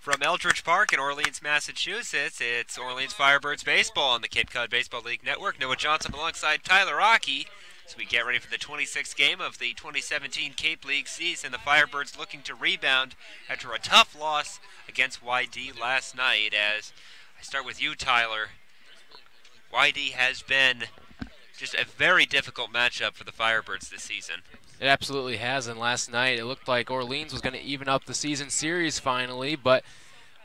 From Eldridge Park in Orleans, Massachusetts, it's Orleans Firebirds Baseball on the Cape Cod Baseball League Network. Noah Johnson alongside Tyler Rocky as we get ready for the 26th game of the 2017 Cape League season. The Firebirds looking to rebound after a tough loss against YD last night. As I start with you, Tyler, YD has been just a very difficult matchup for the Firebirds this season. It absolutely has, and last night it looked like Orleans was going to even up the season series finally, but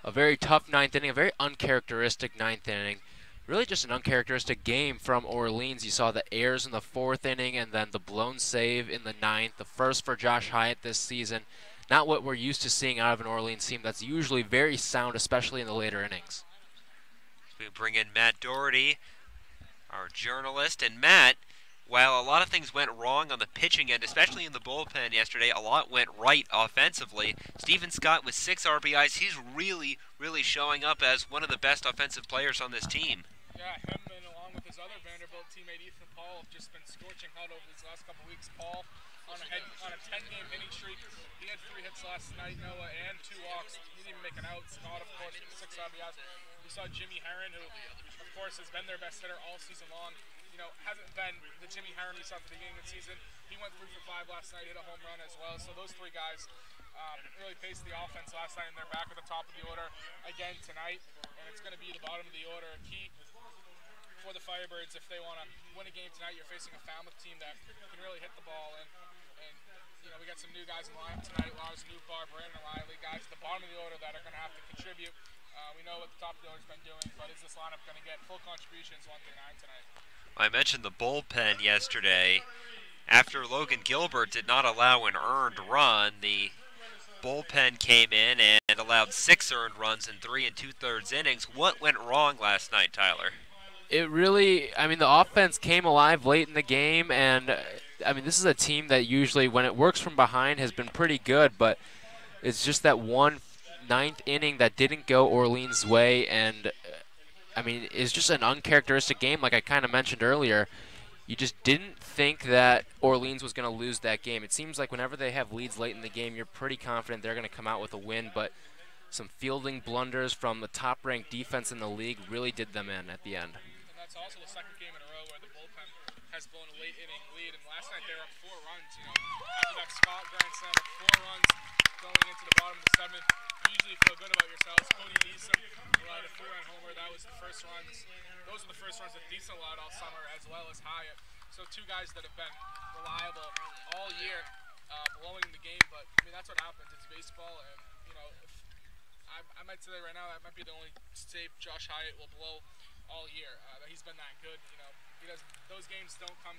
a very tough ninth inning, a very uncharacteristic ninth inning. Really just an uncharacteristic game from Orleans. You saw the errors in the fourth inning and then the blown save in the ninth, the first for Josh Hyatt this season. Not what we're used to seeing out of an Orleans team that's usually very sound, especially in the later innings. We bring in Matt Doherty, our journalist, and Matt, while a lot of things went wrong on the pitching end, especially in the bullpen yesterday, a lot went right offensively. Steven Scott with 6 RBIs. He's really, really showing up as one of the best offensive players on this team. Yeah, him and along with his other Vanderbilt teammate Ethan Paul have just been scorching hot over these last couple weeks. Paul on a 10-game hitting streak. He had 3 hits last night, Noah, and 2 walks. He didn't even make an out. Scott, of course, with 6 RBIs. We saw Jimmy Herron, who, of course, has been their best hitter all season long. You know, hasn't been the Jimmy Herron we saw at the beginning of the season. He went 3 for 5 last night, hit a home run as well. So those 3 guys really paced the offense last night, and they're back at the top of the order again tonight. And it's going to be the bottom of the order. A key for the Firebirds, if they want to win a game tonight, you're facing a Falmouth team that can really hit the ball. And you know, we got some new guys in the lineup tonight, Lars Newbar, Brandon Riley, guys at the bottom of the order that are going to have to contribute. We know what the top of the order's been doing, but is this lineup going to get full contributions 1 through 9 tonight? I mentioned the bullpen yesterday. After Logan Gilbert did not allow an earned run, the bullpen came in and allowed 6 earned runs in 3 2/3 innings. What went wrong last night, Tyler? It really, I mean, the offense came alive late in the game, and I mean, this is a team that usually, when it works from behind, has been pretty good, but it's just that 1/9 inning that didn't go Orleans' way, and I mean, it's just an uncharacteristic game, like I kind of mentioned earlier. You just didn't think that Orleans was going to lose that game. It seems like whenever they have leads late in the game, you're pretty confident they're going to come out with a win, but some fielding blunders from the top-ranked defense in the league really did them in at the end. And that's also the second game in a row where the bullpen has blown a late-inning lead, and last night they were up 4 runs. You know, after that Scott grand slam of 4 runs going into the bottom of the 7th, you usually feel good about yourselves. Cody Neeson allowed a 3-run homer. That was the first runs. Those are the first runs that Neeson allowed all summer, as well as Hyatt. So 2 guys that have been reliable all year, blowing the game. But I mean, that's what happens. It's baseball, and you know, I might say right now that might be the only save Josh Hyatt will blow all year. He's been that good. You know, those games don't come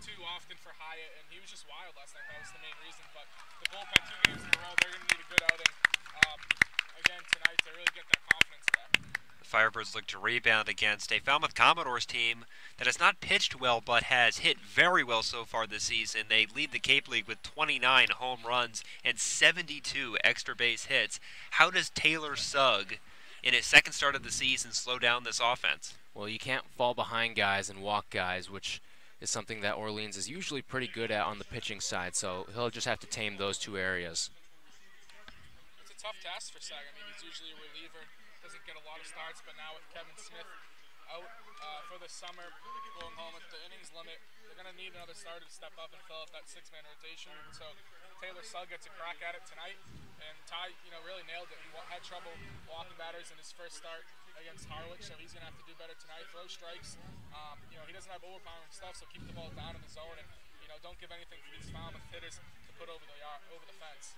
too often for Hyatt, and he was just wild last night. That was the main reason. But the bullpen 2 games in a row, they're going to need a good outing again tonight to really get that confidence back. The Firebirds look to rebound against a Falmouth Commodores team that has not pitched well but has hit very well so far this season. They lead the Cape League with 29 home runs and 72 extra base hits. How does Taylor Sugg, in his second start of the season, slow down this offense? Well, you can't fall behind guys and walk guys, which is something that Orleans is usually pretty good at on the pitching side, so he'll just have to tame those 2 areas. It's a tough task for Sugg. I mean, he's usually a reliever, doesn't get a lot of starts, but now with Kevin Smith out for the summer, going home at the innings limit, they're going to need another starter to step up and fill up that 6-man rotation. So Taylor Sugg gets a crack at it tonight, and Ty, you know, really nailed it. He had trouble walking batters in his first start against Harwich, so he's going to have to do better tonight. Throw strikes. You know, he doesn't have overpowering stuff, so keep the ball down in the zone, and you know, don't give anything for these Falmouth hitters to put over the fence.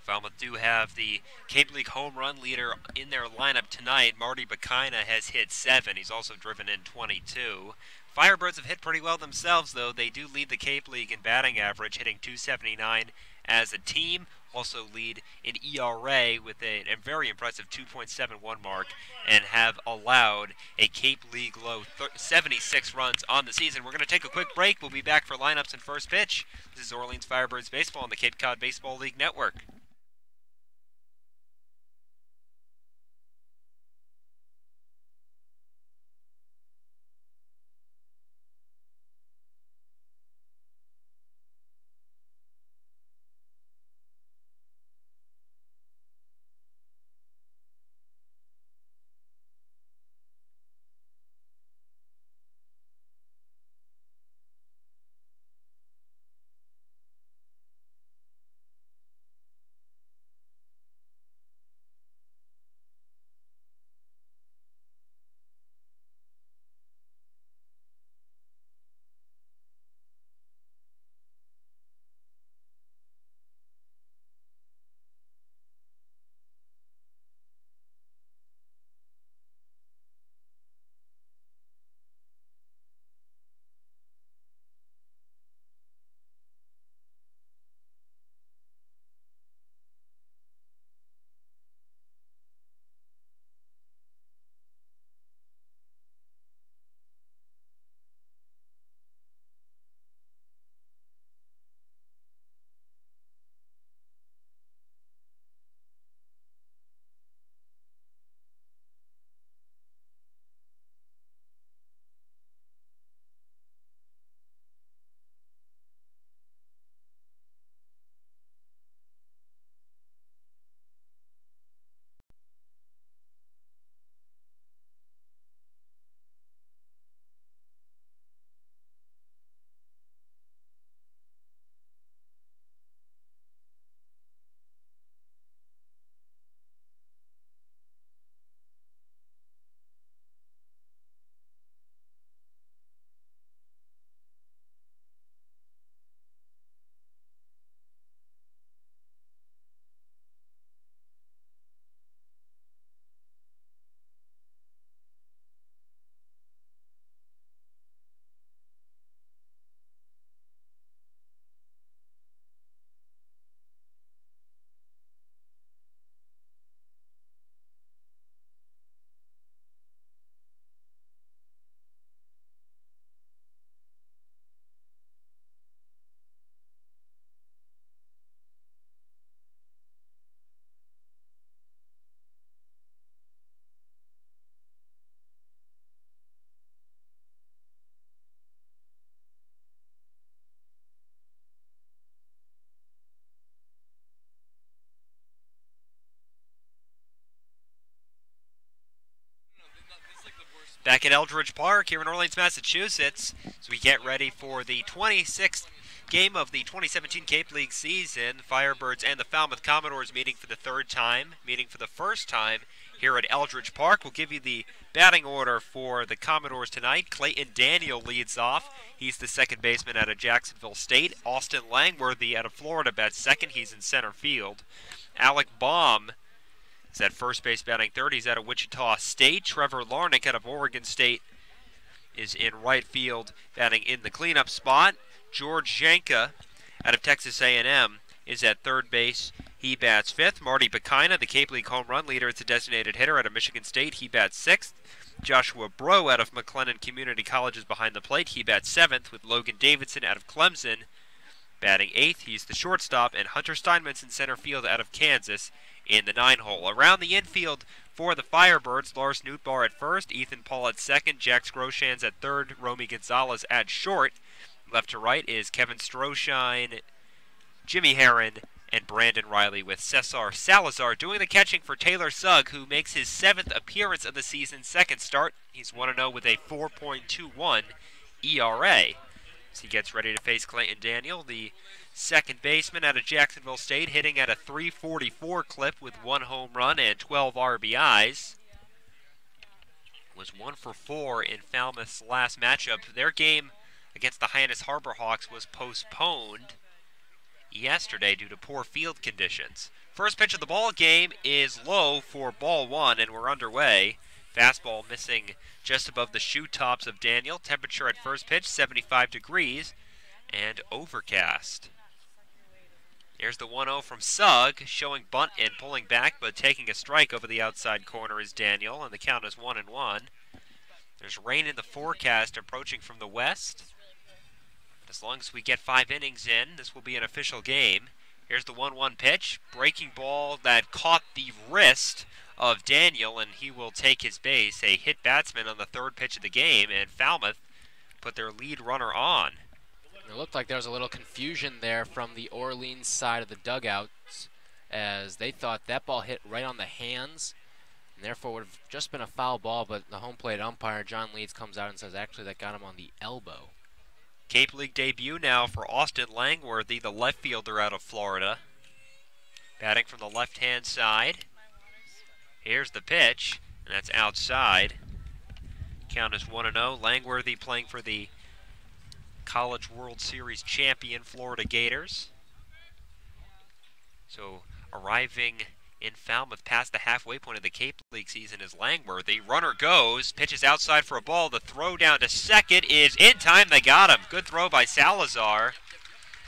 Falmouth do have the Cape League home run leader in their lineup tonight. Marty Bakaina has hit 7. He's also driven in 22. Firebirds have hit pretty well themselves, though. They do lead the Cape League in batting average, hitting .279 as a team. Also lead in ERA with a very impressive 2.71 mark, and have allowed a Cape League low 76 runs on the season. We're going to take a quick break. We'll be back for lineups and first pitch. This is Orleans Firebirds Baseball on the Cape Cod Baseball League Network. Back at Eldridge Park here in Orleans, Massachusetts, as we get ready for the 26th game of the 2017 Cape League season. Firebirds and the Falmouth Commodores meeting for the first time here at Eldridge Park. We'll give you the batting order for the Commodores tonight. Clayton Daniel leads off. He's the second baseman out of Jacksonville State. Austin Langworthy out of Florida bats second. He's in center field. Alec Baum is at first base batting third. He's out of Wichita State. Trevor Larnick out of Oregon State is in right field batting in the cleanup spot. George Janka out of Texas A&M is at third base. He bats fifth. Marty Bakaina, the Cape League home run leader, is a designated hitter out of Michigan State. He bats sixth. Joshua Bro out of McLennan Community College is behind the plate. He bats seventh, with Logan Davidson out of Clemson batting eighth. He's the shortstop, and Hunter Steinmetz in center field out of Kansas in the 9-hole. Around the infield for the Firebirds, Lars Newtbar at first, Ethan Paul at second, Jax Groshans at third, Romy Gonzalez at short. Left to right is Kevin Stroshine, Jimmy Herron, and Brandon Riley, with Cesar Salazar doing the catching for Taylor Sugg, who makes his 7th appearance of the season's second start. He's 1-0 with a 4.21 ERA. As he gets ready to face Clayton Daniel, the second baseman out of Jacksonville State, hitting at a .344 clip with 1 home run and 12 RBIs. Was 1 for 4 in Falmouth's last matchup. Their game against the Hyannis Harbor Hawks was postponed yesterday due to poor field conditions. First pitch of the ball game is low for ball one, and we're underway. Fastball missing just above the shoe tops of Daniel. Temperature at first pitch, 75 degrees, and overcast. Here's the 1-0 from Sugg, showing bunt and pulling back, but taking a strike over the outside corner is Daniel, and the count is 1-1. There's rain in the forecast approaching from the west. As long as we get 5 innings in, this will be an official game. Here's the 1-1 pitch. Breaking ball that caught the wrist of Daniel, and he will take his base. A hit batsman on the third pitch of the game, and Falmouth put their lead runner on. It looked like there was a little confusion there from the Orleans side of the dugouts, as they thought that ball hit right on the hands, and therefore would have just been a foul ball, but the home plate umpire, John Leeds, comes out and says actually that got him on the elbow. Cape League debut now for Austin Langworthy, the left fielder out of Florida. Batting from the left-hand side. Here's the pitch, and that's outside. Count is 1-0. Langworthy playing for the College World Series champion Florida Gators. So arriving in Falmouth past the halfway point of the Cape League season is Langworthy. Runner goes, pitches outside for a ball. The throw down to second is in time. They got him. Good throw by Salazar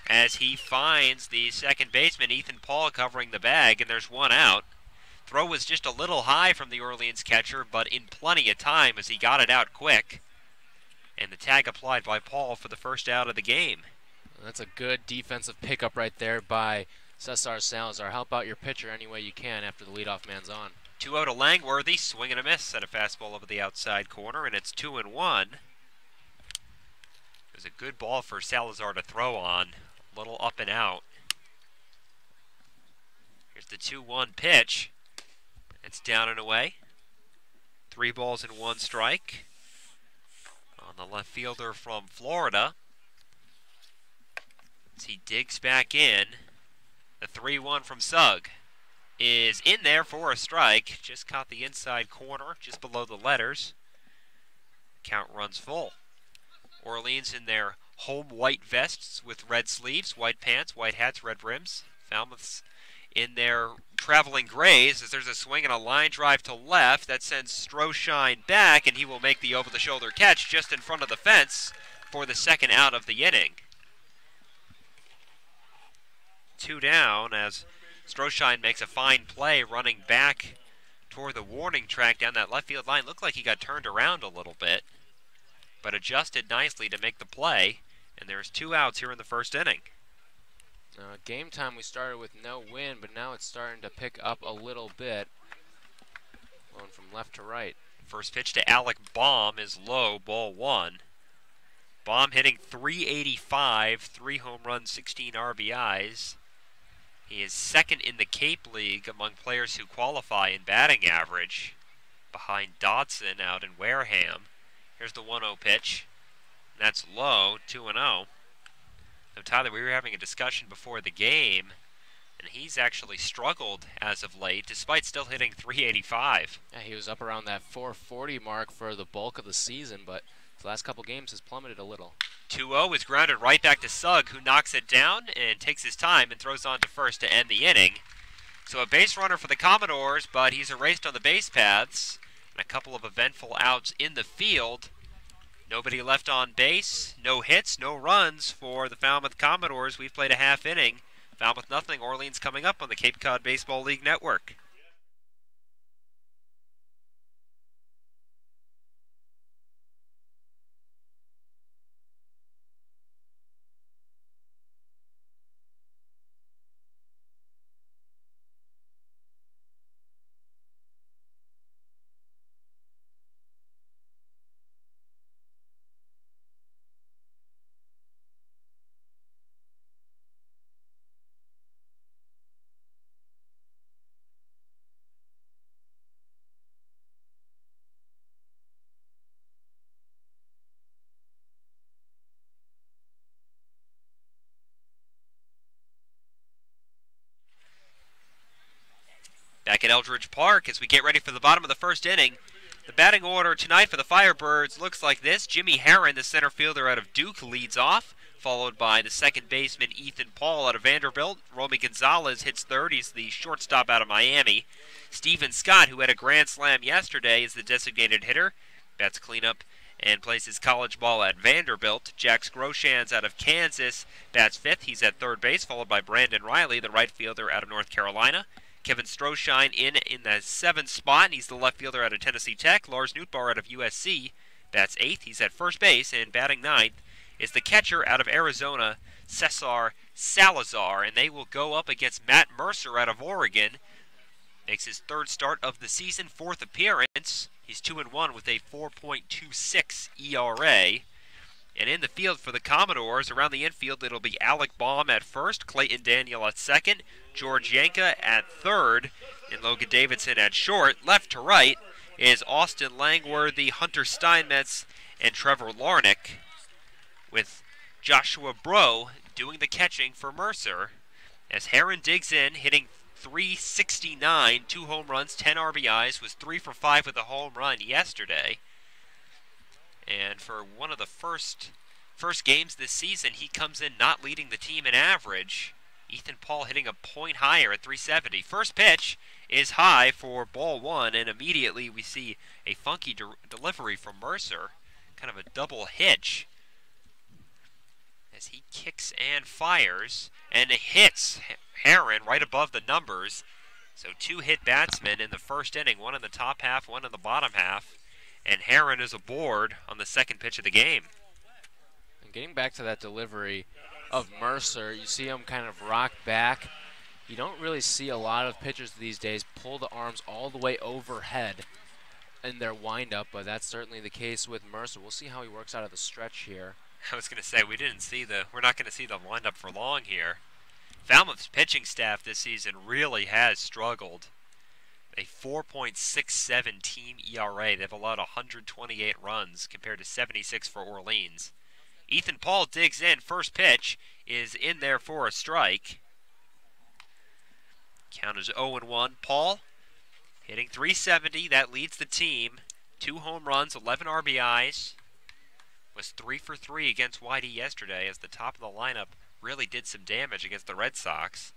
as he finds the second baseman, Ethan Paul, covering the bag, and there's one out. Throw was just a little high from the Orleans catcher, but in plenty of time as he got it out quick. And the tag applied by Paul for the first out of the game. That's a good defensive pickup right there by Cesar Salazar. Help out your pitcher any way you can after the leadoff man's on. 2-0 to Langworthy, swing and a miss at a fastball over the outside corner, and it's 2-1. It was a good ball for Salazar to throw on, a little up and out. Here's the 2-1 pitch. It's down and away. 3 balls and 1 strike on the left fielder from Florida. As he digs back in, the 3-1 from Sugg is in there for a strike. Just caught the inside corner, just below the letters. Count runs full. Orleans in their home white vests with red sleeves, white pants, white hats, red rims. Falmouth's in their traveling grays as there's a swing and a line drive to left. That sends Stroshine back, and he will make the over-the-shoulder catch just in front of the fence for the second out of the inning. 2 down as Stroshine makes a fine play running back toward the warning track down that left field line. Looked like he got turned around a little bit, but adjusted nicely to make the play, and there's 2 outs here in the first inning. Game time we started with no wind, but now it's starting to pick up a little bit. Going from left to right. First pitch to Alec Baum is low, ball 1. Baum hitting .385, 3 home runs, 16 RBIs. He is second in the Cape League among players who qualify in batting average, behind Dodson out in Wareham. Here's the 1-0 pitch. That's low, 2-0. So Tyler, we were having a discussion before the game, and he's actually struggled as of late, despite still hitting 385. Yeah, he was up around that 440 mark for the bulk of the season, but the last couple games has plummeted a little. 2-0 is grounded right back to Sugg, who knocks it down and takes his time and throws on to first to end the inning. So a base runner for the Commodores, but he's erased on the base paths. And a couple of eventful outs in the field. Nobody left on base, no hits, no runs for the Falmouth Commodores. We've played a half inning. Falmouth nothing, Orleans coming up on the Cape Cod Baseball League Network. Back at Eldridge Park as we get ready for the bottom of the first inning. The batting order tonight for the Firebirds looks like this. Jimmy Herron, the center fielder out of Duke, leads off, followed by the second baseman Ethan Paul out of Vanderbilt. Romy Gonzalez hits third. He's the shortstop out of Miami. Stephen Scott, who had a grand slam yesterday, is the designated hitter. Bats cleanup and plays his college ball at Vanderbilt. Jax Groshans out of Kansas bats fifth. He's at third base, followed by Brandon Riley, the right fielder out of North Carolina. Kevin Stroshine in the seventh spot. He's the left fielder out of Tennessee Tech. Lars Nootbaar out of USC bats eighth. He's at first base, and batting ninth is the catcher out of Arizona, Cesar Salazar, and they will go up against Matt Mercer out of Oregon. Makes his third start of the season, fourth appearance. He's 2-1 with a 4.26 ERA. And in the field for the Commodores, around the infield, it'll be Alec Baum at first, Clayton Daniel at second, George Yanka at third, and Logan Davidson at short. Left to right is Austin Langworthy, Hunter Steinmetz, and Trevor Larnick, with Joshua Bro doing the catching for Mercer. As Herron digs in, hitting .369, 2 home runs, 10 RBIs, was 3 for 5 with a home run yesterday. And for one of the first games this season, he comes in not leading the team in average. Ethan Paul hitting a point higher at .370. First pitch is high for ball one, and immediately we see a funky delivery from Mercer. Kind of a double hitch as he kicks and fires, and it hits Herron right above the numbers. So 2 hit batsmen in the first inning, one in the top half, one in the bottom half. And Herron is aboard on the second pitch of the game. And getting back to that delivery of Mercer, you see him kind of rock back. You don't really see a lot of pitchers these days pull the arms all the way overhead in their windup, but that's certainly the case with Mercer. We'll see how he works out of the stretch here. I was going to say, we're not going to see the windup for long here. Falmouth's pitching staff this season really has struggled. A 4.67 team ERA. They've allowed 128 runs compared to 76 for Orleans. Ethan Paul digs in. First pitch is in there for a strike. Count is 0-1. Paul hitting .370. That leads the team. 2 home runs, 11 RBIs. Was 3 for 3 against Whitey yesterday as the top of the lineup really did some damage against the Red Sox.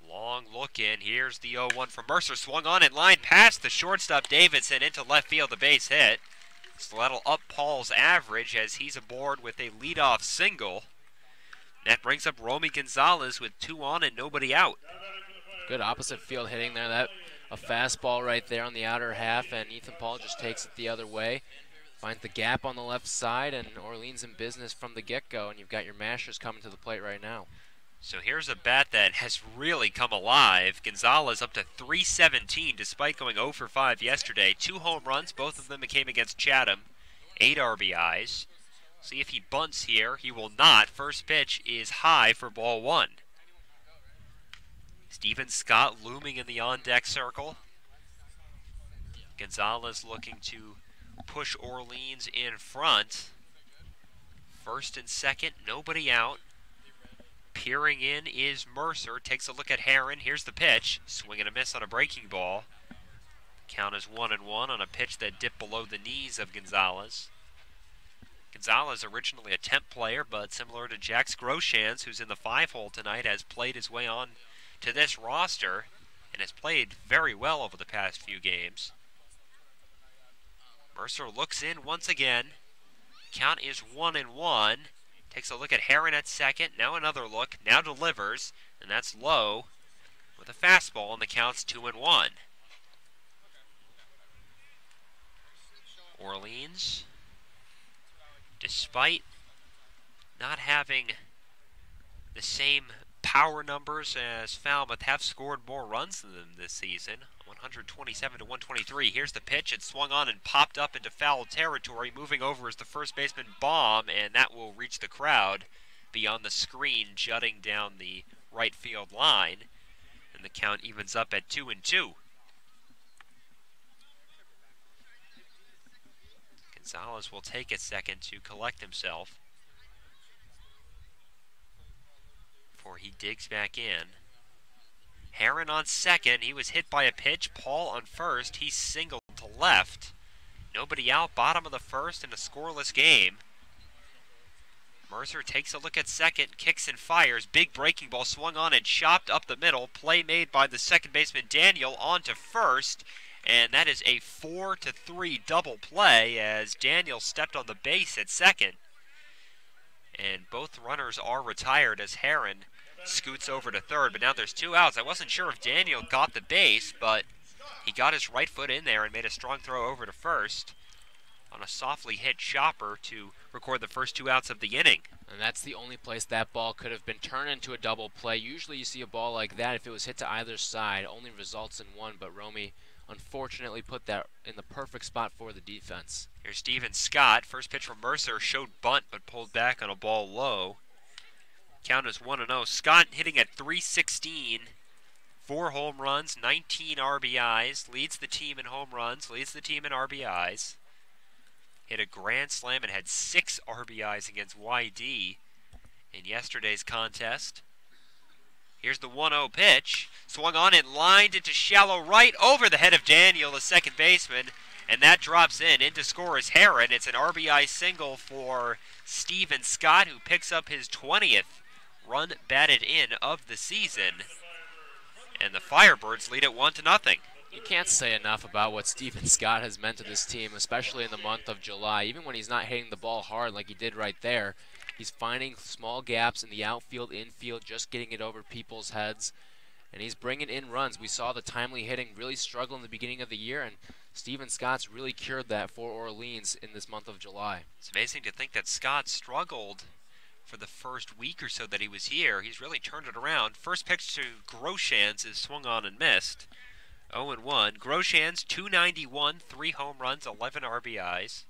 Long look in. Here's the 0-1 from Mercer. Swung on in line past the shortstop Davidson into left field. A base hit. So that'll up Paul's average as he's aboard with a leadoff single. That brings up Romy Gonzalez with 2 on and nobody out. Good opposite field hitting there. That a fastball right there on the outer half, and Ethan Paul just takes it the other way. Finds the gap on the left side, and Orleans in business from the get-go, and you've got your mashers coming to the plate right now. So here's a bat that has really come alive. Gonzalez up to .317 despite going 0 for 5 yesterday. 2 home runs, both of them came against Chatham. 8 RBIs. See if he bunts here. He will not. First pitch is high for ball one. Stephen Scott looming in the on-deck circle. Gonzalez looking to push Orleans in front. First and second, nobody out. Peering in is Mercer. Takes a look at Heron. Here's the pitch. Swing and a miss on a breaking ball. Count is 1-1 on a pitch that dipped below the knees of Gonzalez. Gonzalez, originally a temp player, but similar to Jax Groshans, who's in the 5-hole tonight, has played his way on to this roster and has played very well over the past few games. Mercer looks in once again. Count is 1-1. Takes a look at Heron at second. Now another look. Now delivers. And that's low with a fastball, and the count's 2-1. Orleans, despite not having the same power numbers as Falmouth, have scored more runs than them this season. 127 to 123. Here's the pitch. It swung on and popped up into foul territory. Moving over is the first baseman, Baum, and that will reach the crowd beyond the screen, jutting down the right field line. And the count evens up at 2-2. Gonzalez will take a second to collect himself before he digs back in. Heron on second. He was hit by a pitch. Paul on first. He singled to left. Nobody out. Bottom of the first in a scoreless game. Mercer takes a look at second. Kicks and fires. Big breaking ball swung on and chopped up the middle. Play made by the second baseman Daniel on to first. And that is a 4-3 double play as Daniel stepped on the base at second. And both runners are retired as Heron scoots over to third, but now there's 2 outs. I wasn't sure if Daniel got the base, but he got his right foot in there and made a strong throw over to first on a softly hit chopper to record the first 2 outs of the inning. And that's the only place that ball could have been turned into a double play. Usually you see a ball like that, if it was hit to either side, only results in one, but Romy unfortunately put that in the perfect spot for the defense. Here's Steven Scott. First pitch from Mercer showed bunt, but pulled back on a ball low. Count is 1-0. Scott hitting at .316, 4 home runs, 19 RBIs, leads the team in home runs, leads the team in RBIs. Hit a grand slam and had 6 RBIs against YD in yesterday's contest. Here's the 1-0 pitch. Swung on and lined into shallow right over the head of Daniel, the second baseman, and that drops in. In to score is Heron. It's an RBI single for Steven Scott, who picks up his 20th run batted in of the season. And the Firebirds lead it 1-0. You can't say enough about what Steven Scott has meant to this team, especially in the month of July. Even when he's not hitting the ball hard like he did right there, he's finding small gaps in the outfield, infield, just getting it over people's heads. And he's bringing in runs. We saw the timely hitting really struggle in the beginning of the year, and Steven Scott's really cured that for Orleans in this month of July. It's amazing to think that Scott struggled for the first week or so that he was here. He's really turned it around. First pitch to Groshans is swung on and missed. 0-1. Groshans, .291, 3 home runs, 11 RBIs.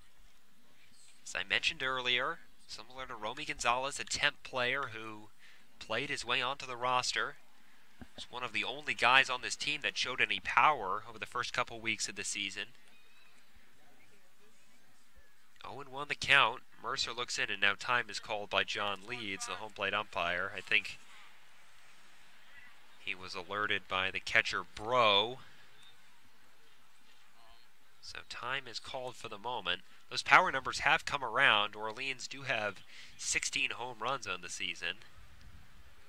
As I mentioned earlier, similar to Romy Gonzalez, a temp player who played his way onto the roster. He's one of the only guys on this team that showed any power over the first couple weeks of the season. 0-1 the count. Mercer looks in, and now time is called by John Leeds, the home plate umpire. I think he was alerted by the catcher, Bro. So time is called for the moment. Those power numbers have come around. Orleans do have 16 home runs on the season,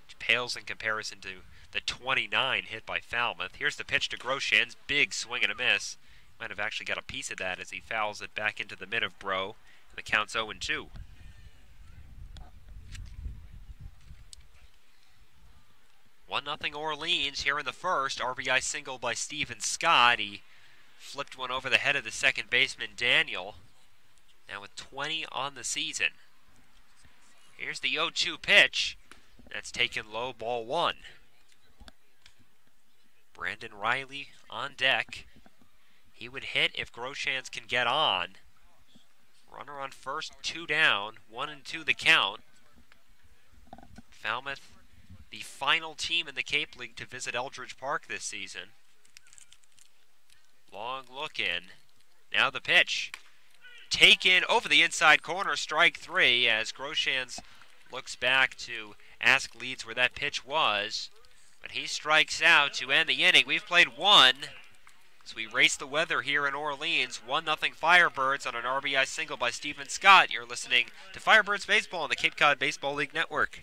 which pales in comparison to the 29 hit by Falmouth. Here's the pitch to Groshans. Big swing and a miss. Might have actually got a piece of that as he fouls it back into the mid of Bro. And the count's 0-2. One 0 Orleans here in the first. RBI single by Steven Scott. He flipped one over the head of the second baseman, Daniel. Now with 20 on the season. Here's the 0-2 pitch. That's taken low, ball 1. Brandon Riley on deck. He would hit if Groshans can get on. Runner on first, 2 down, 1-2 the count. Falmouth, the final team in the Cape League to visit Eldridge Park this season. Long look in. Now the pitch. taken over the inside corner, strike 3, as Groshans looks back to ask Leeds where that pitch was. But he strikes out to end the inning. We've played one. So we race the weather here in Orleans. 1-0 Firebirds on an RBI single by Stephen Scott. You're listening to Firebirds Baseball on the Cape Cod Baseball League Network.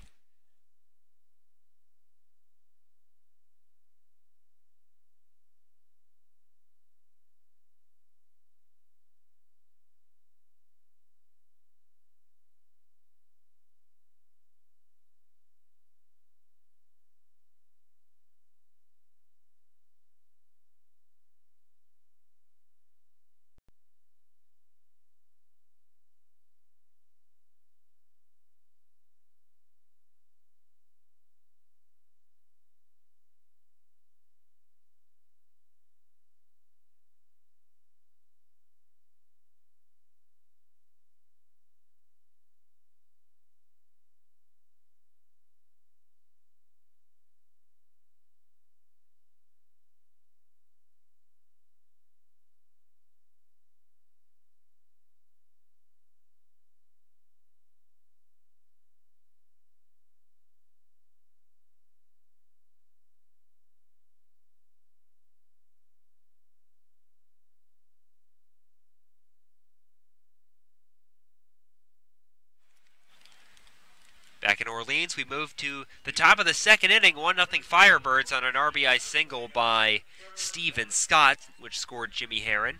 Back in Orleans, we move to the top of the second inning. 1-0 Firebirds on an RBI single by Stephen Scott, which scored Jimmy Herron.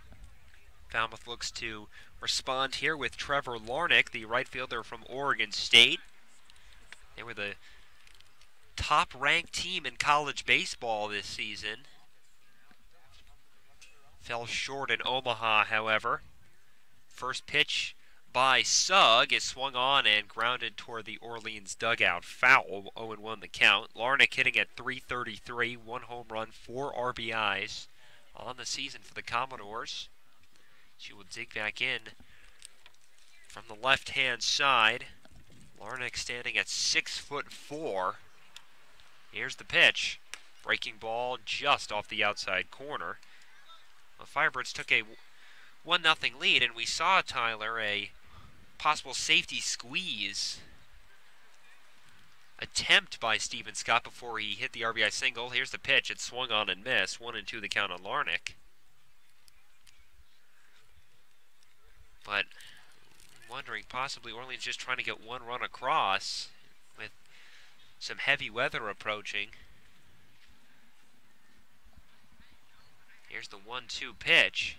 Falmouth looks to respond here with Trevor Larnick, the right fielder from Oregon State. They were the top-ranked team in college baseball this season. Fell short in Omaha, however. First pitch by Sugg is swung on and grounded toward the Orleans dugout. Foul, 0-1 the count. Larnick hitting at .333, 1 home run, 4 RBIs on the season for the Commodores. She will dig back in from the left-hand side. Larnick standing at 6'4". Here's the pitch. Breaking ball just off the outside corner. The Firebirds took a 1-0 lead, and we saw, Tyler, a possible safety squeeze attempt by Stephen Scott before he hit the RBI single. Here's the pitch. It swung on and missed. 1-2 the count on Larnick. But wondering possibly Orleans just trying to get one run across with some heavy weather approaching. Here's the 1-2 pitch.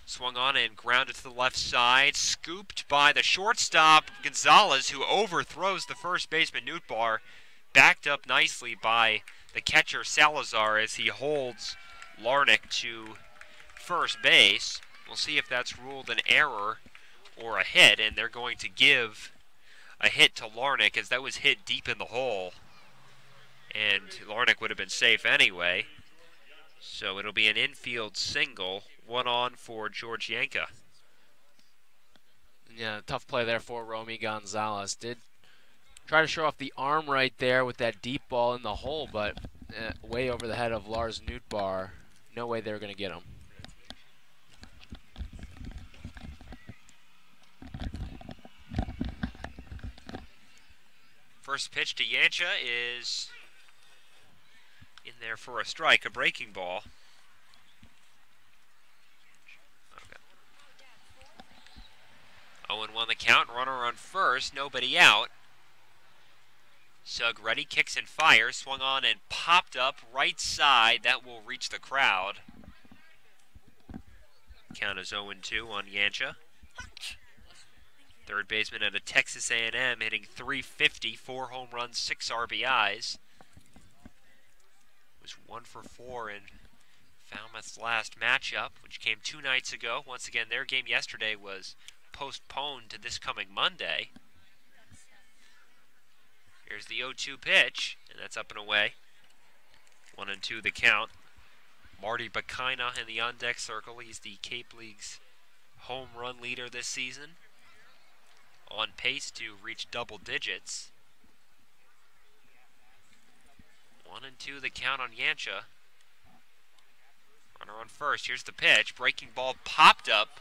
Swung on and grounded to the left side. Scooped by the shortstop, Gonzalez, who overthrows the first baseman, Newtbar. Backed up nicely by the catcher, Salazar, as he holds Larnick to first base. We'll see if that's ruled an error or a hit, and they're going to give a hit to Larnick, as that was hit deep in the hole. And Larnick would have been safe anyway. So it'll be an infield single, 1 on for George Yanka. Yeah, tough play there for Romy Gonzalez. Did try to show off the arm right there with that deep ball in the hole, but way over the head of Lars Newtbar. No way they were going to get him. First pitch to Yancha is in there for a strike, a breaking ball. Okay. 0-1 the count, runner on first, nobody out. Sugg ready, kicks and fires, swung on and popped up right side. That will reach the crowd. Count is 0-2 on Yancha. Third baseman out of Texas A&M, hitting .350, 4 home runs, 6 RBIs. Was 1 for 4 in Falmouth's last matchup, which came 2 nights ago. Once again, their game yesterday was postponed to this coming Monday. Here's the 0-2 pitch, and that's up and away. 1-2 the count. Marty Bakina in the on-deck circle. He's the Cape League's home run leader this season. On pace to reach double digits. 1-2 the count on Yancha. Runner on first. Here's the pitch. Breaking ball popped up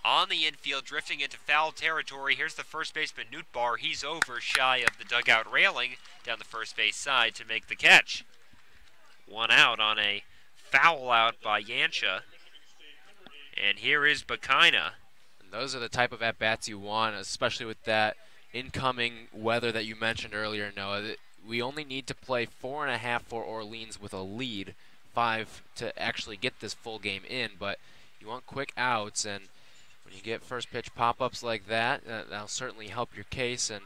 On the infield, drifting into foul territory. Here's the first baseman, Nootbaar. He's over shy of the dugout railing down the first base side to make the catch. One out on a foul out by Yancha. And here is Bakina. And those are the type of at-bats you want, especially with that incoming weather that you mentioned earlier, Noah. We only need to play 4.5 for Orleans with a lead, 5 to actually get this full game in, but you want quick outs, and when you get first pitch pop-ups like that, that'll certainly help your case. And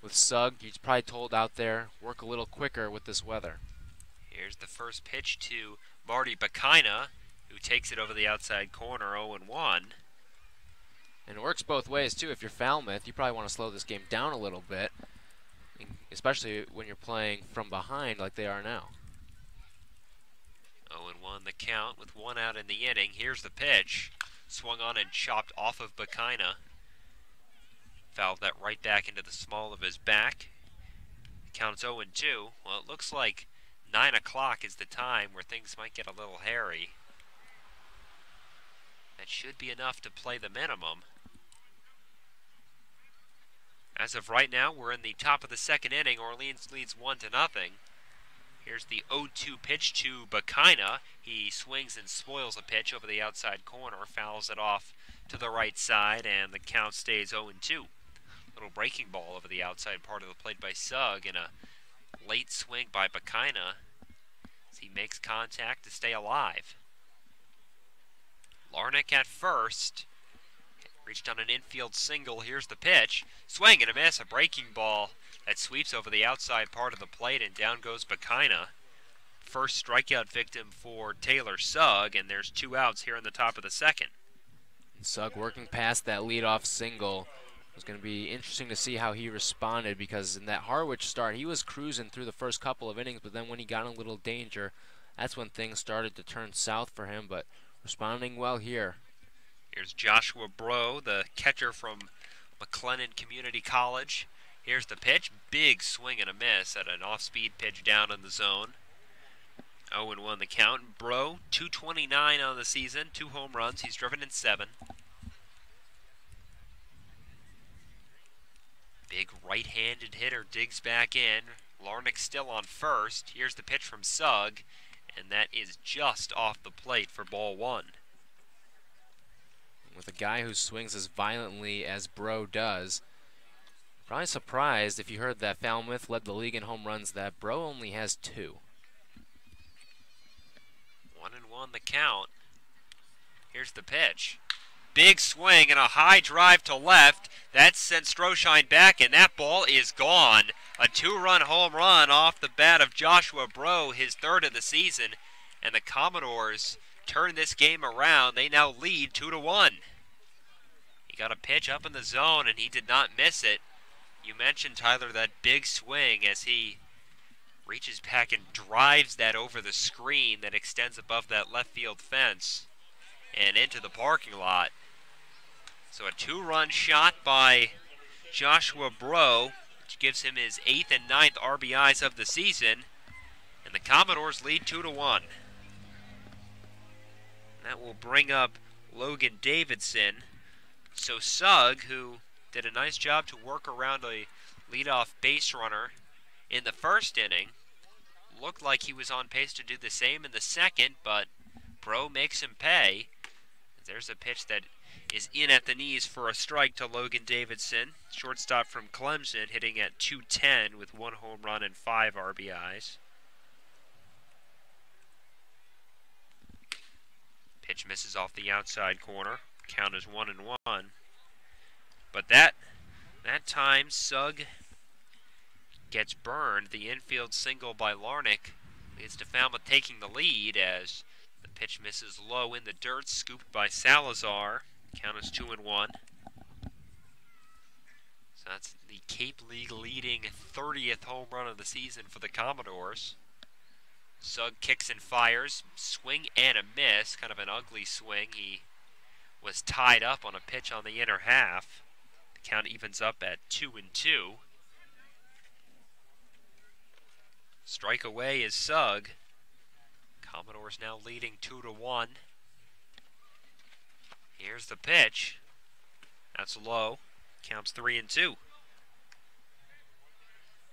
with Sugg, he's probably told out there, work a little quicker with this weather. Here's the first pitch to Marty Bakina, who takes it over the outside corner, 0-1. And it works both ways, too. If you're Falmouth, you probably want to slow this game down a little bit, especially when you're playing from behind like they are now. 0-1 the count with 1 out in the inning. Here's the pitch. Swung on and chopped off of Bakina. Fouled that right back into the small of his back. Counts 0-2. Well, it looks like 9 o'clock is the time where things might get a little hairy. That should be enough to play the minimum. As of right now, we're in the top of the second inning. Orleans leads 1-0. Here's the 0-2 pitch to Bakina. He swings and spoils a pitch over the outside corner, fouls it off to the right side, and the count stays 0-2. Little breaking ball over the outside part of the plate by Sugg, and a late swing by Bakina as he makes contact to stay alive. Larnick at first. Reached on an infield single. Here's the pitch. Swing and a miss. A breaking ball that sweeps over the outside part of the plate, and down goes Bakina. First strikeout victim for Taylor Sugg, and there's 2 outs here in the top of the second. Sugg working past that leadoff single. It was going to be interesting to see how he responded, because in that Harwich start, he was cruising through the first couple of innings, but then when he got in a little danger, that's when things started to turn south for him, but responding well here. Here's Joshua Bro, the catcher from McLennan Community College. Here's the pitch. Big swing and a miss at an off-speed pitch down in the zone. 0-1 the count. Bro, 229 on the season, 2 home runs. He's driven in 7. Big right-handed hitter digs back in. Larnick still on first. Here's the pitch from Sugg, and that is just off the plate for ball 1. With a guy who swings as violently as Bro does, probably surprised if you heard that Falmouth led the league in home runs, that Bro only has 2. 1-1 the count. Here's the pitch. Big swing and a high drive to left. That sent Stroshine back, and that ball is gone. A 2-run home run off the bat of Joshua Bro, his 3rd of the season. And the Commodores turn this game around. They now lead 2-1. He got a pitch up in the zone, and he did not miss it. You mentioned, Tyler, that big swing as he reaches back and drives that over the screen that extends above that left field fence and into the parking lot. So a 2-run shot by Joshua Bro, which gives him his 8th and 9th RBIs of the season, and the Commodores lead 2-1. That will bring up Logan Davidson. So Sugg, who did a nice job to work around a leadoff base runner in the first inning, looked like he was on pace to do the same in the second, but Bro makes him pay. There's a pitch that is in at the knees for a strike to Logan Davidson. Shortstop from Clemson, hitting at .210 with 1 home run and 5 RBIs. Pitch misses off the outside corner. Count is 1-1. But that time, Sugg gets burned. The infield single by Larnick leads to Falmouth taking the lead as the pitch misses low in the dirt, scooped by Salazar. Count is 2-1. So that's the Cape League leading 30th home run of the season for the Commodores. Sugg kicks and fires. Swing and a miss. Kind of an ugly swing. He was tied up on a pitch on the inner half. The count evens up at 2-2. Strike away is Sugg. Commodores now leading 2-1. Here's the pitch. That's low. Counts 3-2.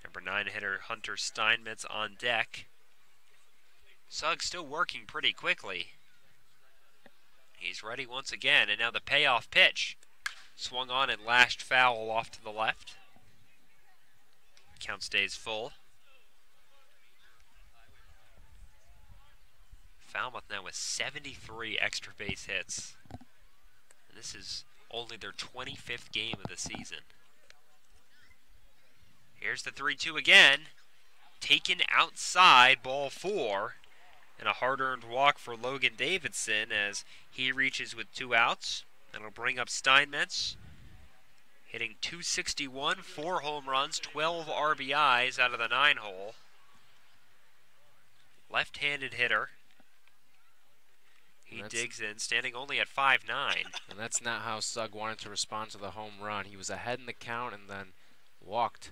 Number 9 hitter Hunter Steinmetz on deck. Sugg still working pretty quickly. He's ready once again, and now the payoff pitch. Swung on and lashed foul off to the left. Count stays full. Falmouth now with 73 extra base hits. And this is only their 25th game of the season. Here's the 3-2 again. Taken outside, ball 4. And a hard-earned walk for Logan Davidson as he reaches with 2 outs. That'll bring up Steinmetz, hitting .261, 4 home runs, 12 RBIs out of the 9-hole. Left-handed hitter. He digs in, standing only at 5'9". And that's not how Sugg wanted to respond to the home run. He was ahead in the count and then walked.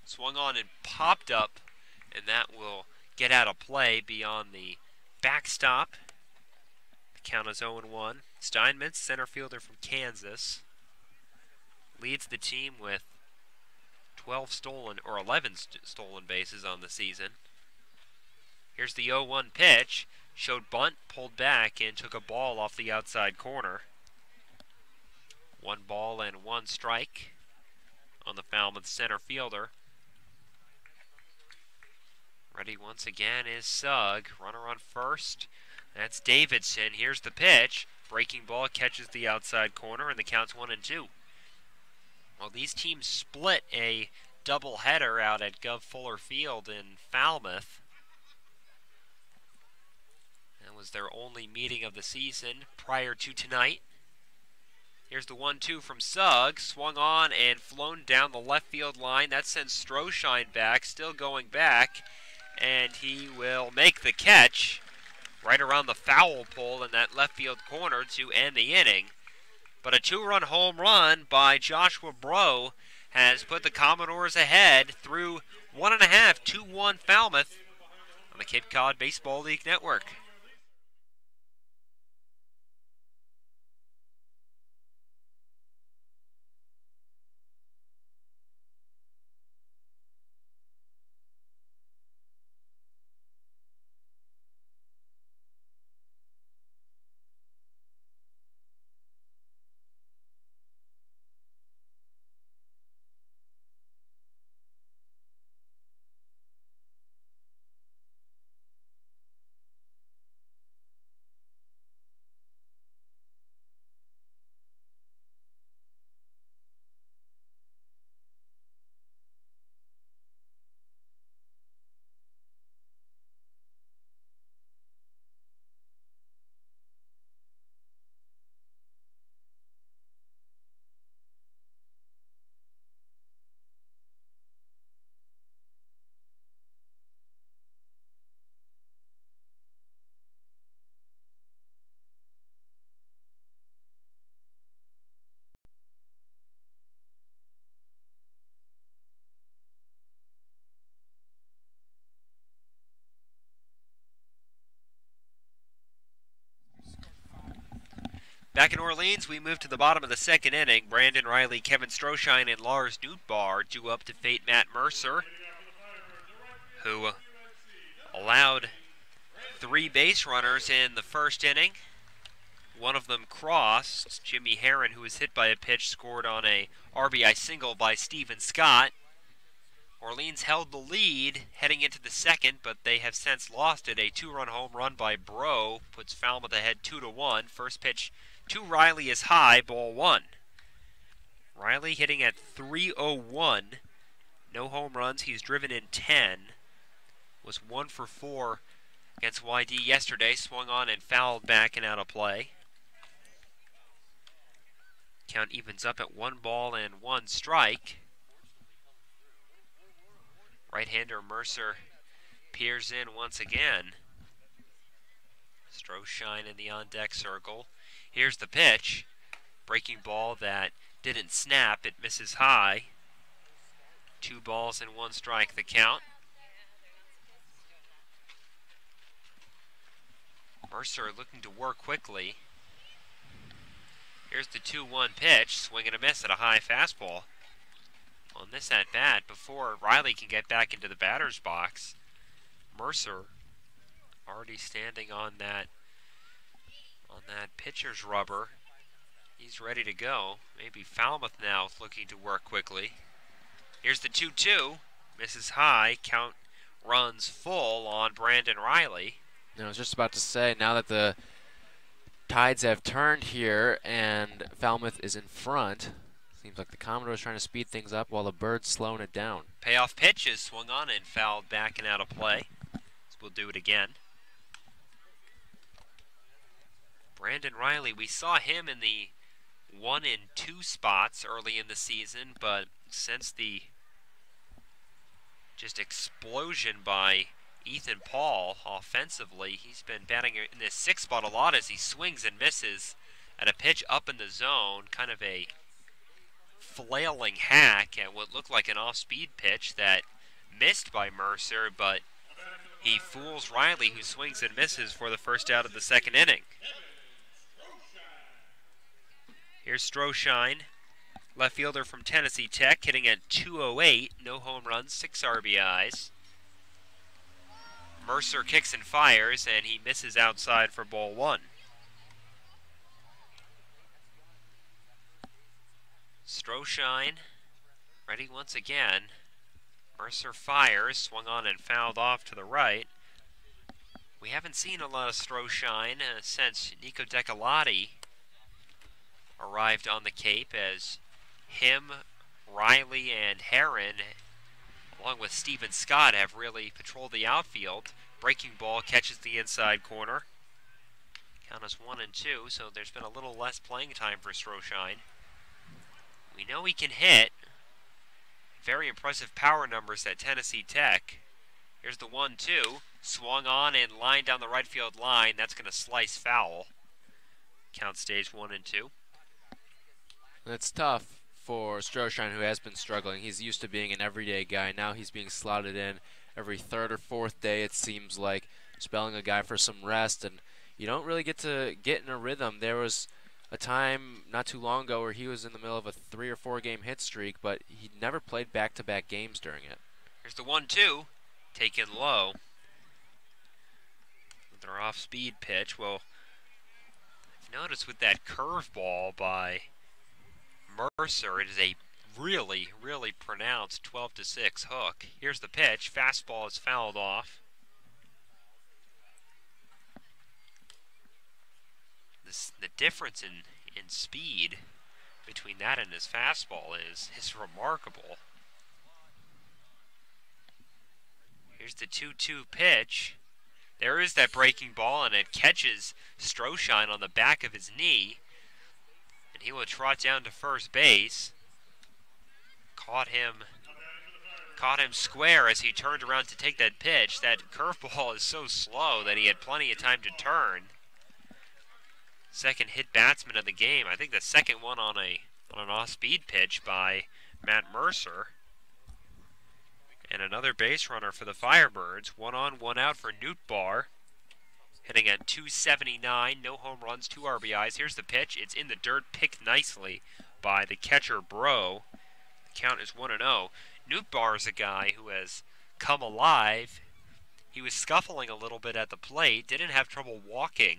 Swung on and popped up, and that will get out of play beyond the backstop. The count is 0-1. Steinmetz, center fielder from Kansas, leads the team with 11 stolen bases on the season. Here's the 0-1 pitch. Showed bunt, pulled back, and took a ball off the outside corner. 1 ball and 1 strike on the Falmouth center fielder. Ready once again is Sugg. Runner on first. That's Davidson. Here's the pitch. Breaking ball catches the outside corner, and the count's 1-2. Well, these teams split a doubleheader out at Gov Fuller Field in Falmouth. That was their only meeting of the season prior to tonight. Here's the 1-2 from Sugg. Swung on and flown down the left field line. That sends Stroshine back, still going back. And he will make the catch right around the foul pole in that left field corner to end the inning. But a 2-run home run by Joshua Breaux has put the Commodores ahead through 1.5, 2-1 Falmouth on the Cape Cod Baseball League Network. Back in Orleans, we move to the bottom of the second inning. Brandon Riley, Kevin Stroshine, and Lars Newtbar due up to fate Matt Mercer, who allowed 3 base runners in the first inning. One of them crossed. Jimmy Herron, who was hit by a pitch, scored on a RBI single by Stephen Scott. Orleans held the lead heading into the second, but they have since lost it. A 2-run home run by Breaux puts Falmouth ahead 2-1. First pitch to Riley is high, ball 1. Riley hitting at .301. No home runs. He's driven in 10. Was 1 for 4 against YD yesterday. Swung on and fouled back and out of play. Count evens up at 1 ball and 1 strike. Right-hander Mercer peers in once again. Stroshine in the on-deck circle. Here's the pitch. Breaking ball that didn't snap. It misses high. 2 balls and 1 strike the count. Mercer looking to work quickly. Here's the 2-1 pitch, swing and a miss at a high fastball. On this at bat, before Riley can get back into the batter's box, Mercer already standing on that pitcher's rubber. He's ready to go. Maybe Falmouth now looking to work quickly. Here's the 2-2, misses high, count runs full on Brandon Riley. I was just about to say, now that the tides have turned here and Falmouth is in front, seems like the Commodores trying to speed things up while the Birds slowing it down. Payoff pitch is swung on and fouled back and out of play. So we'll do it again. Brandon Riley, we saw him in the 1 and 2 spots early in the season, but since the just explosion by Ethan Paul offensively, he's been batting in this 6th spot a lot as he swings and misses at a pitch up in the zone, kind of a flailing hack at what looked like an off-speed pitch that missed by Mercer, but he fools Riley, who swings and misses for the first out of the 2nd inning. Here's Stroshine, left fielder from Tennessee Tech, hitting at .208, no home runs, 6 RBIs. Mercer kicks and fires, and he misses outside for ball 1. Stroshine ready once again. Mercer fires, swung on and fouled off to the right. We haven't seen a lot of Stroshine since Nico Decolati arrived on the Cape, as him, Riley, and Heron, along with Steven Scott, have really patrolled the outfield. Breaking ball catches the inside corner. Count is 1-2, so there's been a little less playing time for Stroshine. We know he can hit. Very impressive power numbers at Tennessee Tech. Here's the 1-2. Swung on and lined down the right field line. That's going to slice foul. Count stays 1-2. It's tough for Stroshine, who has been struggling. He's used to being an everyday guy. Now he's being slotted in every 3rd or 4th day, it seems like, spelling a guy for some rest, and you don't really get to get in a rhythm. There was a time not too long ago where he was in the middle of a 3 or 4 game hit streak, but he never played back-to-back games during it. Here's the 1-2, taken low. Another off-speed pitch. Well, I've noticed with that curveball by Mercer, it is a really, really pronounced 12-6 hook. Here's the pitch. Fastball is fouled off. The difference in speed between that and his fastball is remarkable. Here's the 2-2 pitch. There is that breaking ball, and it catches Stroshine on the back of his knee. And he will trot down to first base. Caught him square as he turned around to take that pitch. That curveball is so slow that he had plenty of time to turn. Second hit batsman of the game. I think the second one on an off-speed pitch by Matt Mercer. And another base runner for the Firebirds. 1 on, 1 out for Nootbaar. Hitting at .279, no home runs, 2 RBIs. Here's the pitch. It's in the dirt, picked nicely by the catcher, Bro. The count is 1-0. Nootbaar is a guy who has come alive. He was scuffling a little bit at the plate, didn't have trouble walking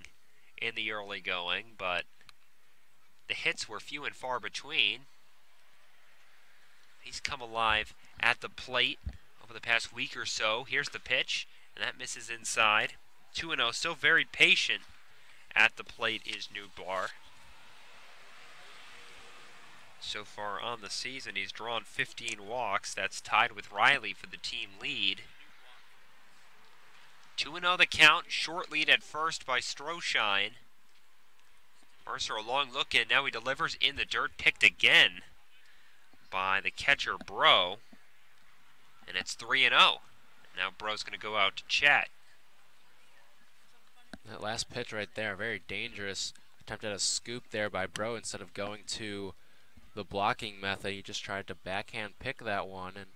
in the early going, but the hits were few and far between. He's come alive at the plate over the past week or so. Here's the pitch, and that misses inside. 2-0, still very patient at the plate is Nootbaar. So far on the season, he's drawn 15 walks. That's tied with Riley for the team lead. 2-0 the count, short lead at first by Stroshine. Mercer a long look in, now he delivers in the dirt, picked again by the catcher, Bro. And it's 3-0. Now Bro's going to go out to chat. That last pitch right there, very dangerous. Attempt at a scoop there by Bro instead of going to the blocking method. He just tried to backhand pick that one and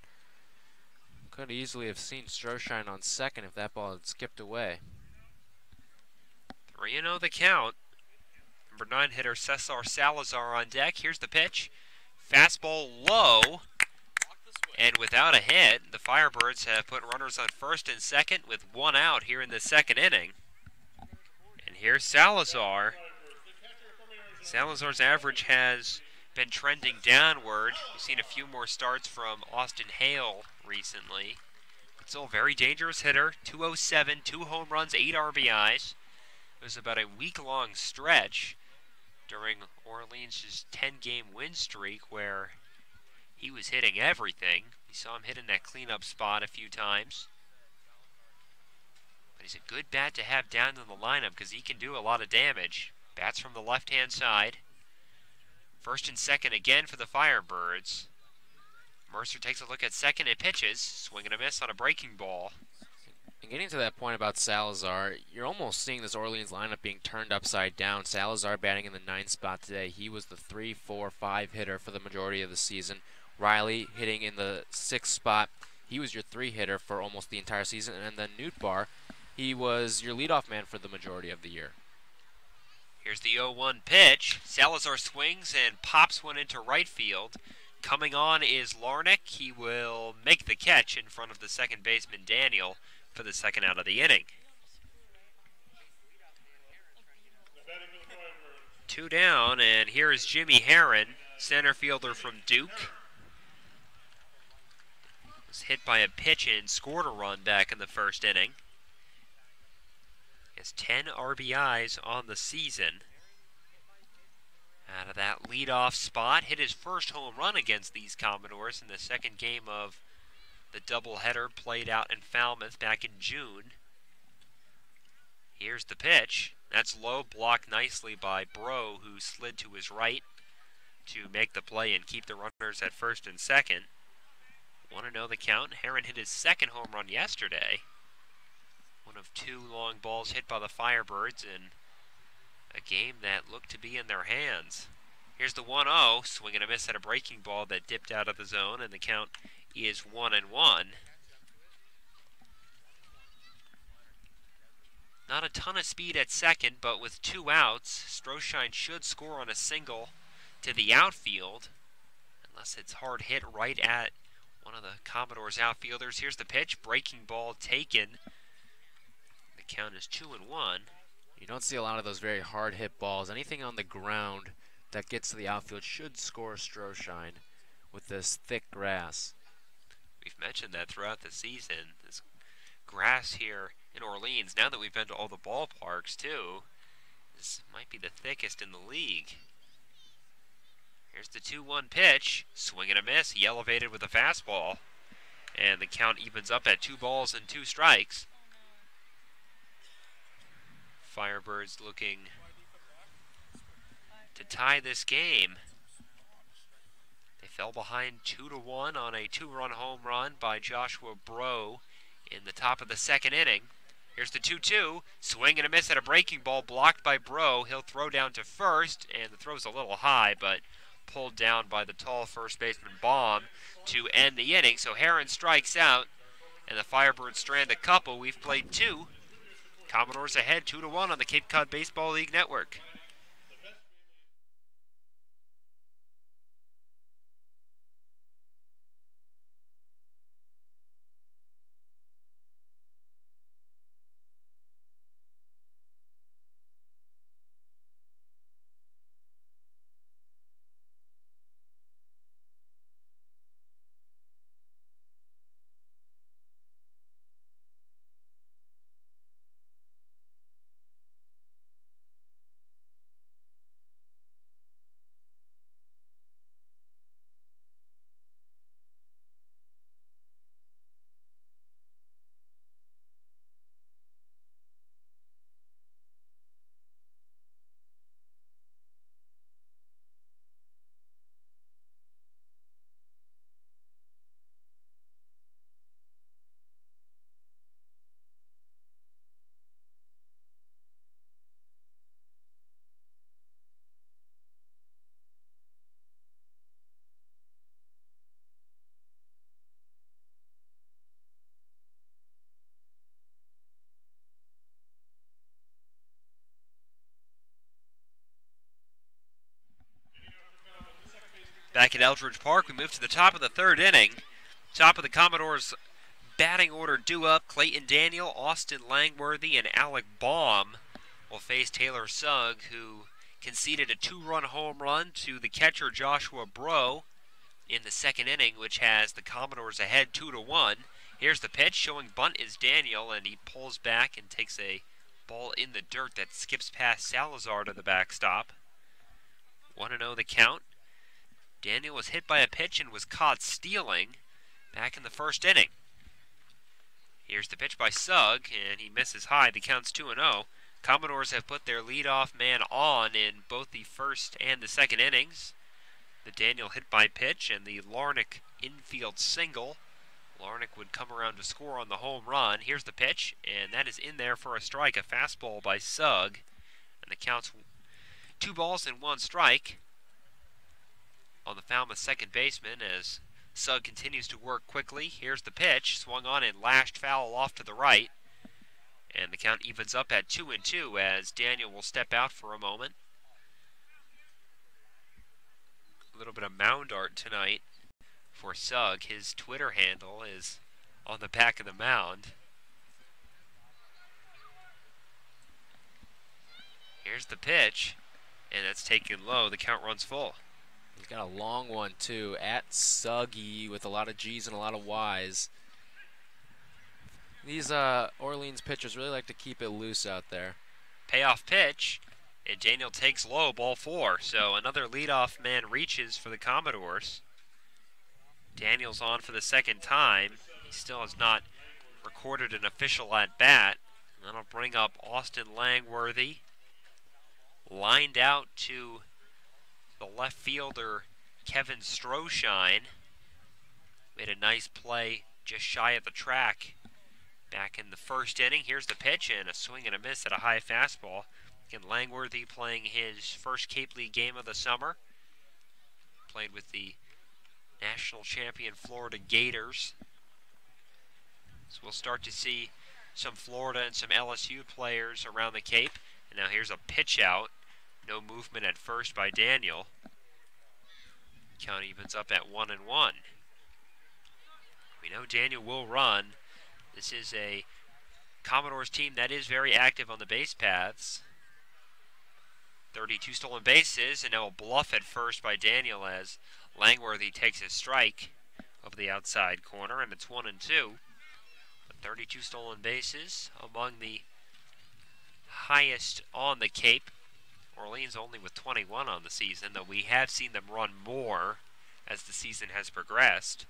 could easily have seen Stroshine on second if that ball had skipped away. 3-0 the count. Number 9 hitter Cesar Salazar on deck. Here's the pitch. Fastball low. And without a hit, the Firebirds have put runners on first and second with one out here in the second inning. And here's Salazar. Salazar's average has been trending downward. We've seen a few more starts from Austin Hale recently. But still a very dangerous hitter. 207, 2 home runs, 8 RBIs. It was about a week-long stretch during Orleans' 10-game win streak where he was hitting everything. We saw him hitting that cleanup spot a few times. But he's a good bat to have down in the lineup because he can do a lot of damage. Bats from the left-hand side. First and second again for the Firebirds. Mercer takes a look at second and pitches. Swing and a miss on a breaking ball. And getting to that point about Salazar, you're almost seeing this Orleans lineup being turned upside down. Salazar batting in the 9th spot today. He was the 3, 4, 5 hitter for the majority of the season. Riley hitting in the 6th spot. He was your 3 hitter for almost the entire season. And then Nootbaar, he was your leadoff man for the majority of the year. Here's the 0-1 pitch. Salazar swings and pops one into right field. Coming on is Larnick. He will make the catch in front of the second baseman Daniel for the second out of the inning. 2 down, and here is Jimmy Herron, center fielder from Duke. Was hit by a pitch and scored a run back in the first inning. He has 10 RBIs on the season. Out of that leadoff spot, hit his first home run against these Commodores in the second game of the doubleheader played out in Falmouth back in June. Here's the pitch. That's low, blocked nicely by Bro, who slid to his right to make the play and keep the runners at first and second. 1-0 the count. Herron hit his second home run yesterday. One of 2 long balls hit by the Firebirds in a game that looked to be in their hands. Here's the 1-0. Swing and a miss at a breaking ball that dipped out of the zone, and the count is 1-1. Not a ton of speed at second, but with 2 outs, Stroshine should score on a single to the outfield, unless it's hard hit right at one of the Commodores outfielders. Here's the pitch. Breaking ball taken. The count is 2-1. You don't see a lot of those very hard hit balls. Anything on the ground that gets to the outfield should score Stroshine with this thick grass. We've mentioned that throughout the season. This grass here in Orleans, now that we've been to all the ballparks too, this might be the thickest in the league. Here's the 2-1 pitch. Swing and a miss. He elevated with a fastball. And the count evens up at 2 balls and 2 strikes. Firebirds looking to tie this game. They fell behind 2-1 on a 2-run home run by Joshua Bro in the top of the second inning. Here's the 2-2. Swing and a miss at a breaking ball blocked by Bro. He'll throw down to first, and the throw's a little high, but pulled down by the tall first baseman Baum to end the inning. So Herron strikes out, and the Firebirds strand a couple. We've played 2. Commodores ahead 2-1 on the Cape Cod Baseball League Network. Back at Eldridge Park, we move to the top of the third inning. Top of the Commodores batting order due up. Clayton Daniel, Austin Langworthy, and Alec Baum will face Taylor Sugg, who conceded a 2-run home run to the catcher Joshua Breaux in the second inning, which has the Commodores ahead 2-1. Here's the pitch, showing bunt is Daniel, and he pulls back and takes a ball in the dirt that skips past Salazar to the backstop. 1-0 the count. Daniel was hit by a pitch and was caught stealing back in the first inning. Here's the pitch by Sugg, and he misses high. The count's 2-0. Commodores have put their leadoff man on in both the first and the second innings. The Daniel hit by pitch and the Larnick infield single. Larnick would come around to score on the home run. Here's the pitch, and that is in there for a strike. A fastball by Sugg, and the count's 2 balls and 1 strike on the Falmouth second baseman as Sugg continues to work quickly. Here's the pitch, swung on and lashed foul off to the right. And the count evens up at 2-2 as Daniel will step out for a moment. A little bit of mound art tonight for Sugg. His Twitter handle is on the back of the mound. Here's the pitch, and that's taken low. The count runs full. He's got a long one, too, at Suggy with a lot of G's and a lot of Y's. These Orleans pitchers really like to keep it loose out there. Payoff pitch, and Daniel takes low, ball 4. So another leadoff man reaches for the Commodores. Daniel's on for the second time. He still has not recorded an official at-bat. That'll bring up Austin Langworthy. Lined out to the left fielder, Kevin Stroshine. Made a nice play just shy of the track back in the first inning. Here's the pitch, and a swing and a miss at a high fastball. Again, Langworthy playing his first Cape League game of the summer. Played with the national champion Florida Gators. So we'll start to see some Florida and some LSU players around the Cape. And now here's a pitch out. No movement at first by Daniel. Count evens up at 1-1. We know Daniel will run. This is a Commodores team that is very active on the base paths. 32 stolen bases, and now a bluff at first by Daniel as Langworthy takes his strike over the outside corner, and it's 1-2. 32 stolen bases, among the highest on the Cape. Orleans only with 21 on the season, though we have seen them run more as the season has progressed.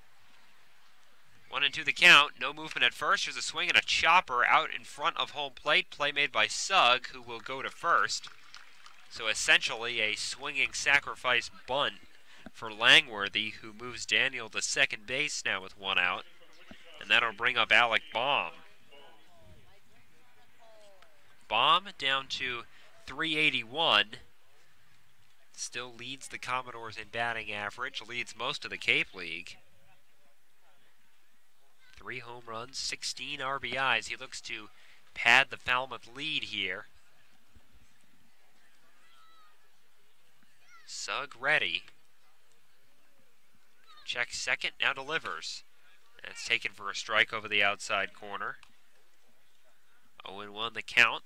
1-2 the count, no movement at first. There's a swing and a chopper out in front of home plate. Play made by Sugg, who will go to first. So essentially a swinging sacrifice bunt for Langworthy, who moves Daniel to second base now with 1 out. And that'll bring up Alec Baum. Baum down to 381. Still leads the Commodores in batting average, leads most of the Cape League. 3 home runs, 16 RBIs. He looks to pad the Falmouth lead here. Sugg ready. Checks second, now delivers. And it's taken for a strike over the outside corner. 0-1 the count.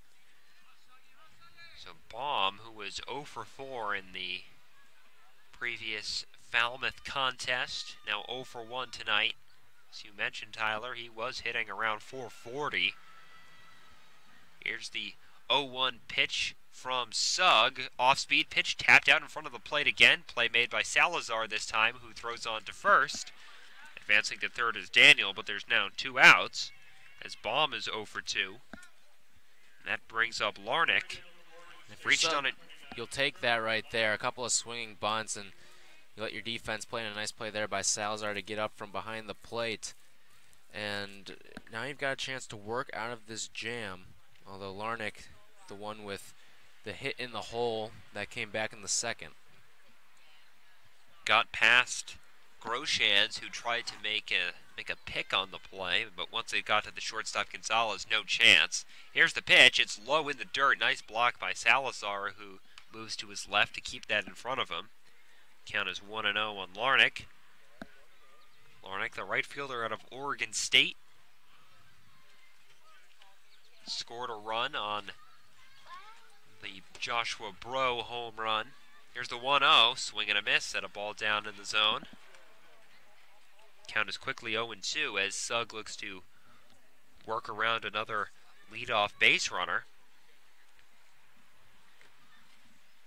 So Baum, who was 0 for 4 in the previous Falmouth contest, now 0 for 1 tonight. As you mentioned, Tyler, he was hitting around 440. Here's the 0-1 pitch from Sugg. Off-speed pitch tapped out in front of the plate again. Play made by Salazar this time, who throws on to first. Advancing to third is Daniel, but there's now 2 outs as Baum is 0 for 2. And that brings up Larnick. Reached on it. You'll take that right there. A couple of swinging bunts, and you let your defense play in a nice play there by Salazar to get up from behind the plate. And now you've got a chance to work out of this jam. Although Larnick, the one with the hit in the hole that came back in the second. Got past Groshans, who tried to make a pick on the play, but once it got to the shortstop Gonzalez, no chance. Here's the pitch. It's low in the dirt. Nice block by Salazar, who moves to his left to keep that in front of him. Count is 1-0 on Larnick. Larnick, the right fielder out of Oregon State, scored a run on the Joshua Bro home run. Here's the 1-0, swing and a miss, set a ball down in the zone. Count is quickly 0-2 as Sugg looks to work around another leadoff base runner.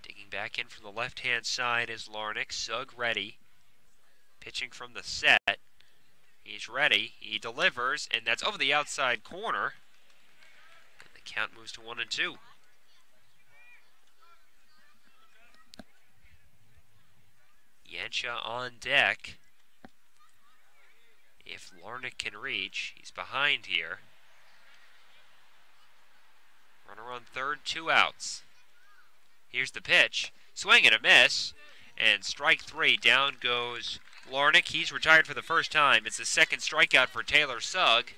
Digging back in from the left-hand side is Larnick. Sugg ready. Pitching from the set. He's ready. He delivers, and that's over the outside corner. And the count moves to 1-2. Yansha on deck. If Larnick can reach, he's behind here. Runner on third, 2 outs. Here's the pitch. Swing and a miss. And strike 3. Down goes Larnick. He's retired for the first time. It's the second strikeout for Taylor Sugg.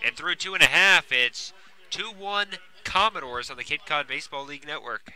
And through 2.5, it's 2-1 Commodores on the Cape Cod Baseball League Network.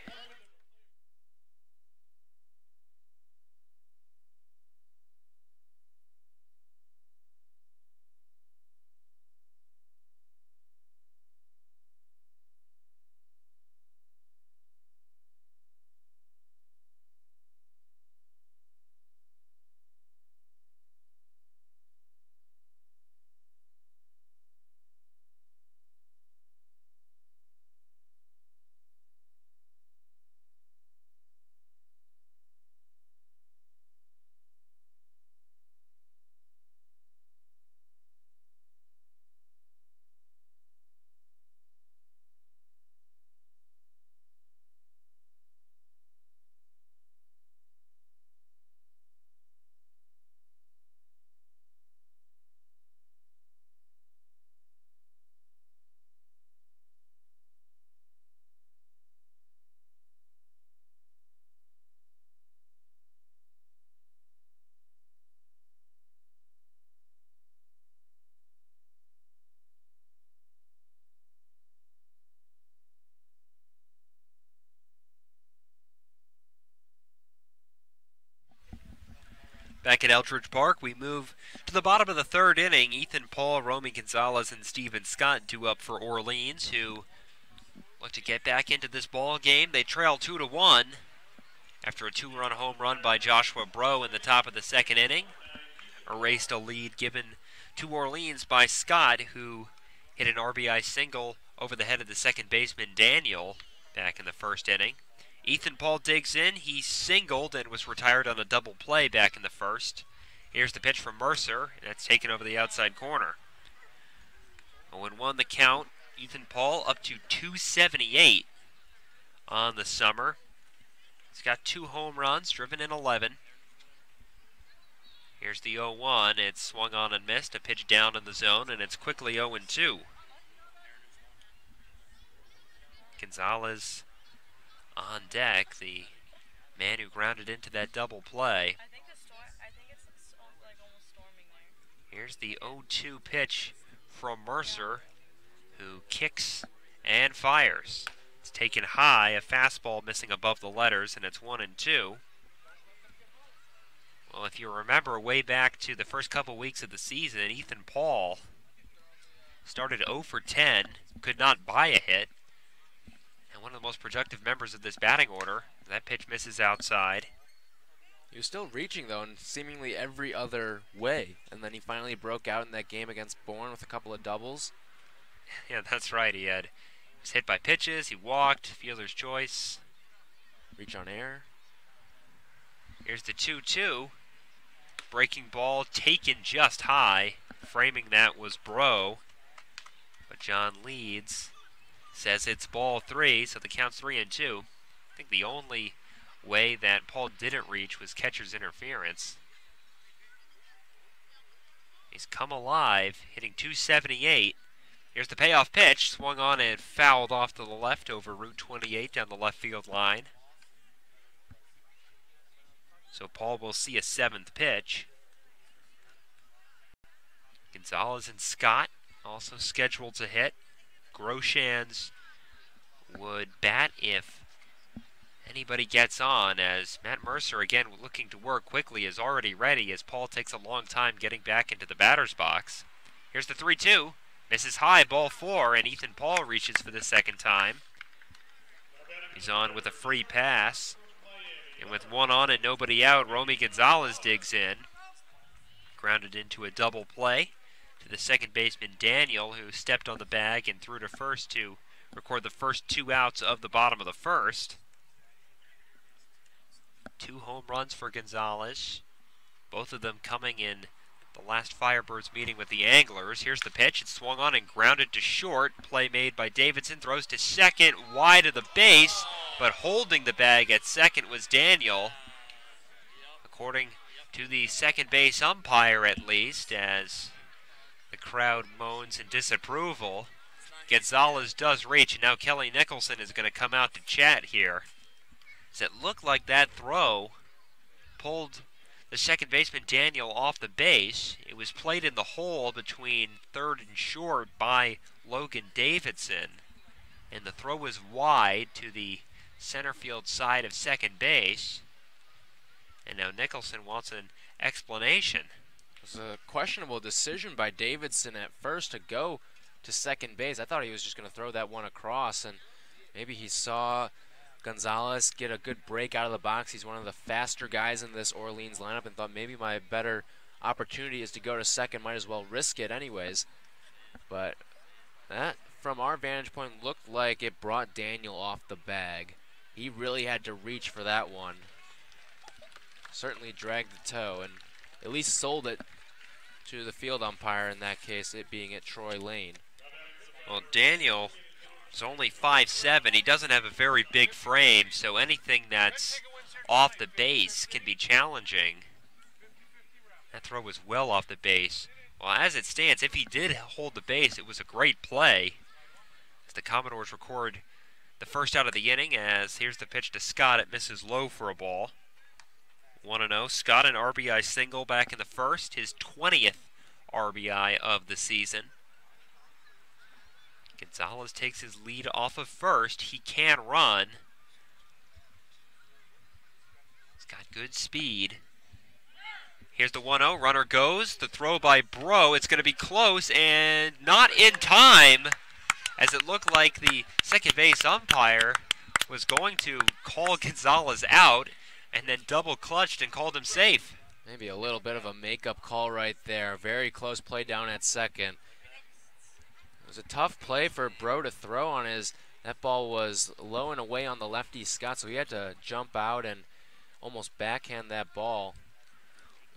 Back at Eldridge Park, we move to the bottom of the third inning. Ethan Paul, Romy Gonzalez, and Steven Scott due up for Orleans, who look to get back into this ball game. They trail 2-1 after a 2-run home run by Joshua Bro in the top of the second inning. Erased a lead given to Orleans by Scott, who hit an RBI single over the head of the second baseman Daniel back in the first inning. Ethan Paul digs in. He singled and was retired on a double play back in the first. Here's the pitch from Mercer, and that's taken over the outside corner. 0-1 the count. Ethan Paul up to 278 on the summer. He's got 2 home runs, driven in 11. Here's the 0-1. It's swung on and missed. A pitch down in the zone, and it's quickly 0-2. Gonzalez on deck, the man who grounded into that double play. I think it's like almost storming there. Here's the 0-2 pitch from Mercer, who kicks and fires. It's taken high, a fastball missing above the letters, and it's 1-2. Well, if you remember way back to the first couple weeks of the season, Ethan Paul started 0 for 10, could not buy a hit. And one of the most productive members of this batting order. That pitch misses outside. He was still reaching, though, in seemingly every other way. And then he finally broke out in that game against Bourne with a couple of doubles. Yeah, that's right. He was hit by pitches. He walked. Fielder's choice. Reach on air. Here's the 2-2. Breaking ball taken just high. Framing that was Bro. But John Leeds says it's ball 3, so the count's 3-2. I think the only way that Paul didn't reach was catcher's interference. He's come alive, hitting 278. Here's the payoff pitch, swung on and fouled off to the left over Route 28 down the left field line. So Paul will see a 7th pitch. Gonzalez and Scott also scheduled to hit. Groshans would bat if anybody gets on, as Matt Mercer, again looking to work quickly, is already ready as Paul takes a long time getting back into the batter's box. Here's the 3-2. Misses high, ball 4, and Ethan Paul reaches for the second time. He's on with a free pass. And with one on and nobody out, Romy Gonzalez digs in. Grounded into a double play to the second baseman Daniel, who stepped on the bag and threw to first to record the first 2 outs of the bottom of the first. 2 home runs for Gonzalez, both of them coming in the last Firebirds meeting with the Anglers. Here's the pitch. It's swung on and grounded to short. Play made by Davidson. Throws to second, wide of the base, but holding the bag at second was Daniel, according to the second base umpire at least, as the crowd moans in disapproval. Gonzalez does reach, and now Kelly Nicholson is going to come out to chat here. As it looked like that throw pulled the second baseman Daniel off the base. It was played in the hole between third and short by Logan Davidson, and the throw was wide to the center field side of second base. And now Nicholson wants an explanation. It was a questionable decision by Davidson at first to go to second base. I thought he was just going to throw that one across, and maybe he saw Gonzalez get a good break out of the box. He's one of the faster guys in this Orleans lineup, and thought maybe my better opportunity is to go to second. Might as well risk it anyways. But that, from our vantage point, looked like it brought Daniel off the bag. He really had to reach for that one. Certainly dragged the toe and at least sold it to the field umpire, in that case, it being at Troy Lane. Well, Daniel is only 5'7". He doesn't have a very big frame, so anything that's off the base can be challenging. That throw was well off the base. Well, as it stands, if he did hold the base, it was a great play. As the Commodores record the first out of the inning, as here's the pitch to Scott. It misses low for a ball. 1-0. Scott, an RBI single back in the first, his 20th RBI of the season. Gonzalez takes his lead off of first. He can run. He's got good speed. Here's the 1-0. Runner goes. The throw by Bro. It's going to be close and not in time, as it looked like the second base umpire was going to call Gonzalez out, and then double clutched and called him safe. Maybe a little bit of a makeup call right there. Very close play down at second. It was a tough play for Bro to throw on his. That ball was low and away on the lefty Scott, so he had to jump out and almost backhand that ball.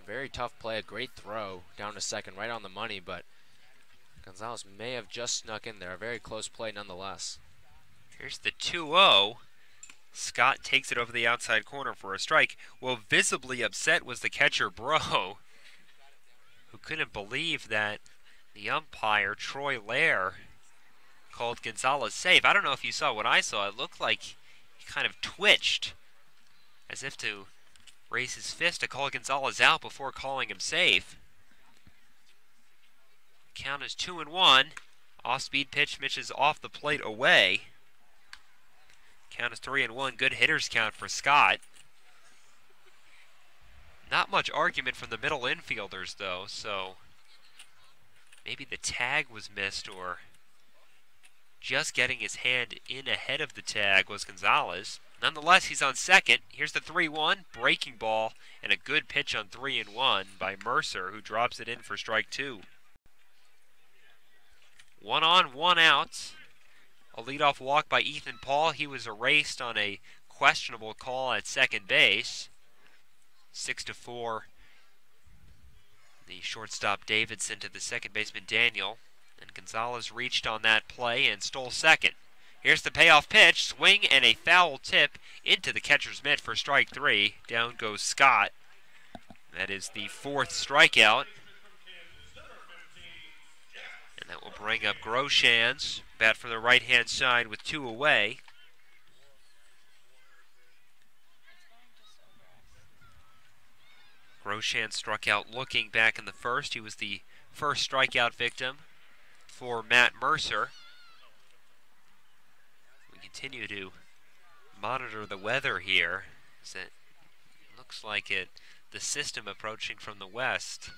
A very tough play, a great throw down to second, right on the money, but Gonzalez may have just snuck in there. A very close play nonetheless. Here's the 2-0. Scott takes it over the outside corner for a strike. Well, visibly upset was the catcher, Bro, who couldn't believe that the umpire, Troy Lair, called Gonzalez safe. I don't know if you saw what I saw. It looked like he kind of twitched as if to raise his fist to call Gonzalez out before calling him safe. Count is 2-1. Off-speed pitch misses off the plate away. Count is 3-1. Good hitters count for Scott. Not much argument from the middle infielders, though, so maybe the tag was missed, or just getting his hand in ahead of the tag was Gonzalez. Nonetheless, he's on second. Here's the 3-1. Breaking ball and a good pitch on 3-1 by Mercer, who drops it in for strike 2. 1 on, 1 out. A leadoff walk by Ethan Paul. He was erased on a questionable call at second base. 6-4. The shortstop Davidson to the second baseman Daniel. And Gonzalez reached on that play and stole second. Here's the payoff pitch. Swing and a foul tip into the catcher's mitt for strike 3. Down goes Scott. That is the 4th strikeout. And that will bring up Groshans. Bat for the right-hand side with 2 away. Groshans struck out looking back in the first. He was the first strikeout victim for Matt Mercer. We continue to monitor the weather here. It looks like the system approaching from the west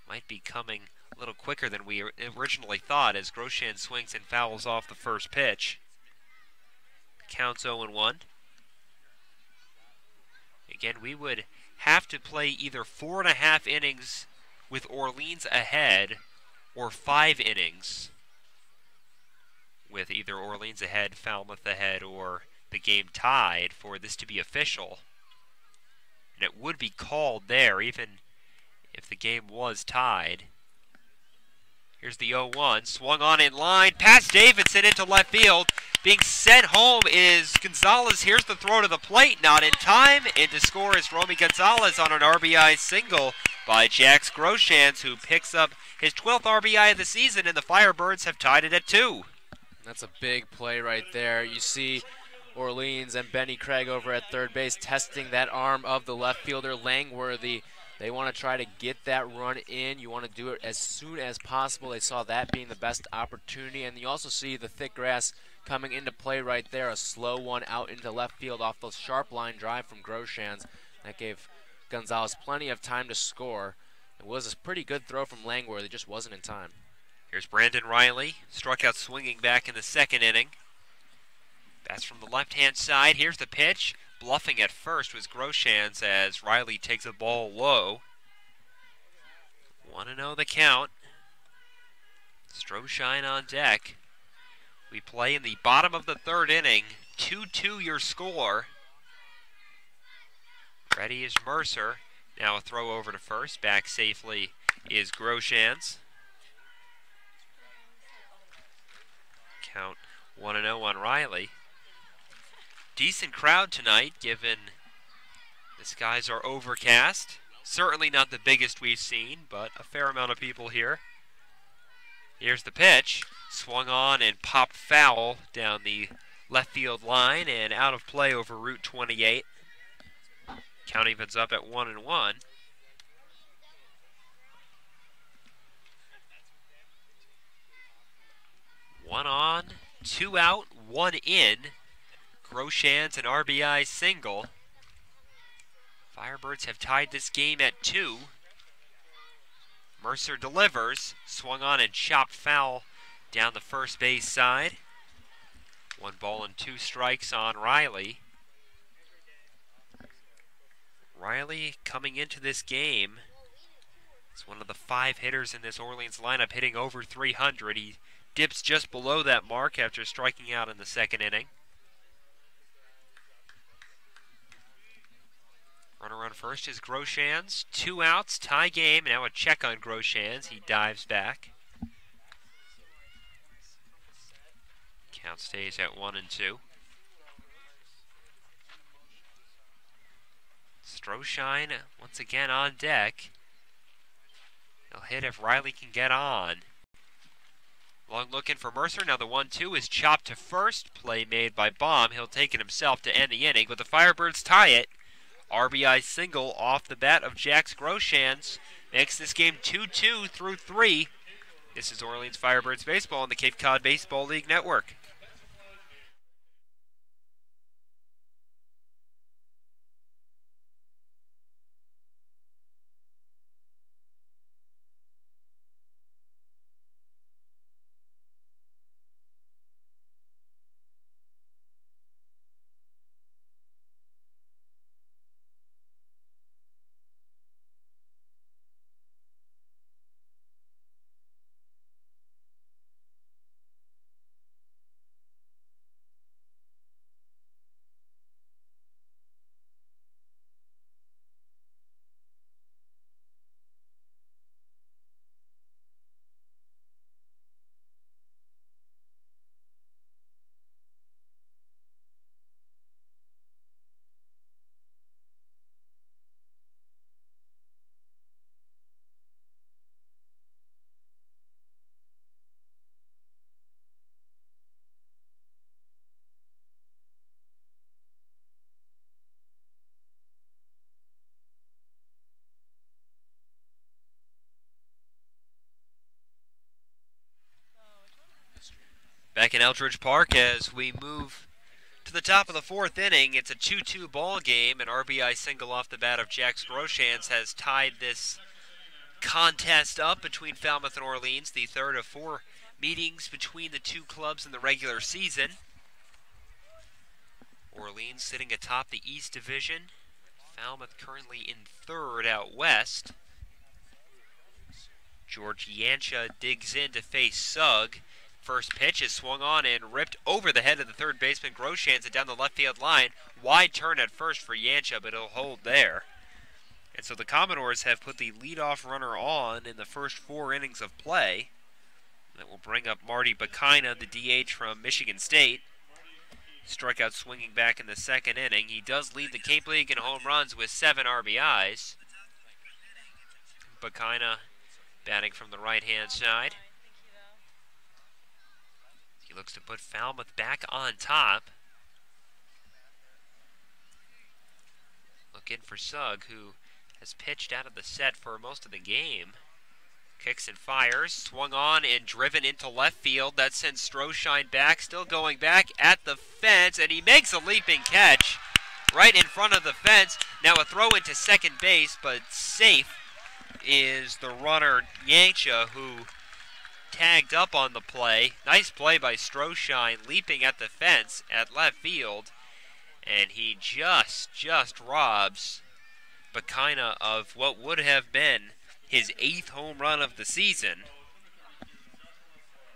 might be coming a little quicker than we originally thought as Grosjean swings and fouls off the first pitch. Counts 0-1. Again, we would have to play either 4.5 innings with Orleans ahead or 5 innings with either Orleans ahead, Falmouth ahead, or the game tied for this to be official. And it would be called there even if the game was tied. Here's the 0-1, swung on in line, past Davidson into left field. Being sent home is Gonzalez. Here's the throw to the plate, not in time. And to score is Romy Gonzalez on an RBI single by Jax Groshans, who picks up his 12th RBI of the season, and the Firebirds have tied it at 2. That's a big play right there. You see Orleans and Benny Craig over at third base testing that arm of the left fielder, Langworthy. They want to try to get that run in. You want to do it as soon as possible. They saw that being the best opportunity. And you also see the thick grass coming into play right there. A slow one out into left field off the sharp line drive from Groshans. That gave Gonzalez plenty of time to score. It was a pretty good throw from Langworthy. It just wasn't in time. Here's Brandon Riley, struck out swinging back in the second inning. Bats from the left-hand side. Here's the pitch. Bluffing at first was Groshans as Riley takes a ball low. 1-0 the count. Stroshine on deck. We play in the bottom of the third inning. 2-2 your score. Ready is Mercer. Now a throw over to first. Back safely is Groshans. Count 1-0 on Riley. Decent crowd tonight, given the skies are overcast. Certainly not the biggest we've seen, but a fair amount of people here. Here's the pitch. Swung on and popped foul down the left field line and out of play over Route 28. Count evens up at 1-1. One on, 2 out, 1 in. Groshans an RBI single. Firebirds have tied this game at 2. Mercer delivers, swung on and chopped foul down the first base side. 1 ball and 2 strikes on Riley. Riley coming into this game is one of the 5 hitters in this Orleans lineup hitting over 300. He dips just below that mark after striking out in the second inning. Runner on first is Groshans. 2 outs, tie game. Now a check on Groshans. He dives back. Count stays at 1-2. Stroshine once again on deck. He'll hit if Riley can get on. Long looking for Mercer. Now the 1-2 is chopped to first. Play made by Baum. He'll take it himself to end the inning, but the Firebirds tie it. RBI single off the bat of Jax Groshans makes this game 2-2 through 3. This is Orleans Firebirds Baseball on the Cape Cod Baseball League Network. Back in Eldridge Park as we move to the top of the fourth inning. It's a 2-2 ball game. An RBI single off the bat of Jack Groshans has tied this contest up between Falmouth and Orleans, the third of 4 meetings between the two clubs in the regular season. Orleans sitting atop the East Division. Falmouth currently in third out west. George Yancha digs in to face Sugg. First pitch is swung on and ripped over the head of the third baseman Groshans and down the left field line. Wide turn at first for Yancha, but it'll hold there. And so the Commodores have put the leadoff runner on in the first 4 innings of play. That will bring up Marty Bakina, the DH from Michigan State. Struck out swinging back in the second inning. He does lead the Cape League in home runs with 7 RBIs. Bakina batting from the right-hand side. He looks to put Falmouth back on top. Look in for Sugg, who has pitched out of the set for most of the game. Kicks and fires, swung on and driven into left field. That sends Stroshine back, still going back at the fence, and he makes a leaping catch right in front of the fence. Now a throw into second base, but safe is the runner Yancha, who tagged up on the play. Nice play by Stroshine, leaping at the fence at left field, and he just robs Bakina of what would have been his 8th home run of the season.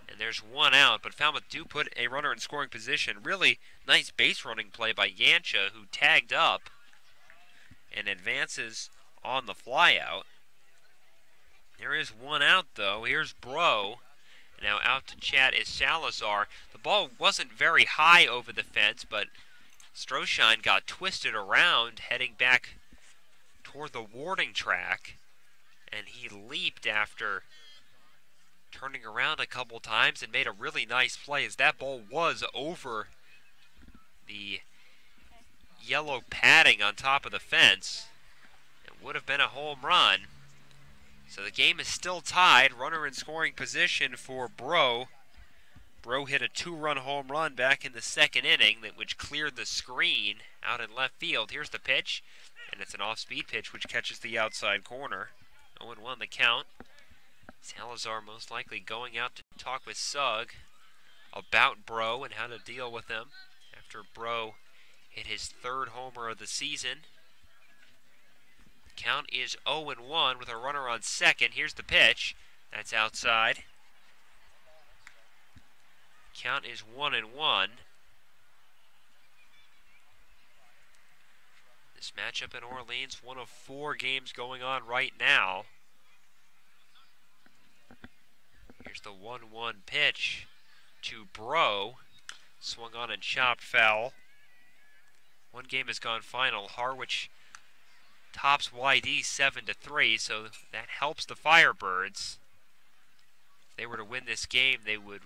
And there's 1 out, but Falmouth do put a runner in scoring position. Really nice base running play by Yancha, who tagged up and advances on the flyout. There is 1 out, though. Here's Bro. Now out to chat is Salazar. The ball wasn't very high over the fence, but Stroshine got twisted around, heading back toward the warning track, and he leaped after turning around a couple times and made a really nice play, as that ball was over the yellow padding on top of the fence. It would have been a home run. So the game is still tied. Runner in scoring position for Bro. Bro hit a 2-run home run back in the second inning, which cleared the screen out in left field. Here's the pitch, and it's an off-speed pitch which catches the outside corner. 0-1 the count. Salazar most likely going out to talk with Sugg about Bro and how to deal with him after Bro hit his 3rd homer of the season. Count is 0-1 with a runner on second. Here's the pitch. That's outside. Count is 1-1. This matchup in Orleans, one of 4 games going on right now. Here's the 1-1 pitch to Bro. Swung on and chopped foul. 1 game has gone final. Harwich tops YD 7-3, so that helps the Firebirds. If they were to win this game, they would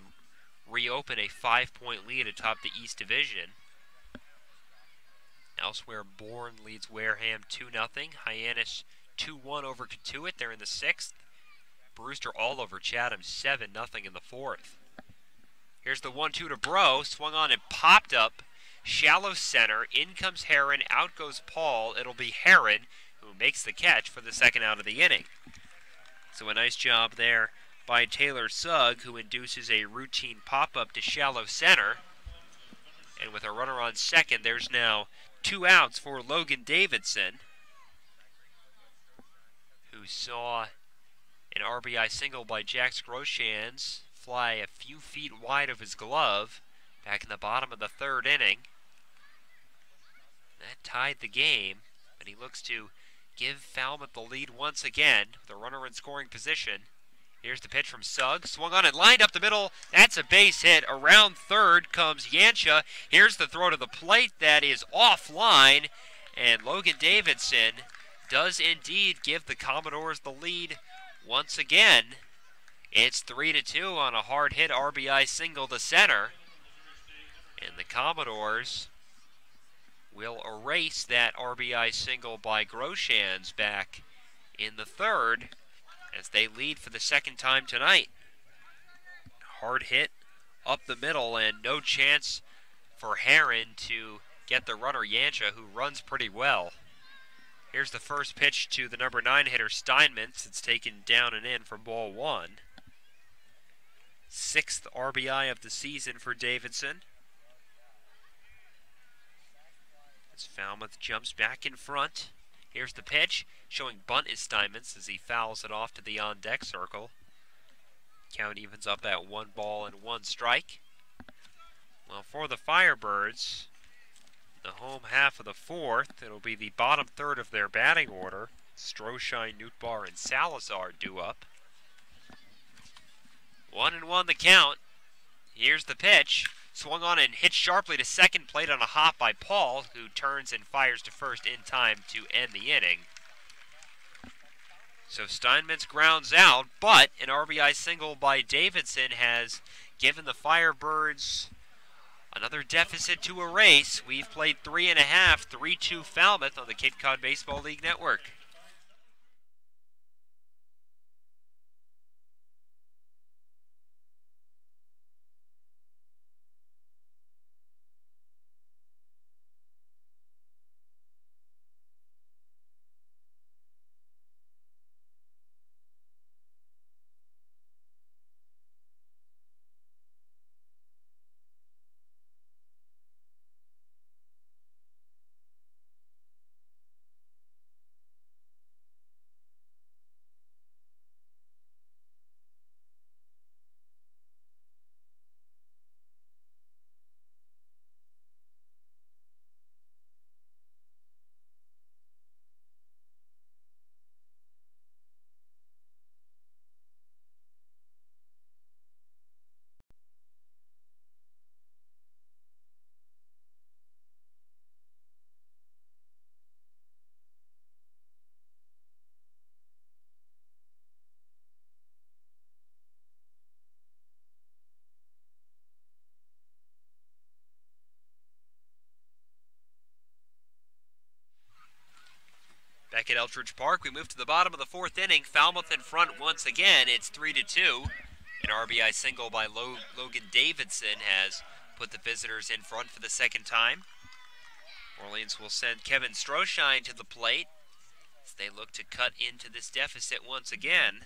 reopen a 5-point lead atop the East Division. Elsewhere, Bourne leads Wareham 2-0. Hyannis 2-1 over Catuit. They're in the 6th. Brewster all over Chatham 7-0 in the 4th. Here's the 1-2 to Bro. Swung on and popped up. Shallow center. In comes Heron. Out goes Paul. It'll be Heron who makes the catch for the 2nd out of the inning. So a nice job there by Taylor Sugg, who induces a routine pop-up to shallow center. And with a runner on second, there's now 2 outs for Logan Davidson, who saw an RBI single by Jack Groshans fly a few feet wide of his glove back in the bottom of the 3rd inning. That tied the game, but he looks to give Falmouth the lead once again with a runner in scoring position. Here's the pitch from Sugg. Swung on and lined up the middle. That's a base hit. Around third comes Yancha. Here's the throw to the plate that is offline. And Logan Davidson does indeed give the Commodores the lead once again. It's 3-2 on a hard hit RBI single to center. And the Commodores will erase that RBI single by Groshans back in the 3rd as they lead for the 2nd time tonight. Hard hit up the middle and no chance for Heron to get the runner Yancha, who runs pretty well. Here's the first pitch to the number 9 hitter Steinmetz. It's taken down and in for ball 1. 6th RBI of the season for Davidson. As Falmouth jumps back in front. Here's the pitch, showing bunt is Steinmetz as he fouls it off to the on-deck circle. Count evens up at 1 ball and 1 strike. Well, for the Firebirds, the home half of the 4th, it'll be the bottom third of their batting order. Stroshine, Newtbar, and Salazar due up. 1-1 the count. Here's the pitch. Swung on and hit sharply to second, played on a hop by Paul, who turns and fires to first in time to end the inning. So Steinmetz grounds out, but an RBI single by Davidson has given the Firebirds another deficit to erase. We've played 3.5, 3-2 Falmouth on the Cape Cod Baseball League Network. Back at Eldridge Park, we move to the bottom of the 4th inning. Falmouth in front once again. It's 3-2. An RBI single by Logan Davidson has put the visitors in front for the second time. Orleans will send Kevin Stroshine to the plate as they look to cut into this deficit once again.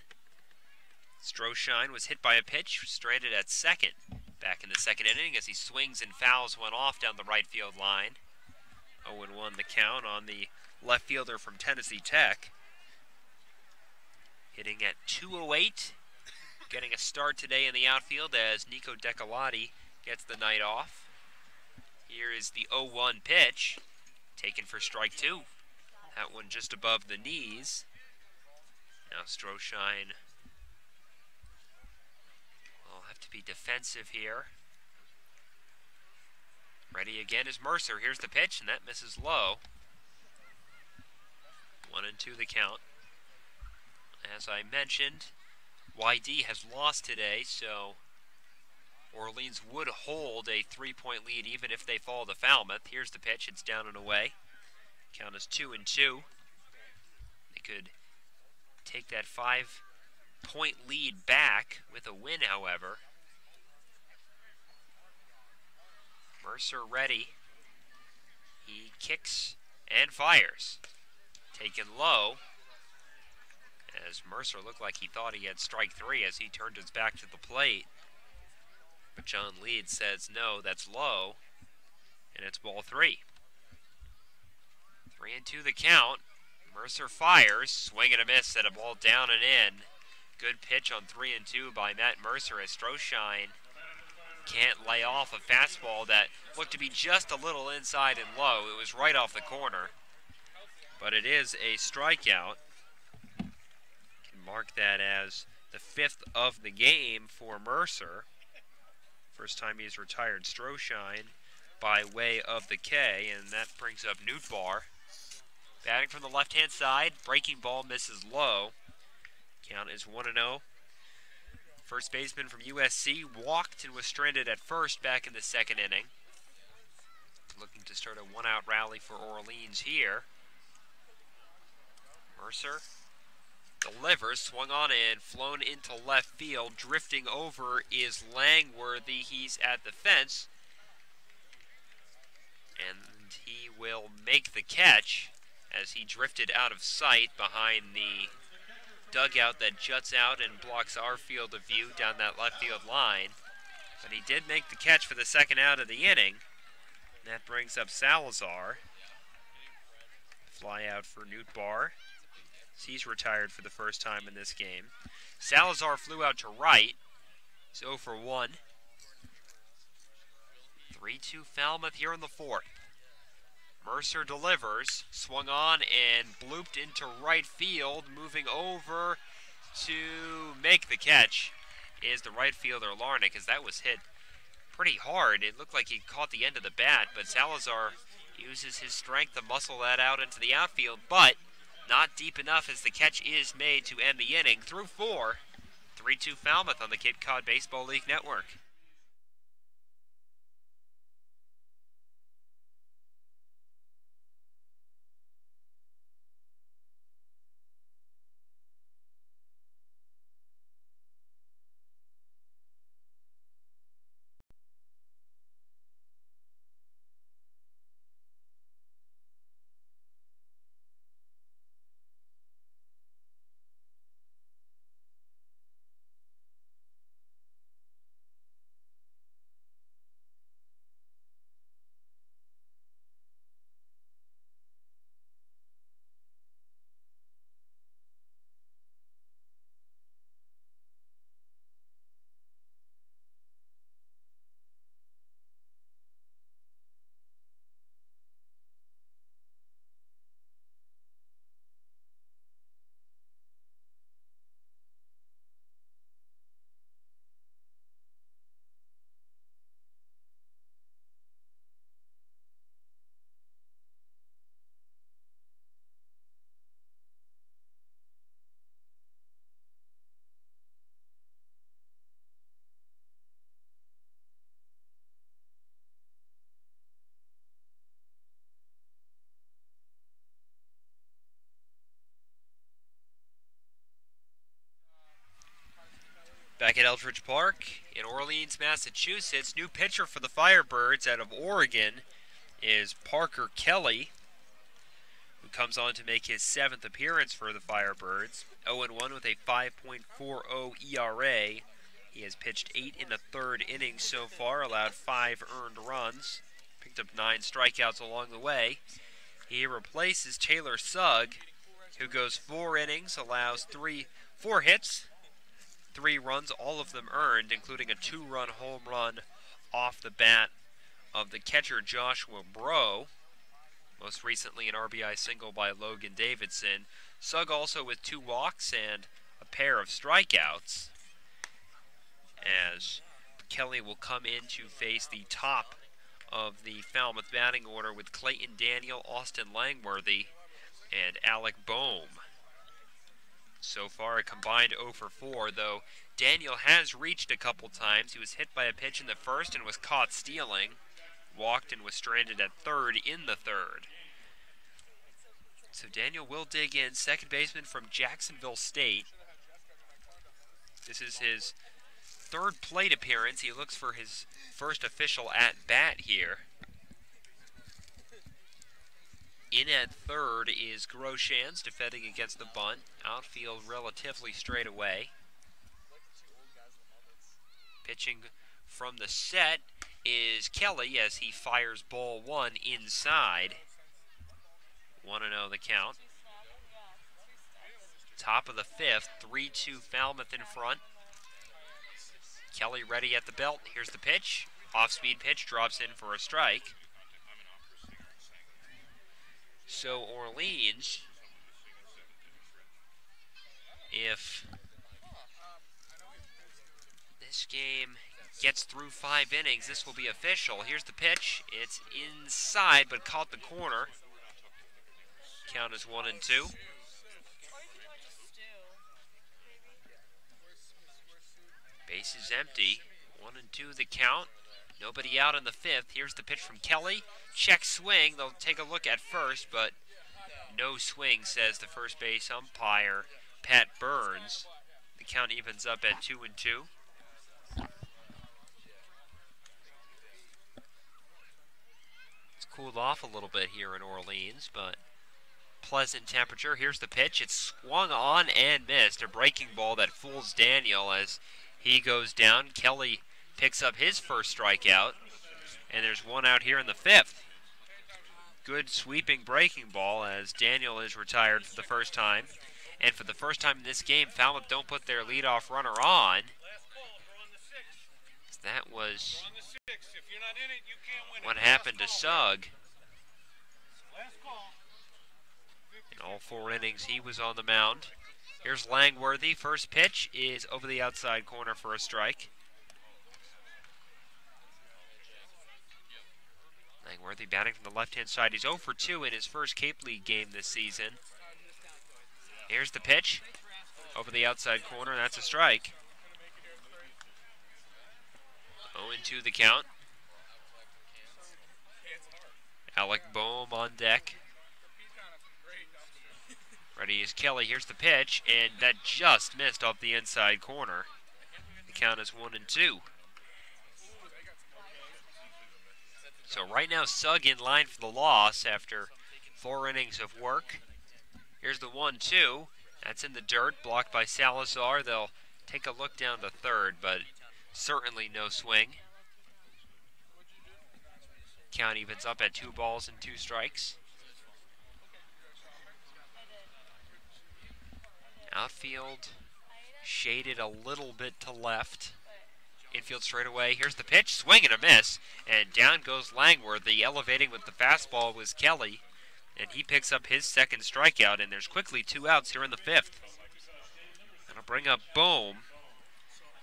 Stroshine was hit by a pitch, stranded at second. Back in the second inning as he swings and fouls one off down the right field line. 0-1 the count on the left fielder from Tennessee Tech. Hitting at 208. Getting a start today in the outfield as Nico Decolati gets the night off. Here is the 0-1 pitch. Taken for strike 2. That one just above the knees. Now Stroshine will have to be defensive here. Ready again is Mercer. Here's the pitch, and that misses low. 1-2 the count. As I mentioned, YD has lost today, so Orleans would hold a 3-point lead even if they fall to Falmouth. Here's the pitch. It's down and away. Count is 2-2. They could take that 5-point lead back with a win, however. Mercer ready. He kicks and fires. Taken low, as Mercer looked like he thought he had strike 3 as he turned his back to the plate. But John Leeds says, no, that's low, and it's ball 3. 3-2 the count. Mercer fires, swing and a miss at a ball down and in. Good pitch on 3-2 by Matt Mercer as Stroshine can't lay off a fastball that looked to be just a little inside and low. It was right off the corner. But it is a strikeout. Can mark that as the 5th of the game for Mercer. First time he's retired Stroshine by way of the K, and that brings up Newtbar. Batting from the left-hand side, breaking ball misses low. Count is 1-0. First baseman from USC walked and was stranded at first back in the second inning. Looking to start a one-out rally for Orleans here. Mercer delivers, swung on and flown into left field. Drifting over is Langworthy. He's at the fence. And he will make the catch as he drifted out of sight behind the dugout that juts out and blocks our field of view down that left field line. But he did make the catch for the second out of the inning. That brings up Salazar. Fly out for Newt Barr. He's retired for the first time in this game. Salazar flew out to right. He's 0 for 1. 3-2 Falmouth here in the fourth. Mercer delivers, swung on and blooped into right field. Moving over to make the catch is the right fielder Larnick, as that was hit pretty hard. It looked like he caught the end of the bat, but Salazar uses his strength to muscle that out into the outfield, but not deep enough as the catch is made to end the inning. Through 4, 3-2 Falmouth on the Cape Cod Baseball League Network. Back at Eldridge Park in Orleans, Massachusetts, new pitcher for the Firebirds out of Oregon is Parker Kelly, who comes on to make his 7th appearance for the Firebirds. 0-1 with a 5.40 ERA. He has pitched 8 in the 3rd inning so far, allowed 5 earned runs, picked up 9 strikeouts along the way. He replaces Taylor Sugg, who goes 4 innings, allows 4 hits, 3 runs, all of them earned, including a 2-run home run off the bat of the catcher Joshua Breaux. Most recently an RBI single by Logan Davidson. Sugg also with 2 walks and a pair of strikeouts, as Kelly will come in to face the top of the Falmouth batting order with Clayton Daniel, Austin Langworthy, and Alec Bohm. So far a combined 0 for 4, though Daniel has reached a couple times. He was hit by a pitch in the first and was caught stealing. Walked and was stranded at third in the 3rd. So Daniel will dig in, second baseman from Jacksonville State. This is his 3rd plate appearance. He looks for his first official at-bat here. In at 3rd is Groshans defending against the bunt. Outfield relatively straight away. Pitching from the set is Kelly as he fires ball 1 inside. 1-0 the count. Top of the 5th, 3-2 Falmouth in front. Kelly ready at the belt. Here's the pitch. Off-speed pitch, drops in for a strike. So Orleans, if this game gets through 5 innings, this will be official. Here's the pitch. It's inside, but caught the corner. Count is 1-2. Base is empty. 1-2 the count. Nobody out in the 5th. Here's the pitch from Kelly. Check swing. They'll take a look at first, but no swing, says the first base umpire, Pat Burns. The count evens up at 2-2. cooled off a little bit here in Orleans, but pleasant temperature. Here's the pitch. It's swung on and missed. A breaking ball that fools Daniel as he goes down. Kelly picks up his first strikeout, and there's one out here in the fifth. Good sweeping breaking ball as Daniel is retired for the first time. And for the first time in this game, Falmouth don't put their leadoff runner on. That was what happened to Sugg. In all 4 innings, he was on the mound. Here's Langworthy. First pitch is over the outside corner for a strike. Langworthy batting from the left-hand side. He's 0 for 2 in his first Cape League game this season. Here's the pitch. Over the outside corner, that's a strike. 0-2 the count. Alec Bohm on deck. Ready is Kelly. Here's the pitch, and that just missed off the inside corner. The count is 1-2. So right now, Sugg in line for the loss after 4 innings of work. Here's the 1-2. That's in the dirt, blocked by Salazar. They'll take a look down to third, but certainly no swing. Count evens up at 2 balls and 2 strikes. Outfield shaded a little bit to left. Infield straightaway. Here's the pitch. Swing and a miss. And down goes Langworthy. Elevating with the fastball was Kelly. And he picks up his second strikeout. And there's quickly 2 outs here in the 5th. That'll bring up Bohm.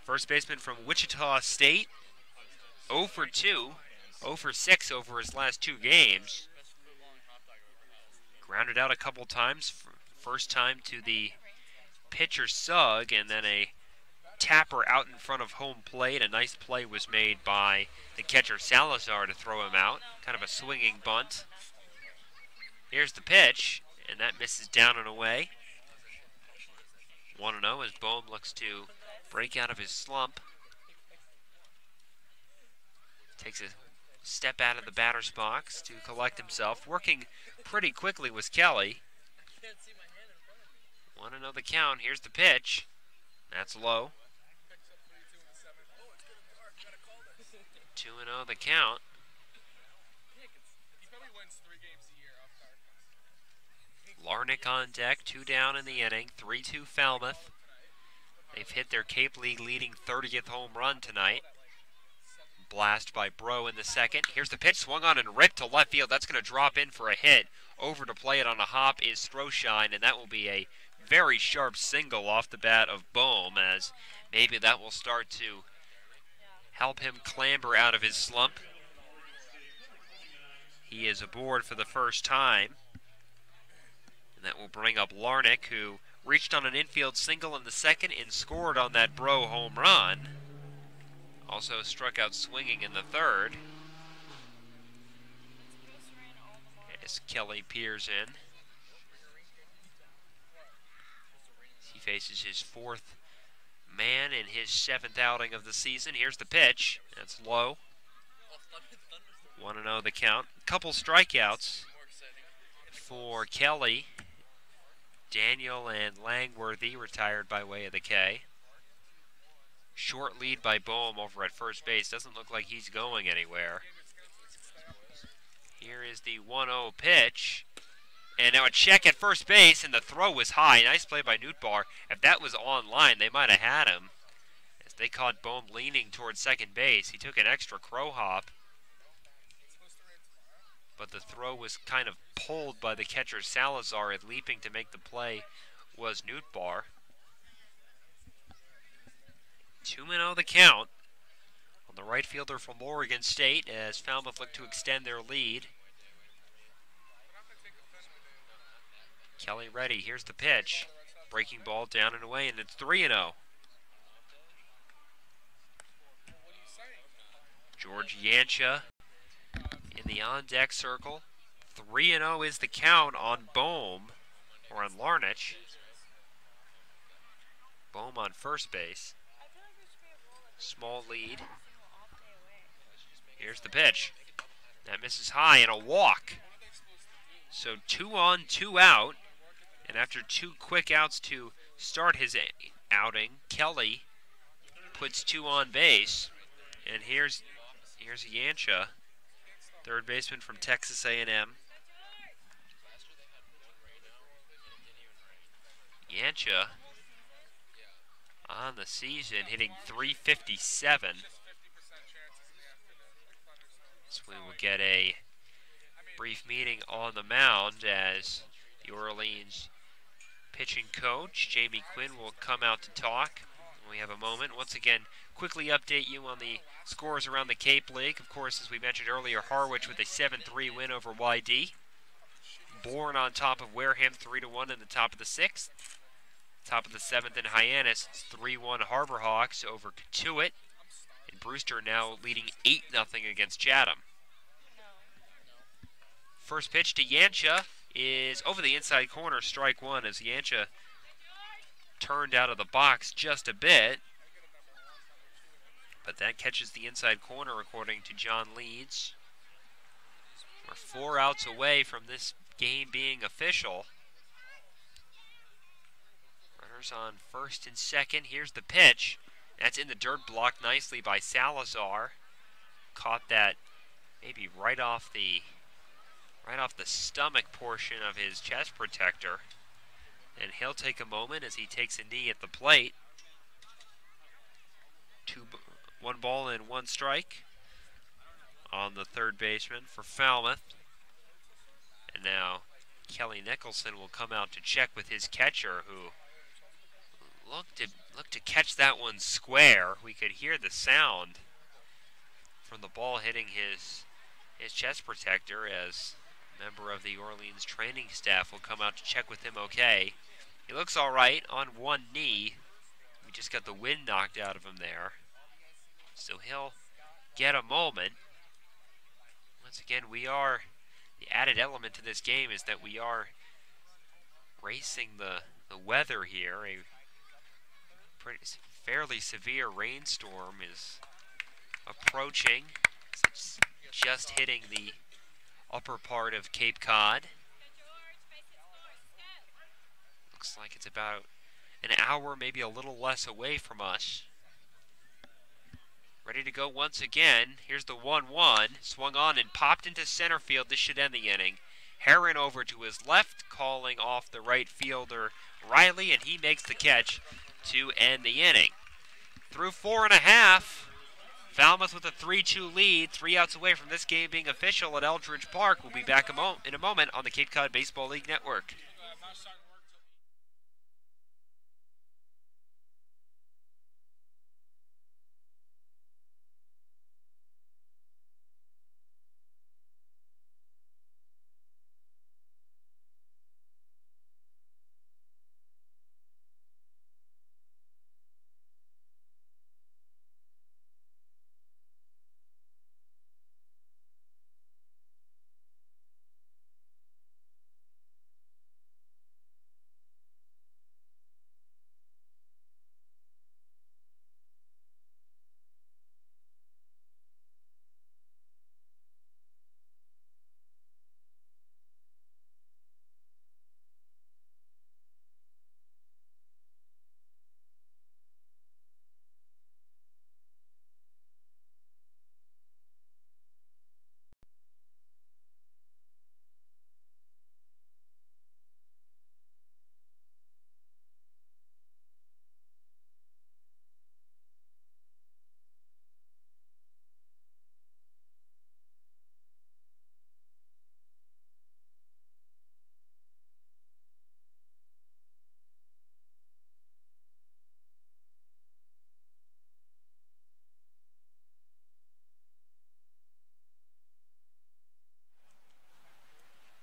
First baseman from Wichita State. 0 for 2. 0 for 6 over his last 2 games. Grounded out a couple times. First time to the pitcher Sugg, and then a tapper out in front of home plate. A nice play was made by the catcher Salazar to throw him out. Kind of a swinging bunt. Here's the pitch, and that misses down and away. 1-0 as Bohm looks to break out of his slump. Takes a step out of the batter's box to collect himself. Working pretty quickly was Kelly. 1-0 the count. Here's the pitch. That's low. 2-0 the count. Larnick on deck, 2 down in the inning, 3-2 Falmouth. They've hit their Cape League leading 30th home run tonight. Blast by Bro in the second. Here's the pitch, swung on and ripped to left field. That's going to drop in for a hit. Over to play it on a hop is Stroshine, and that will be a very sharp single off the bat of Bohm, as maybe that will start to help him clamber out of his slump. He is aboard for the first time. And that will bring up Larnick, who reached on an infield single in the second and scored on that Bro home run. Also struck out swinging in the third. As Kelly peers in. He faces his 4th man in his 7th outing of the season. Here's the pitch. That's low. 1-0 the count. Couple strikeouts for Kelly. Daniel and Langworthy retired by way of the K. Short lead by Bohm over at first base. Doesn't look like he's going anywhere. Here is the 1-0 pitch. And now a check at first base, and the throw was high. Nice play by Newtbar. If that was on line, they might have had him. As they caught Bohm leaning towards second base. He took an extra crow hop. But the throw was kind of pulled by the catcher Salazar, and leaping to make the play was Newtbar. 2-0 the count on the right fielder from Oregon State as Falmouth look to extend their lead. Kelly ready. Here's the pitch. Breaking ball down and away, and it's 3-0. George Yancha in the on-deck circle. 3-0 is the count on Bohm, or on Larnich. Bohm on first base. Small lead. Here's the pitch. That misses high and a walk. So 2 on, 2 out. And after 2 quick outs to start his outing, Kelly puts 2 on base. And here's Yancha, third baseman from Texas A&M. Yancha on the season hitting .357. So we will get a brief meeting on the mound as the Orleans pitching coach, Jamie Quinn, will come out to talk when we have a moment. Once again, quickly update you on the scores around the Cape League. Of course, as we mentioned earlier, Harwich with a 7-3 win over YD. Bourne on top of Wareham 3-1 in the top of the 6th. Top of the 7th in Hyannis, 3-1 Harbor Hawks over Cotuit. And Brewster now leading 8-0 against Chatham. First pitch to Yancha is over the inside corner, strike one, as Yancha turned out of the box just a bit. But that catches the inside corner, according to John Leeds. We're 4 outs away from this game being official. Runners on first and second. Here's the pitch. That's in the dirt, blocked nicely by Salazar. Caught that maybe right off the stomach portion of his chest protector. And he'll take a moment as he takes a knee at the plate. 1 ball and 1 strike on the third baseman for Falmouth. And now Kelly Nicholson will come out to check with his catcher, who looked to catch that one square. We could hear the sound from the ball hitting his chest protector as a member of the Orleans training staff will come out to check with him. Okay, he looks all right on one knee. We just got the wind knocked out of him there, so he'll get a moment. Once again, the added element to this game is that we are racing the weather here. A fairly severe rainstorm is approaching. It's just hitting the upper part of Cape Cod. Looks like it's about an hour, maybe a little less away from us. Ready to go once again. Here's the 1-1. Swung on and popped into center field. This should end the inning. Heron over to his left, calling off the right fielder Riley, and he makes the catch to end the inning. Through 4.5, Falmouth with a 3-2 lead, 3 outs away from this game being official at Eldridge Park. We'll be back in a moment on the Cape Cod Baseball League Network.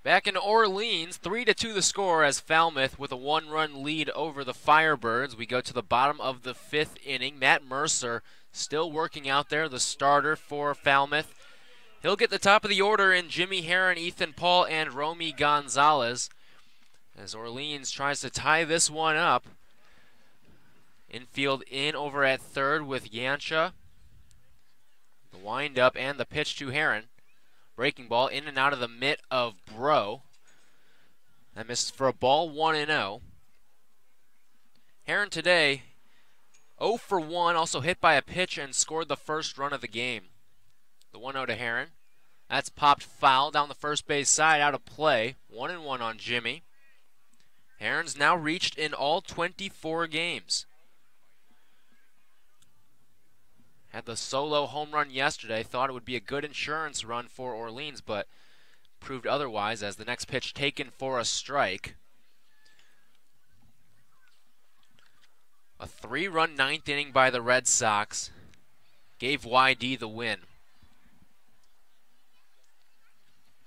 Back in Orleans, 3-2 the score as Falmouth with a 1-run lead over the Firebirds. We go to the bottom of the 5th inning. Matt Mercer still working out there, the starter for Falmouth. He'll get the top of the order in Jimmy Heron, Ethan Paul, and Romy Gonzalez as Orleans tries to tie this one up. Infield in over at third with Yancha. The windup and the pitch to Heron. Breaking ball in and out of the mitt of Bro. That misses for a ball, 1-0. Heron today, 0 for 1, also hit by a pitch and scored the first run of the game. The 1-0 to Heron. That's popped foul down the first base side, out of play. 1-1 on Jimmy. Heron's now reached in all 24 games. Had the solo home run yesterday, thought it would be a good insurance run for Orleans, but proved otherwise as the next pitch taken for a strike. A 3-run ninth inning by the Red Sox gave YD the win.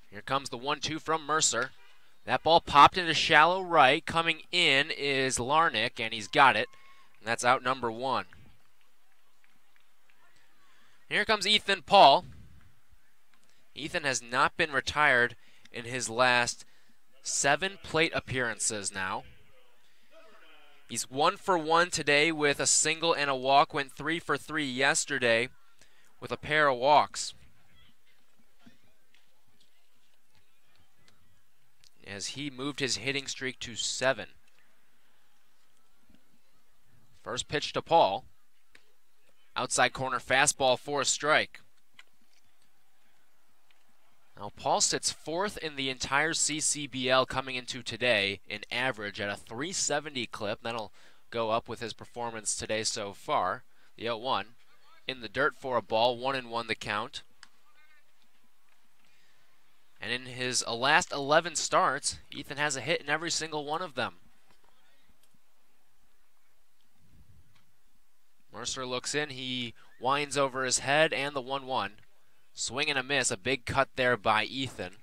Here comes the 1-2 from Mercer. That ball popped into shallow right. Coming in is Larnick, and he's got it. And that's out number 1. Here comes Ethan Paul. Ethan has not been retired in his last 7 plate appearances now. He's 1 for 1 today with a single and a walk. Went 3 for 3 yesterday with a pair of walks. As he moved his hitting streak to 7. First pitch to Paul. Outside corner fastball for a strike. Now Paul sits 4th in the entire CCBL coming into today in average at a 370 clip. That'll go up with his performance today so far. The 0-1 in the dirt for a ball, 1-1 the count. And in his last 11 starts, Ethan has a hit in every single one of them. Mercer looks in, he winds over his head, and the 1-1. Swing and a miss, a big cut there by Ethan.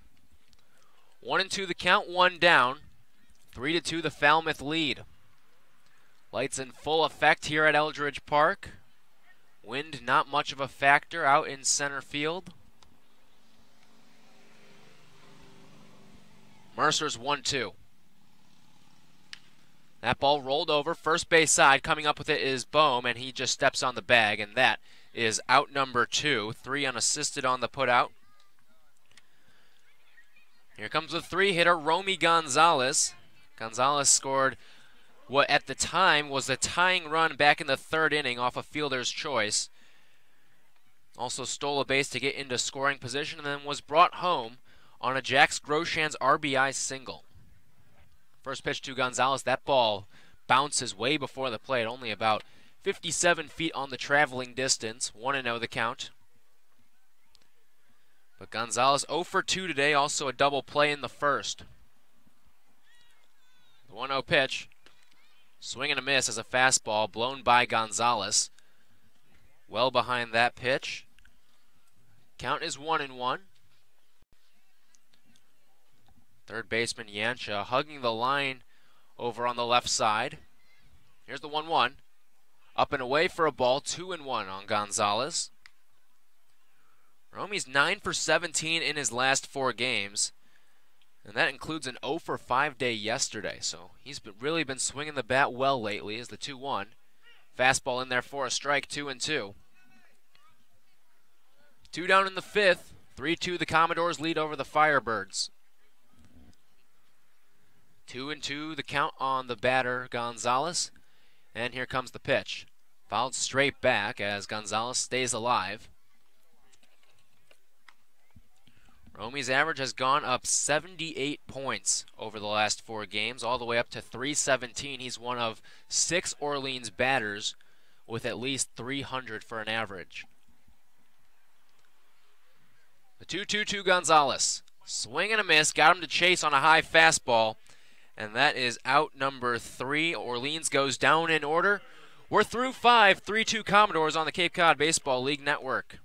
1-2 the count, 1 down. 3-2 the Falmouth lead. Lights in full effect here at Eldridge Park. Wind not much of a factor out in center field. Mercer's 1-2. That ball rolled over, first base side. Coming up with it is Bohm, and he just steps on the bag, and that is out number 2. 3 unassisted on the putout. Here comes the 3-hitter, Romy Gonzalez. Gonzalez scored what at the time was the tying run back in the 3rd inning off a fielder's choice. Also stole a base to get into scoring position, and then was brought home on a Jax Groshan's RBI single. First pitch to Gonzalez. That ball bounces way before the plate, only about 57 feet on the traveling distance. 1-0 the count. But Gonzalez 0 for 2 today, also a double play in the first. The 1-0 pitch. Swing and a miss as a fastball blown by Gonzalez. Well behind that pitch. Count is 1-1. Third baseman Yancha hugging the line over on the left side. Here's the 1-1. Up and away for a ball, 2-1 on Gonzalez. Romy's 9 for 17 in his last 4 games. And that includes an 0 for 5 day yesterday. So he's really been swinging the bat well lately as the 2-1. Fastball in there for a strike, 2-2. 2 down in the 5th. 3-2 the Commodores lead over the Firebirds. 2-2 the count on the batter, Gonzalez. And here comes the pitch. Fouled straight back as Gonzalez stays alive. Romy's average has gone up 78 points over the last 4 games, all the way up to 317. He's one of 6 Orleans batters with at least 300 for an average. The 2-2 Gonzalez. Swing and a miss, got him to chase on a high fastball. And that is out number 3. Orleans goes down in order. We're through 5, 3-2 Commodores on the Cape Cod Baseball League Network.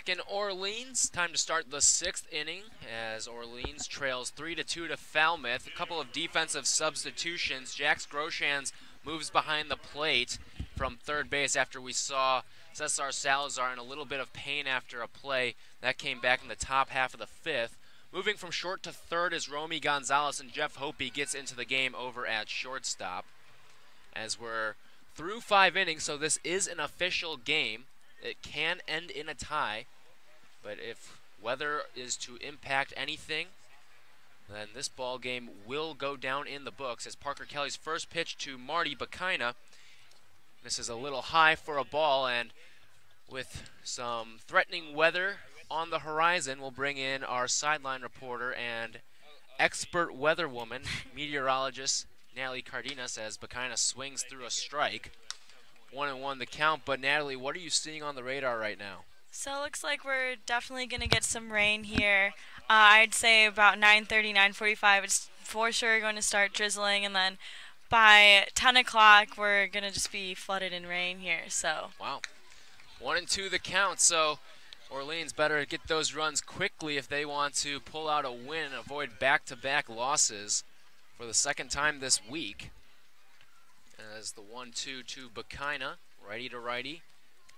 in Orleans. Time to start the 6th inning as Orleans trails 3-2 to Falmouth. A couple of defensive substitutions. Jax Groshans moves behind the plate from third base after we saw Cesar Salazar in a little bit of pain after a play. That came back in the top half of the 5th. Moving from short to third is Romy Gonzalez, and Jeff Hopi gets into the game over at shortstop. As we're through 5 innings, so this is an official game. It can end in a tie, but if weather is to impact anything, then this ball game will go down in the books as Parker Kelly's first pitch to Marty Bakaina. This is a little high for a ball, and with some threatening weather on the horizon, we'll bring in our sideline reporter and expert weather woman, meteorologist Natalie Cardenas, as Bakaina swings through a strike. 1-1 the count, but Natalie, what are you seeing on the radar right now? So it looks like we're definitely going to get some rain here. I'd say about 9:30, 9:45, it's for sure going to start drizzling, and then by 10 o'clock, we're going to just be flooded in rain here. So wow. 1-2 the count, so Orleans better get those runs quickly if they want to pull out a win and avoid back-to-back losses for the second time this week. As the 1-2 to Bakaina, righty to righty.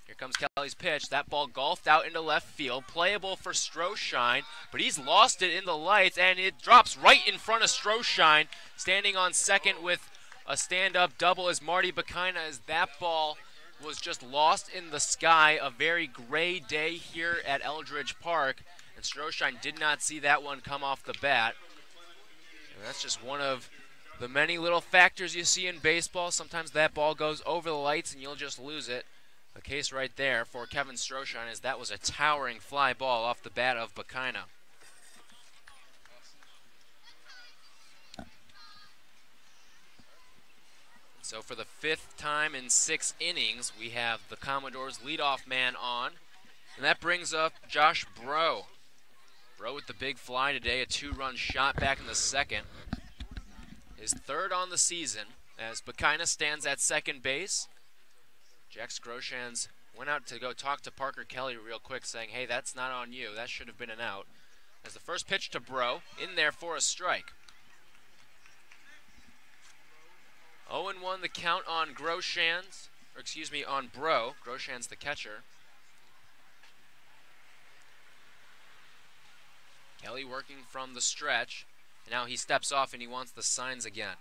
Here comes Kelly's pitch. That ball golfed out into left field. Playable for Stroshine, but he's lost it in the lights, and it drops right in front of Stroshine. Standing on second with a stand-up double is Marty Bakaina, as that ball was just lost in the sky. A very gray day here at Eldridge Park, and Stroshine did not see that one come off the bat. And that's just one of the many little factors you see in baseball. Sometimes that ball goes over the lights and you'll just lose it. The case right there for Kevin Stroshine is that was a towering fly ball off the bat of Bakaina. So for the 5th time in 6 innings, we have the Commodores leadoff man on. And that brings up Josh Bro. Bro with the big fly today, a 2-run shot back in the 2nd. His 3rd on the season as Bakaina stands at second base. Jax Groshans went out to go talk to Parker Kelly real quick, saying, hey, that's not on you. That should have been an out. As the first pitch to Bro, in there for a strike. 0-1 the count on Groshans, or excuse me, on Bro. Groshans the catcher. Kelly working from the stretch. And now he steps off and he wants the signs again.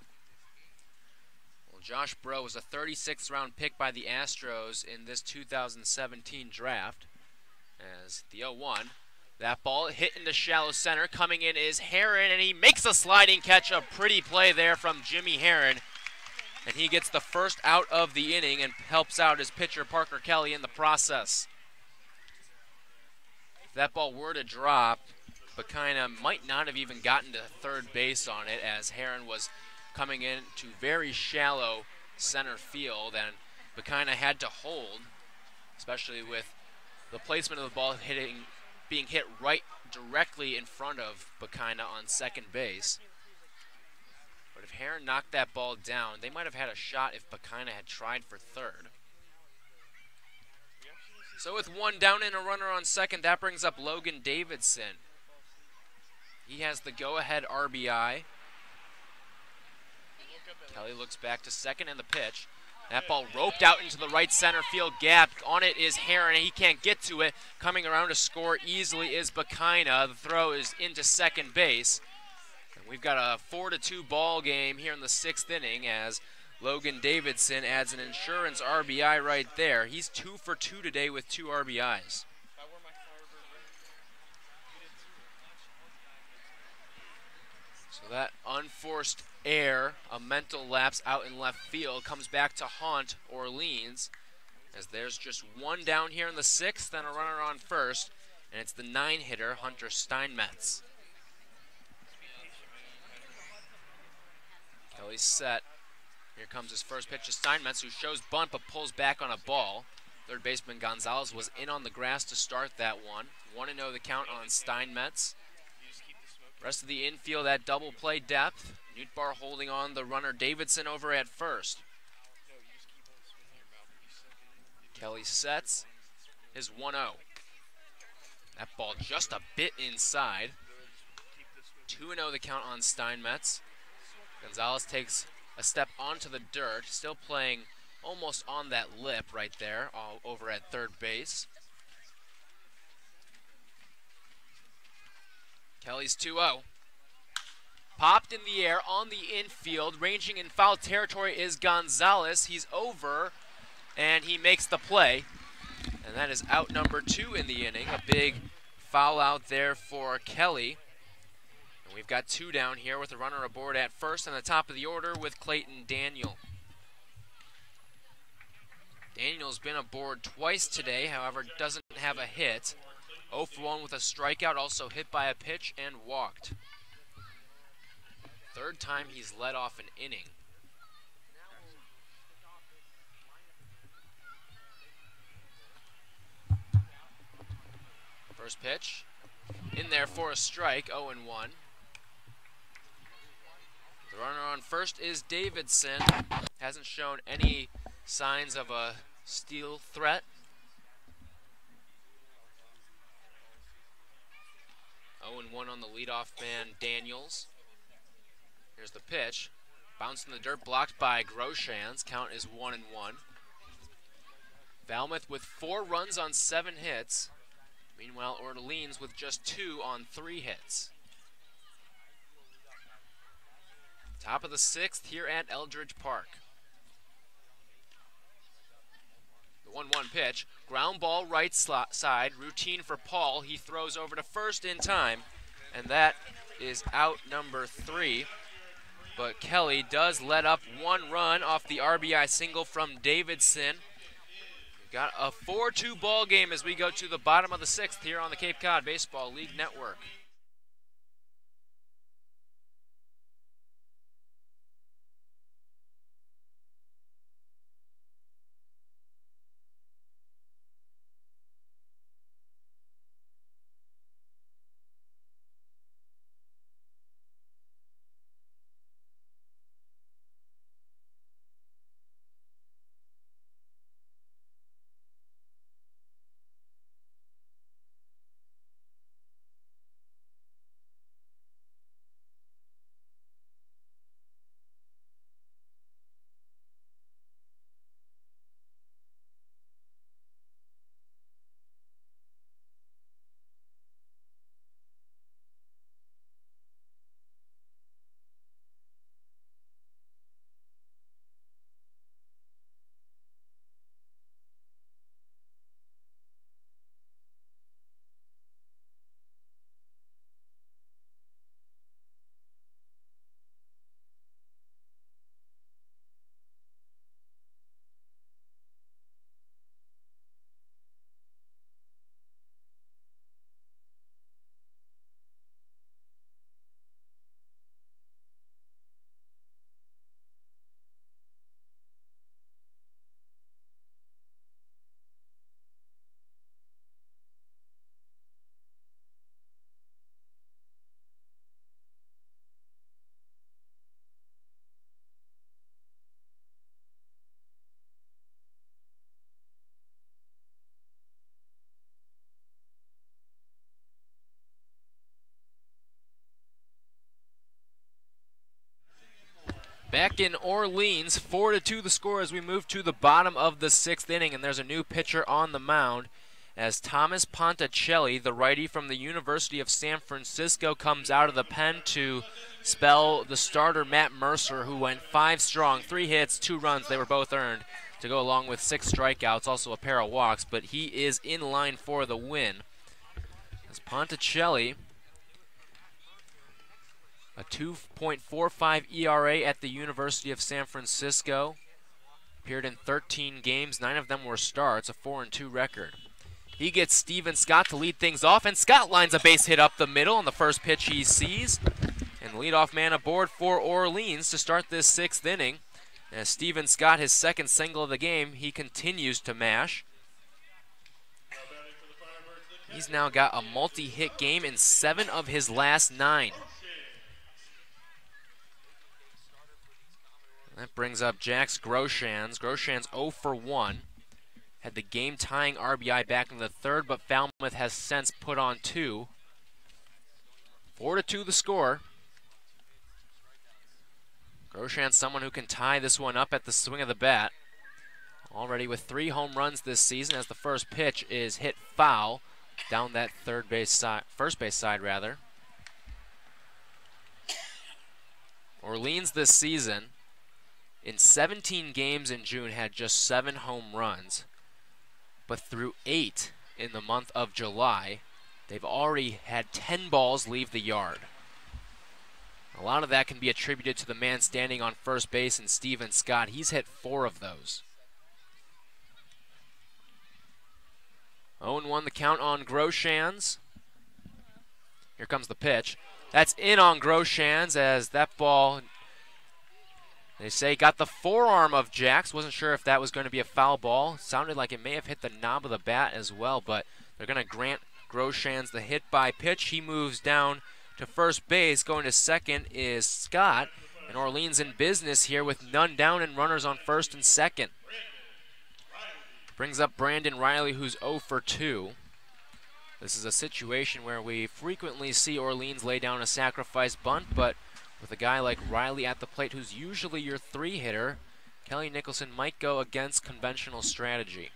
Well, Josh Bro was a 36th round pick by the Astros in this 2017 draft. As the 0-1, that ball hit into shallow center. Coming in is Heron, and he makes a sliding catch. A pretty play there from Jimmy Heron. And he gets the first out of the inning and helps out his pitcher Parker Kelly in the process. If that ball were to drop, Bakaina might not have even gotten to third base on it, as Heron was coming in to very shallow center field, and Bakaina had to hold, especially with the placement of the ball being hit right directly in front of Bakaina on second base. But if Heron knocked that ball down, they might have had a shot if Bakaina had tried for third. So with 1 down and a runner on second, that brings up Logan Davidson. He has the go-ahead RBI. Kelly looks back to second, and the pitch. That ball roped out into the right center field gap. On it is Heron, and he can't get to it. Coming around to score easily is Bakaina. The throw is into second base. And we've got a 4-2 ball game here in the 6th inning as Logan Davidson adds an insurance RBI right there. He's 2 for 2 today with 2 RBIs. So that unforced error, a mental lapse out in left field, comes back to haunt Orleans, as there's just 1 down here in the 6th and a runner on first, and it's the 9-hitter, Hunter Steinmetz. Kelly's set. Here comes his first pitch to Steinmetz, who shows bunt but pulls back on a ball. Third baseman Gonzalez was in on the grass to start that one. 1-0 the count on Steinmetz. Rest of the infield at double play depth. Newtbar holding on the runner Davidson over at first. Kelly sets his 1-0. That ball just a bit inside. 2-0 the count on Steinmetz. Gonzalez takes a step onto the dirt, still playing almost on that lip right there, over at third base. Kelly's 2-0. Popped in the air on the infield, ranging in foul territory is Gonzalez. He's over, and he makes the play. And that is out number 2 in the inning. A big foul out there for Kelly. And we've got 2 down here with a runner aboard at first, and the top of the order with Clayton Daniel. Daniel's been aboard twice today, however, doesn't have a hit. 0 for 1 with a strikeout, also hit by a pitch and walked. Third time he's led off an inning. First pitch, in there for a strike, 0-1. The runner on first is Davidson. Hasn't shown any signs of a steal threat. 0-1 on the leadoff man, Daniels. Here's the pitch. Bounced in the dirt, blocked by Groshans. Count is 1-1. Falmouth with 4 runs on 7 hits. Meanwhile, Orleans with just 2 on 3 hits. Top of the 6th here at Eldridge Park. The 1-1 pitch. Ground ball right side. Routine for Paul. He throws over to first in time. And that is out number 3. But Kelly does let up 1 run off the RBI single from Davidson. We've got a 4-2 ball game as we go to the bottom of the 6th here on the Cape Cod Baseball League Network. Back in Orleans, 4-2 the score as we move to the bottom of the 6th inning, and there's a new pitcher on the mound as Thomas Ponticelli, the righty from the University of San Francisco, comes out of the pen to spell the starter Matt Mercer, who went 5 strong, 3 hits, 2 runs, they were both earned, to go along with 6 strikeouts, also a pair of walks, but he is in line for the win. As Ponticelli, a 2.45 ERA at the University of San Francisco. Appeared in 13 games, 9 of them were starts, a 4-2 record. He gets Steven Scott to lead things off, and Scott lines a base hit up the middle on the first pitch he sees. And the leadoff man aboard for Orleans to start this 6th inning. As Steven Scott, his 2nd single of the game, he continues to mash. He's now got a multi-hit game in 7 of his last 9. That brings up Jax Groshans. Groshans 0 for 1. had the game-tying RBI back in the third, but Falmouth has since put on 2. 4-2 the score. Grosjean's someone who can tie this one up at the swing of the bat. Already with 3 home runs this season, as the first pitch is hit foul down that first base side rather. Orleans this season, in 17 games in June, had just 7 home runs, but through 8 in the month of July, they've already had 10 balls leave the yard. A lot of that can be attributed to the man standing on first base and Steven Scott. He's hit 4 of those. 0-1 the count on Grosjean's. Here comes the pitch. That's in on Grosjean's, as that ball, they say, got the forearm of Jax. Wasn't sure if that was going to be a foul ball. Sounded like it may have hit the knob of the bat as well, but they're going to grant Grosjean's the hit by pitch. He moves down to first base. Going to second is Scott. And Orleans in business here with none down and runners on first and second. Brings up Brandon Riley, who's 0 for 2. This is a situation where we frequently see Orleans lay down a sacrifice bunt, but with a guy like Riley at the plate, who's usually your 3-hitter, Kelly Nicholson might go against conventional strategy.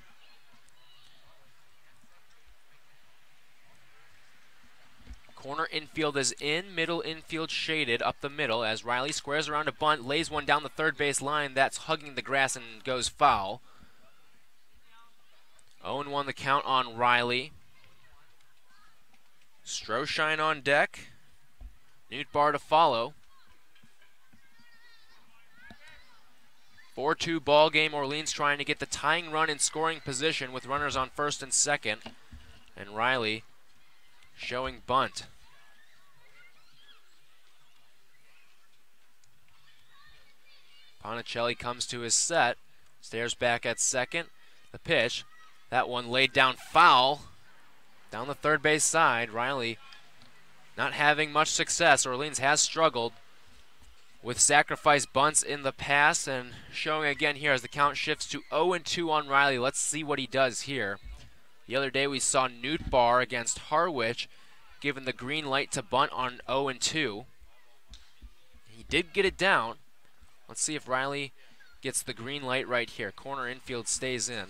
Corner infield is in, middle infield shaded up the middle as Riley squares around a bunt, lays one down the third base line. That's hugging the grass and goes foul. 0-1 the count on Riley. Stroshine on deck. Newtbar to follow. 4-2 ball game. Orleans trying to get the tying run in scoring position with runners on first and second. And Riley showing bunt. Ponticelli comes to his set. Stares back at second. The pitch. That one laid down foul. Down the third base side. Riley not having much success. Orleans has struggled with sacrifice bunts in the past, and showing again here as the count shifts to 0-2 on Riley. Let's see what he does here. The other day we saw Newtbar against Harwich given the green light to bunt on 0-2. He did get it down. Let's see if Riley gets the green light right here. Corner infield stays in.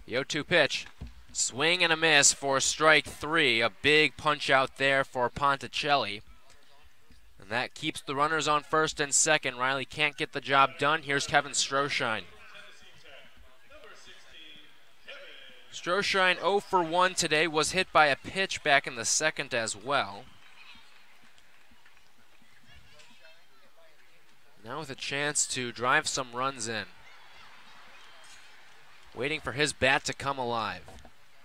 The 0-2 pitch. Swing and a miss for strike 3. A big punch out there for Ponticelli. And that keeps the runners on first and second. Riley can't get the job done. Here's Kevin Stroshine. Stroshine 0 for 1 today, was hit by a pitch back in the second as well. Now with a chance to drive some runs in. Waiting for his bat to come alive.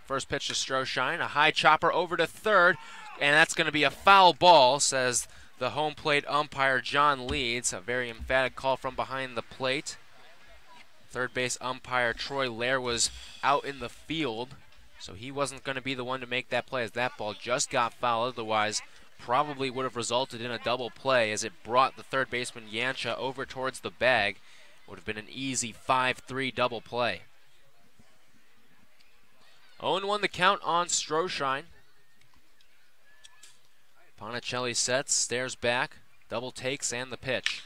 First pitch to Stroshine, a high chopper over to third, and that's going to be a foul ball, says the home plate umpire John Leeds. A very emphatic call from behind the plate. Third base umpire Troy Lair was out in the field, so he wasn't going to be the one to make that play, as that ball just got fouled. Otherwise, probably would have resulted in a double play, as it brought the third baseman Yancha over towards the bag. Would have been an easy 5-3 double play. 0-1 the count on Stroshine. Ponticelli sets, stares back, double takes, and the pitch.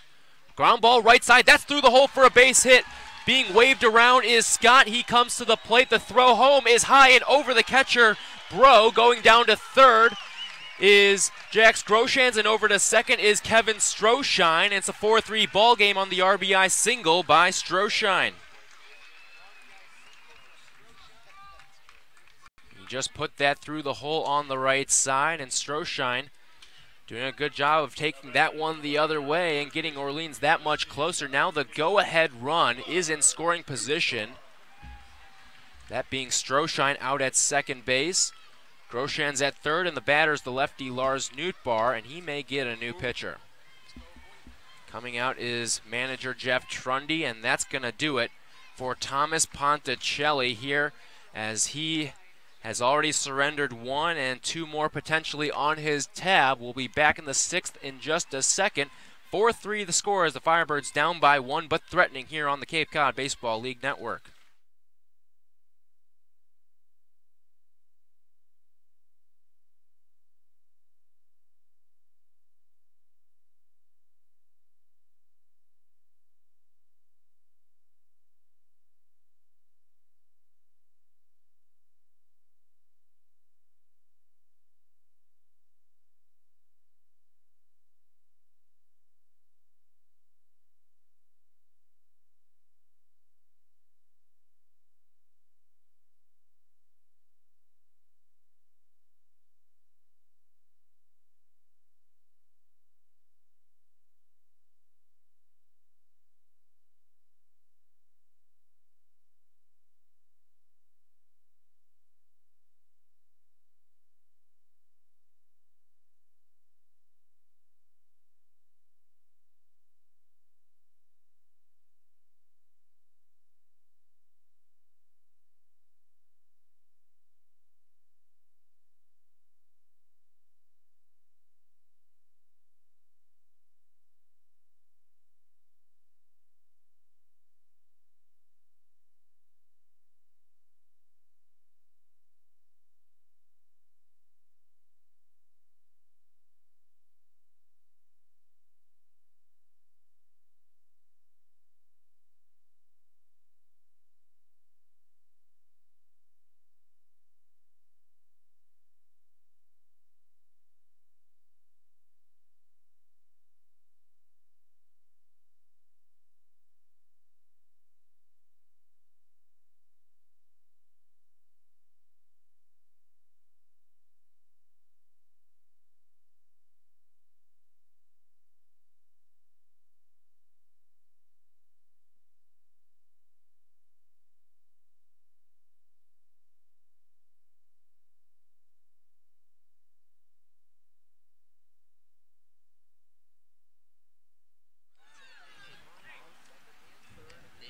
Ground ball right side, that's through the hole for a base hit. Being waved around is Scott. He comes to the plate. The throw home is high and over the catcher, Bro. Going down to third is Jax Grosjean, and over to second is Kevin Stroshine. It's a 4-3 ball game on the RBI single by Stroshine. He just put that through the hole on the right side, and Stroshine doing a good job of taking that one the other way and getting Orleans that much closer. Now the go-ahead run is in scoring position. That being Stroshine out at second base. Grosjean's at third, and the batter's the lefty Lars Newtbar, and he may get a new pitcher. Coming out is manager Jeff Trundy, and that's going to do it for Thomas Ponticelli here, as he has already surrendered 1 and 2 more potentially on his tab. We'll be back in the 6th in just a second. 4-3 the score as the Firebirds down by 1, but threatening here on the Cape Cod Baseball League Network.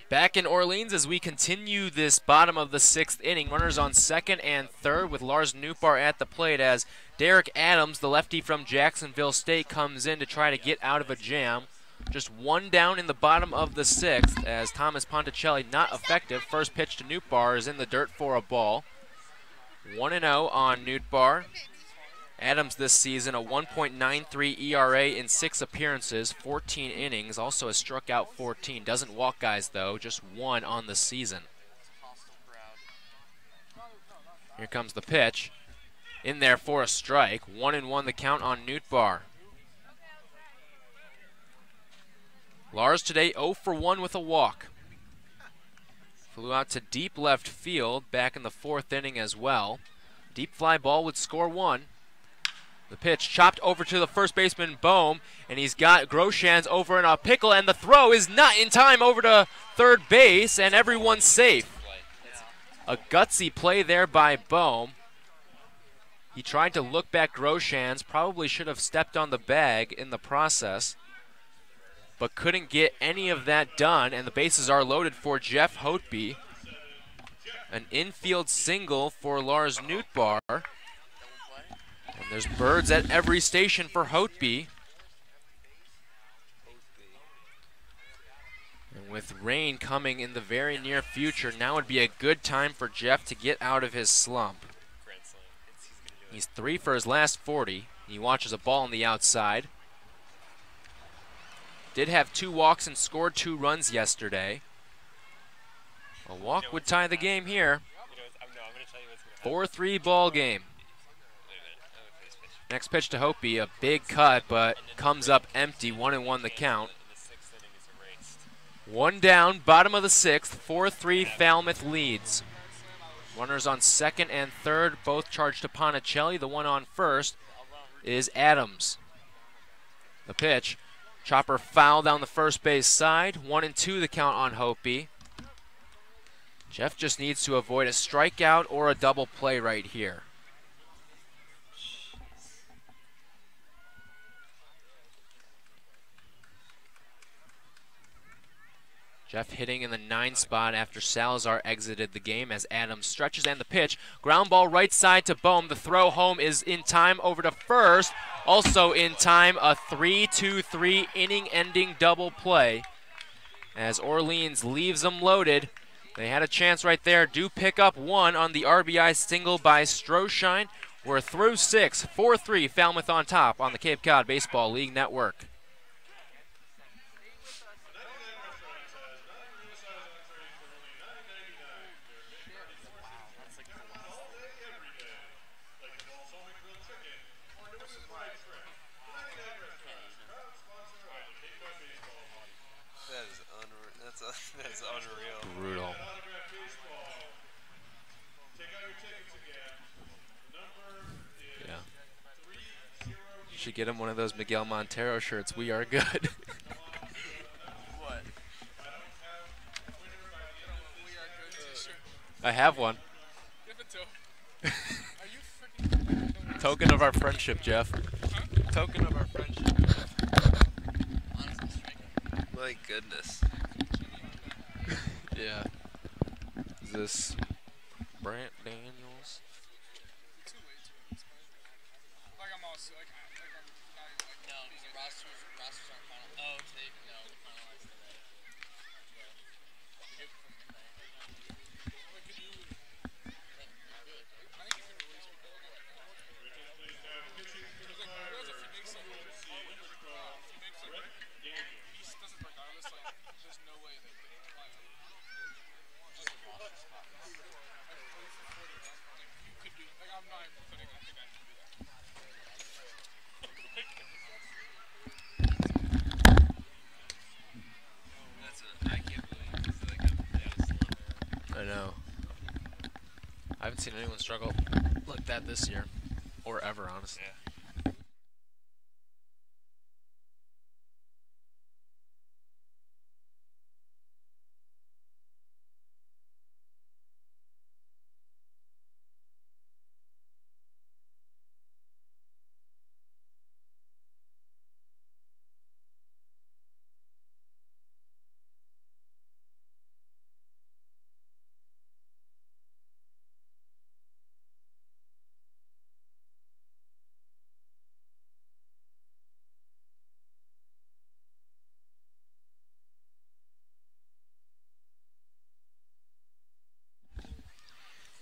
Back in Orleans as we continue this bottom of the 6th inning. Runners on second and third with Lars Newbar at the plate as Derek Adams, the lefty from Jacksonville State, comes in to try to get out of a jam. Just one down in the bottom of the 6th as Thomas Ponticelli not effective. First pitch to Newbar is in the dirt for a ball. 1-0 on Newbar. Adams this season, a 1.93 ERA in 6 appearances, 14 innings, also has struck out 14. Doesn't walk guys, though, just 1 on the season. Here comes the pitch. In there for a strike. 1-1 the count on Newbar. Lars today 0 for 1 with a walk. Flew out to deep left field back in the 4th inning as well. Deep fly ball would score 1. The pitch chopped over to the first baseman, Bohm, and he's got Groshans over in a pickle, and the throw is not in time over to third base, and everyone's safe. A gutsy play there by Bohm. He tried to look back Groshans, probably should have stepped on the bag in the process, but couldn't get any of that done, and the bases are loaded for Jeff Hotby. An infield single for Lars Newbar. And there's birds at every station for Hotby. And with rain coming in the very near future, now would be a good time for Jeff to get out of his slump. He's 3 for his last 40. He watches a ball on the outside. Did have 2 walks and scored 2 runs yesterday. A walk would tie the game here. 4-3 ball game. Next pitch to Hotby, a big cut, but comes up empty. 1-1 the count. 1 down, bottom of the 6th. 4-3 Falmouth leads. Runners on second and third, both charged to Ponticelli. The one on first is Adams. The pitch, chopper foul down the first base side. 1-2 the count on Hotby. Jeff just needs to avoid a strikeout or a double play right here. Jeff hitting in the 9 spot after Salazar exited the game as Adams stretches and the pitch. Ground ball right side to Bohm. The throw home is in time over to first. Also in time, a 3-2-3 inning-ending double play. As Orleans leaves them loaded, they had a chance right there. Do pick up one on the RBI single by Stroshine. We're through 6, 4-3, Falmouth on top on the Cape Cod Baseball League Network. That's unreal. Brutal. Yeah. Should get him one of those Miguel Montero shirts. We are good. What? I have one. Give it to him. Are you freaking Token of our friendship, Jeff. Huh? Token of our friendship. My goodness. Yeah. Is this Brant Daniels? too late to it? Like I'm also like I'm not even like No, because the rosters aren't final. Oh, today, no, they're finalized today. like could you I think you can release people like if he makes like he doesn't regardless like there's no way they can apply it. Just a roster spot. You could do like I'm not even putting I think I can do that. I can't believe it's like a I know. I haven't seen anyone struggle like that this year. Or ever, honestly. Yeah.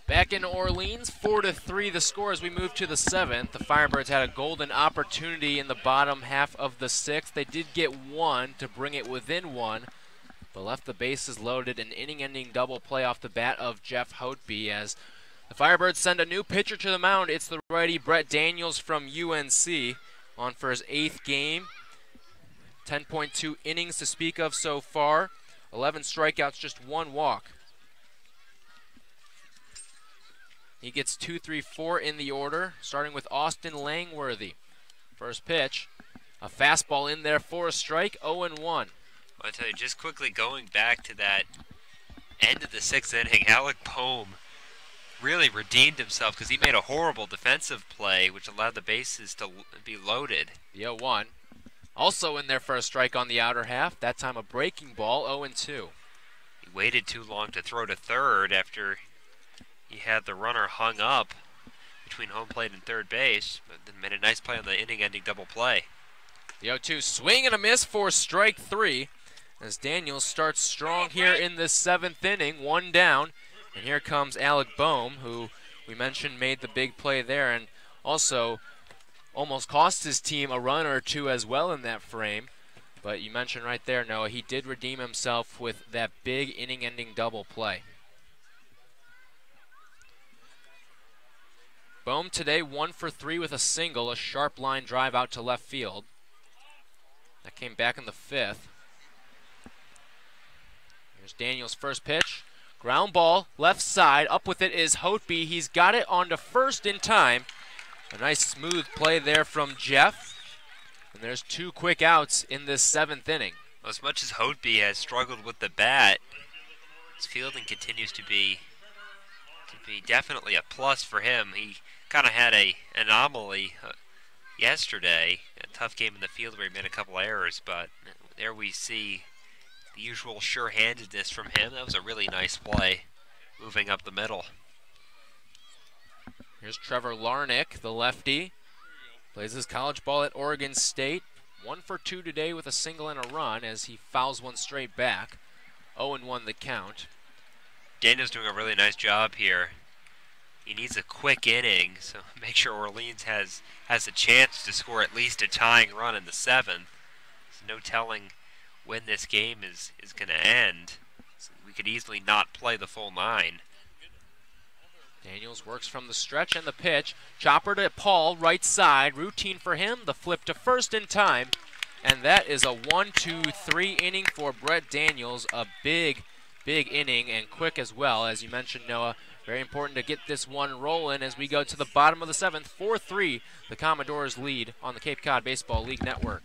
Back in Orleans, 4-3 the score as we move to the 7th. The Firebirds had a golden opportunity in the bottom half of the 6th. They did get one to bring it within one, but left the bases loaded. An inning-ending double play off the bat of Jeff Hotby as the Firebirds send a new pitcher to the mound. It's the righty Brett Daniels from UNC on for his 8th game. 10.2 innings to speak of so far. 11 strikeouts, just 1 walk. He gets 2, 3, 4 in the order, starting with Austin Langworthy. First pitch, a fastball in there for a strike, 0-1. I tell you, just quickly going back to that end of the 6th inning, Alec Bohm really redeemed himself because he made a horrible defensive play, which allowed the bases to be loaded. The 0-1. Also in there for a strike on the outer half, that time a breaking ball, 0-2. He waited too long to throw to third after he had the runner hung up between home plate and third base, but then made a nice play on the inning-ending double play. The 0-2 swing and a miss for strike 3 as Daniels starts strong here in the 7th inning, 1 down. And here comes Alec Bohm, who we mentioned made the big play there and also almost cost his team a run or two as well in that frame. But you mentioned right there, Noah, he did redeem himself with that big inning-ending double play. Bohm today 1 for 3 with a single, a sharp line drive out to left field. That came back in the 5th. Here's Daniels' first pitch. Ground ball, left side. Up with it is Hotby. He's got it onto first in time. A nice smooth play there from Jeff. And there's 2 quick outs in this 7th inning. As much as Hotby has struggled with the bat, his fielding continues to be definitely a plus for him. He kind of had an anomaly yesterday, a tough game in the field where he made a couple errors, but there we see the usual sure-handedness from him. That was a really nice play, moving up the middle. Here's Trevor Larnick, the lefty. Plays his college ball at Oregon State. 1 for 2 today with a single and a run as he fouls one straight back. 0-1 the count. Daniel's doing a really nice job here. He needs a quick inning, so make sure Orleans has a chance to score at least a tying run in the 7th. There's no telling when this game is going to end. So we could easily not play the full 9. Daniels works from the stretch and the pitch. Chopper to Paul, right side. Routine for him. The flip to first in time. And that is a 1-2-3 inning for Brett Daniels. A big inning and quick as well. As you mentioned, Noah, very important to get this one rolling as we go to the bottom of the 7th. 4-3, the Commodores lead on the Cape Cod Baseball League Network.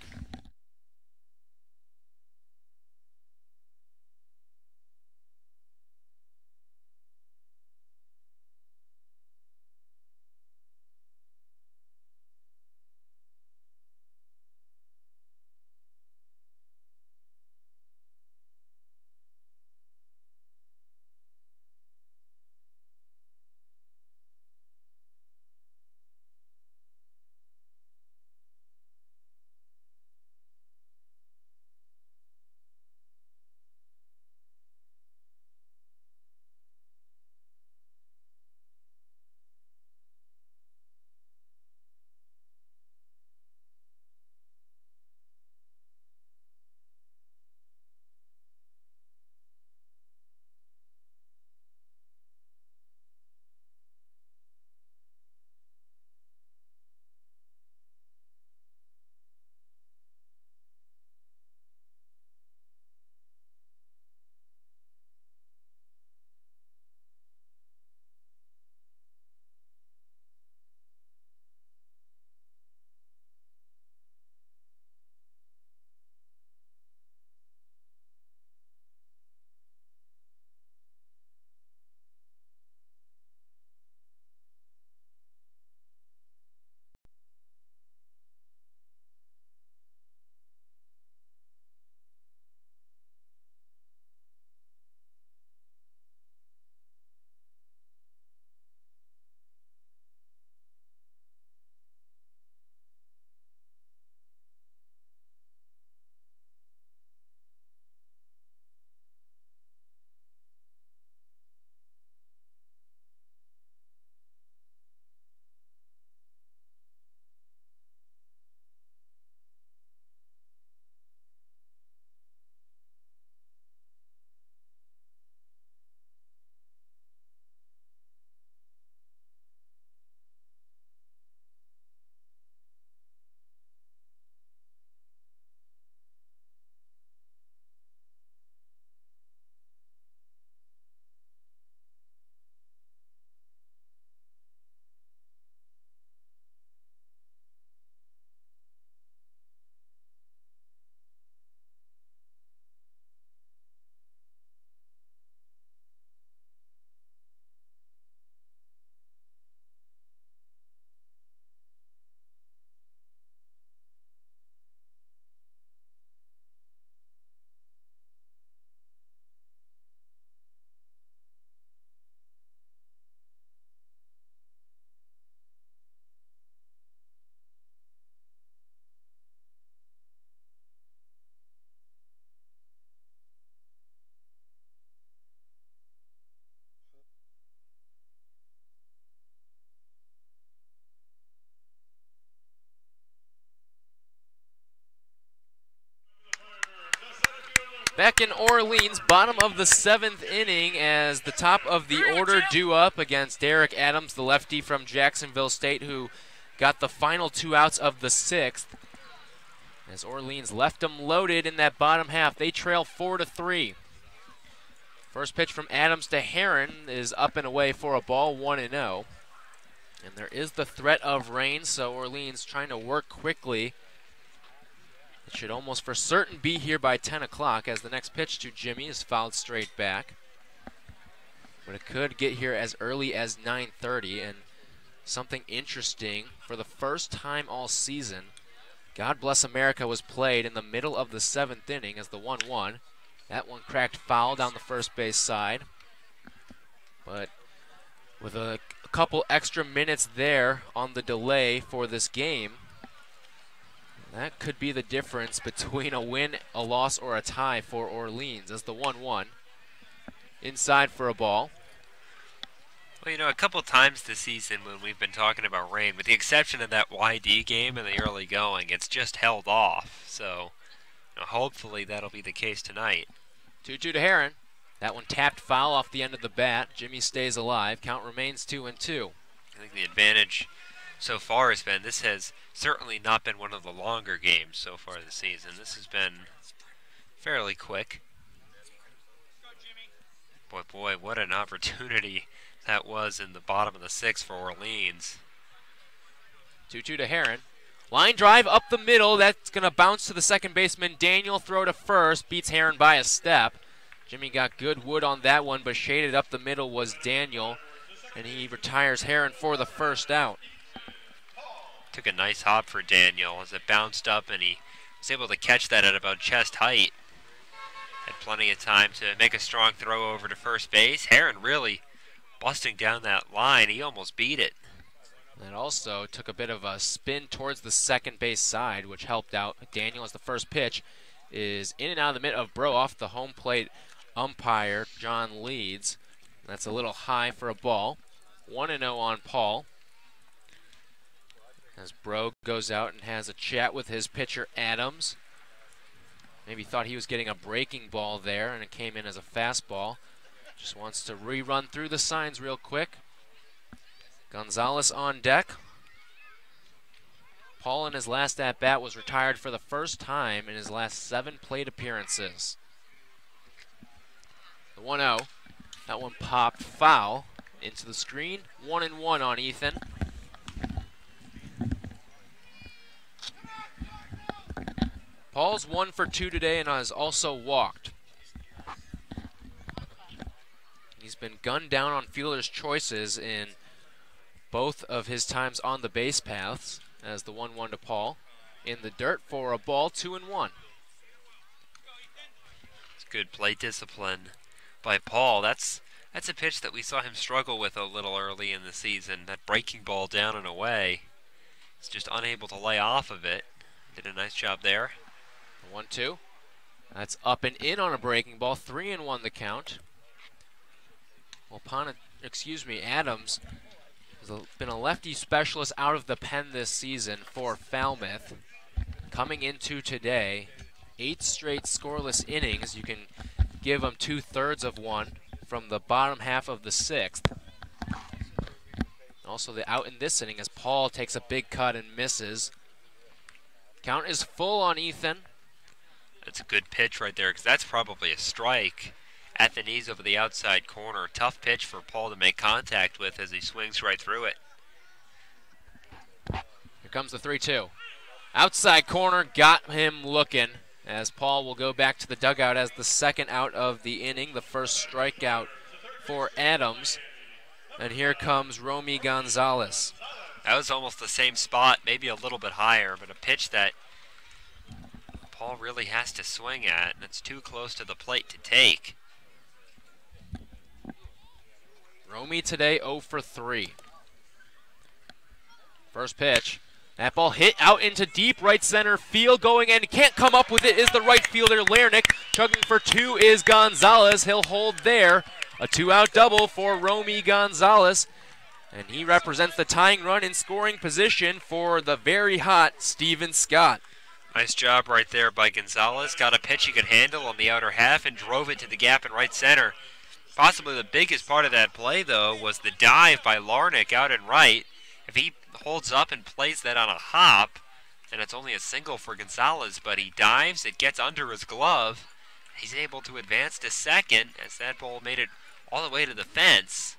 Back in Orleans, bottom of the 7th inning as the top of the order due up against Derek Adams, the lefty from Jacksonville State, who got the final 2 outs of the 6th. As Orleans left them loaded in that bottom half, they trail 4-3. First pitch from Adams to Heron is up and away for a ball, 1-0. And there is the threat of rain, so Orleans trying to work quickly. It should almost for certain be here by 10 o'clock as the next pitch to Jimmy is fouled straight back. But it could get here as early as 9:30. And something interesting, for the first time all season, God Bless America was played in the middle of the 7th inning as the 1-1. That one cracked foul down the first base side. But with a couple extra minutes there on the delay for this game, that could be the difference between a win, a loss, or a tie for Orleans as the 1-1. Inside for a ball. Well, you know, a couple times this season when we've been talking about rain, with the exception of that YD game in the early going, it's just held off. So, you know, hopefully that'll be the case tonight. 2-2 to Heron. That one tapped foul off the end of the bat. Jimmy stays alive. Count remains 2-2. I think the advantage so far has been this has certainly not been one of the longer games so far this season. This has been fairly quick. Boy, what an opportunity that was in the bottom of the sixth for Orleans. 2-2 to Heron. Line drive up the middle. That's going to bounce to the second baseman. Daniel throw to first. Beats Heron by a step. Jimmy got good wood on that one, but shaded up the middle was Daniel. And he retires Heron for the first out. Took a nice hop for Daniel as it bounced up, and he was able to catch that at about chest height. Had plenty of time to make a strong throw over to first base. Heron really busting down that line. He almost beat it. And also took a bit of a spin towards the second base side, which helped out Daniel as the first pitch is in and out of the mitt of Bro off the home plate umpire, John Leeds. That's a little high for a ball. 1-0 on Paul. As Bro goes out and has a chat with his pitcher, Adams. Maybe thought he was getting a breaking ball there, and it came in as a fastball. Just wants to rerun through the signs real quick. Gonzalez on deck. Paul in his last at-bat was retired for the first time in his last 7 plate appearances. The 1-0. That one popped foul into the screen. 1-1 on Ethan. Paul's 1 for 2 today and has also walked. He's been gunned down on fielder's choices in both of his times on the base paths as the 1-1 to Paul. In the dirt for a ball, 2-1. It's good plate discipline by Paul. That's a pitch that we saw him struggle with a little early in the season. That breaking ball down and away. He's just unable to lay off of it. Did a nice job there. 1-2. That's up and in on a breaking ball. 3-1 the count. Well, Adams has been a lefty specialist out of the pen this season for Falmouth. Coming into today, 8 straight scoreless innings. You can give him 2/3 of one from the bottom half of the 6th. Also the out in this inning as Paul takes a big cut and misses. Count is full on Ethan. That's a good pitch right there, because that's probably a strike at the knees over the outside corner. Tough pitch for Paul to make contact with as he swings right through it. Here comes the 3-2. Outside corner, got him looking as Paul will go back to the dugout as the second out of the inning, the first strikeout for Adams. And here comes Romy Gonzalez. That was almost the same spot, maybe a little bit higher, but a pitch that Paul really has to swing at, and it's too close to the plate to take. Romy today 0 for 3. First pitch. That ball hit out into deep right center field. Going and can't come up with it is the right fielder, Lernick. Chugging for 2 is Gonzalez. He'll hold there. A 2-out double for Romy Gonzalez. And he represents the tying run in scoring position for the very hot Steven Scott. Nice job right there by Gonzalez. Got a pitch he could handle on the outer half and drove it to the gap in right center. Possibly the biggest part of that play, though, was the dive by Larnick out in right. If he holds up and plays that on a hop, then it's only a single for Gonzalez, but he dives, it gets under his glove. He's able to advance to second as that ball made it all the way to the fence.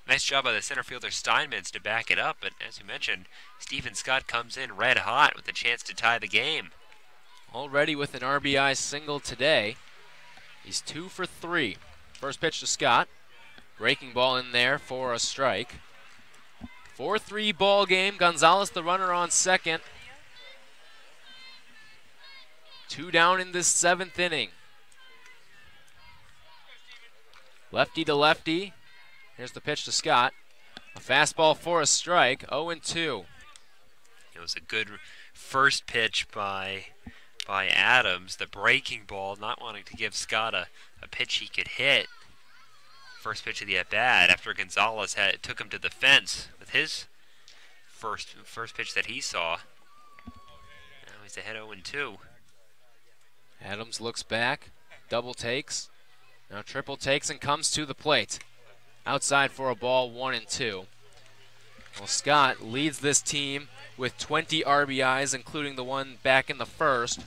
Nice job by the center fielder Steinmetz to back it up, but as you mentioned, Steven Scott comes in red hot with a chance to tie the game. Already with an RBI single today. He's 2 for 3. First pitch to Scott. Breaking ball in there for a strike. 4-3 ball game. Gonzalez the runner on second. 2 down in this 7th inning. Lefty to lefty. Here's the pitch to Scott. A fastball for a strike, 0-2. It was a good first pitch by Adams. The breaking ball, not wanting to give Scott a pitch he could hit. First pitch of the at-bat after Gonzalez took him to the fence with his first pitch that he saw. Now he's ahead 0-2. Adams looks back, double takes, now triple takes and comes to the plate. Outside for a ball, 1-2. Well, Scott leads this team with 20 RBIs, including the one back in the first.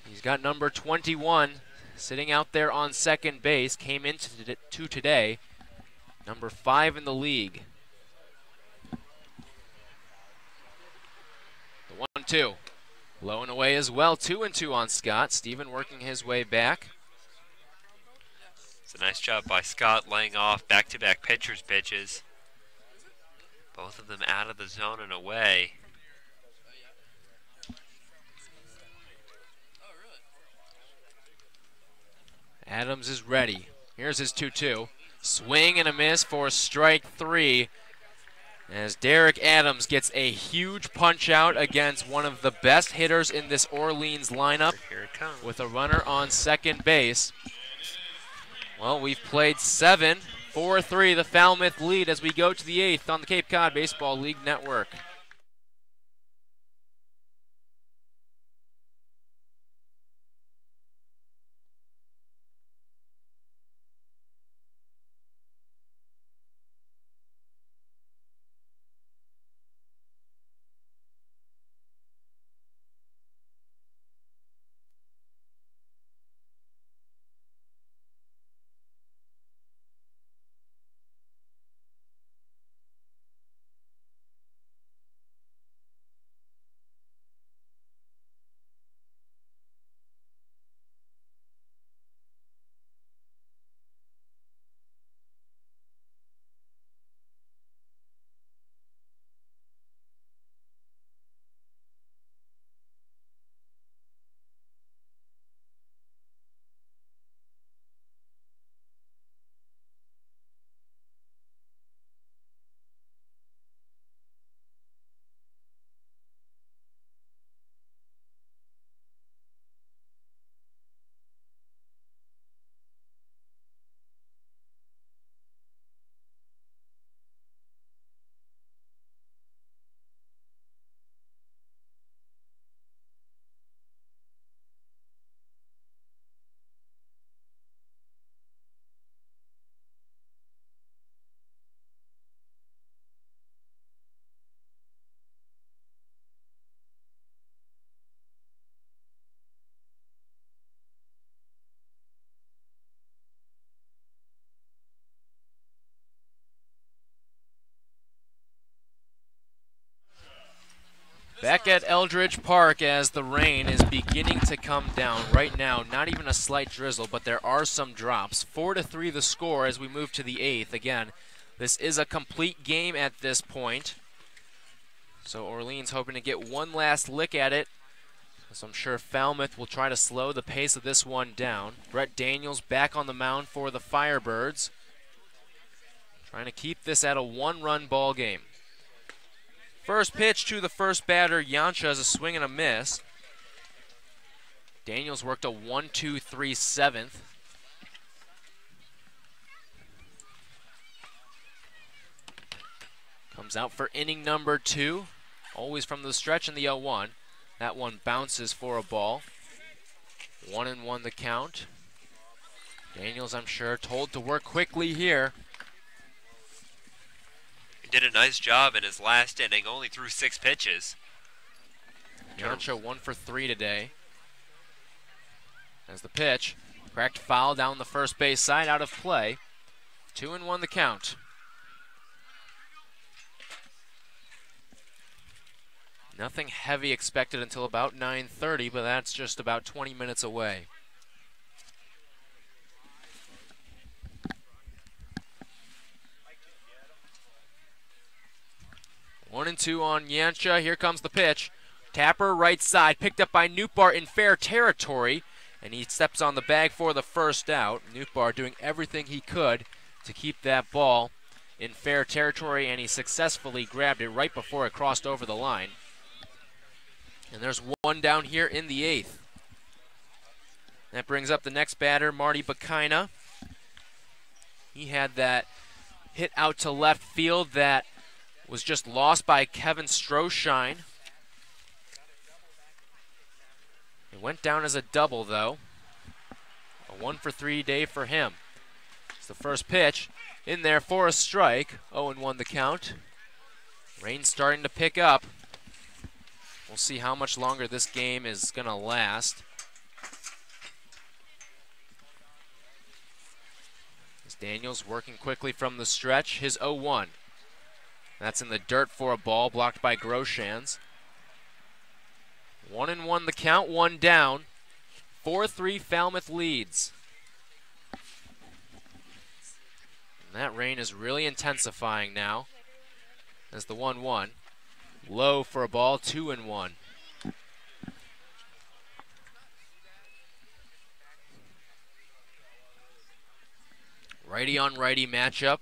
He's got number 21 sitting out there on second base, came into today, number 5 in the league. The 1-2. Low and away as well, 2-2 on Scott. Steven working his way back. It's a nice job by Scott laying off back-to-back pitchers' pitches. Both of them out of the zone and away. Adams is ready. Here's his 2-2. Swing and a miss for strike 3. As Derek Adams gets a huge punch out against one of the best hitters in this Orleans lineup. Here it comes. With a runner on second base. Well, we've played 7, 4-3, the Falmouth lead as we go to the 8th on the Cape Cod Baseball League Network. Back at Eldridge Park as the rain is beginning to come down right now. Not even a slight drizzle, but there are some drops. 4-3 the score as we move to the 8th. Again, this is a complete game at this point. So Orleans hoping to get one last lick at it. So I'm sure Falmouth will try to slow the pace of this one down. Brett Daniels back on the mound for the Firebirds. Trying to keep this at a one-run ball game. First pitch to the first batter, Yancha, is a swing and a miss. Daniels worked a 1-2-3 7th. Comes out for inning number 2. Always from the stretch in the 0-1. That one bounces for a ball. 1-1 the count. Daniels, I'm sure, told to work quickly here. He did a nice job in his last inning, only threw 6 pitches. Yancha 1 for 3 today. As the pitch, cracked foul down the first base side, out of play. 2-1 the count. Nothing heavy expected until about 9:30, but that's just about 20 minutes away. One and two on Yancha. Here comes the pitch. Tapper right side, picked up by Newbart in fair territory. and he steps on the bag for the first out. Newtbar doing everything he could to keep that ball in fair territory, and he successfully grabbed it right before it crossed over the line. And there's one down here in the 8th. That brings up the next batter, Marty Bakina. He had that hit out to left field that was just lost by Kevin Stroshine. It went down as a double, though. A 1-for-3 day for him. It's the first pitch in there for a strike. 0-1 the count. Rain's starting to pick up. We'll see how much longer this game is going to last. As Daniels working quickly from the stretch, his 0-1. That's in the dirt for a ball, blocked by Groshans. 1-1 the count, one down. 4-3 Falmouth leads. And that rain is really intensifying now. As the 1-1. Low for a ball, 2-1. Righty on righty matchup.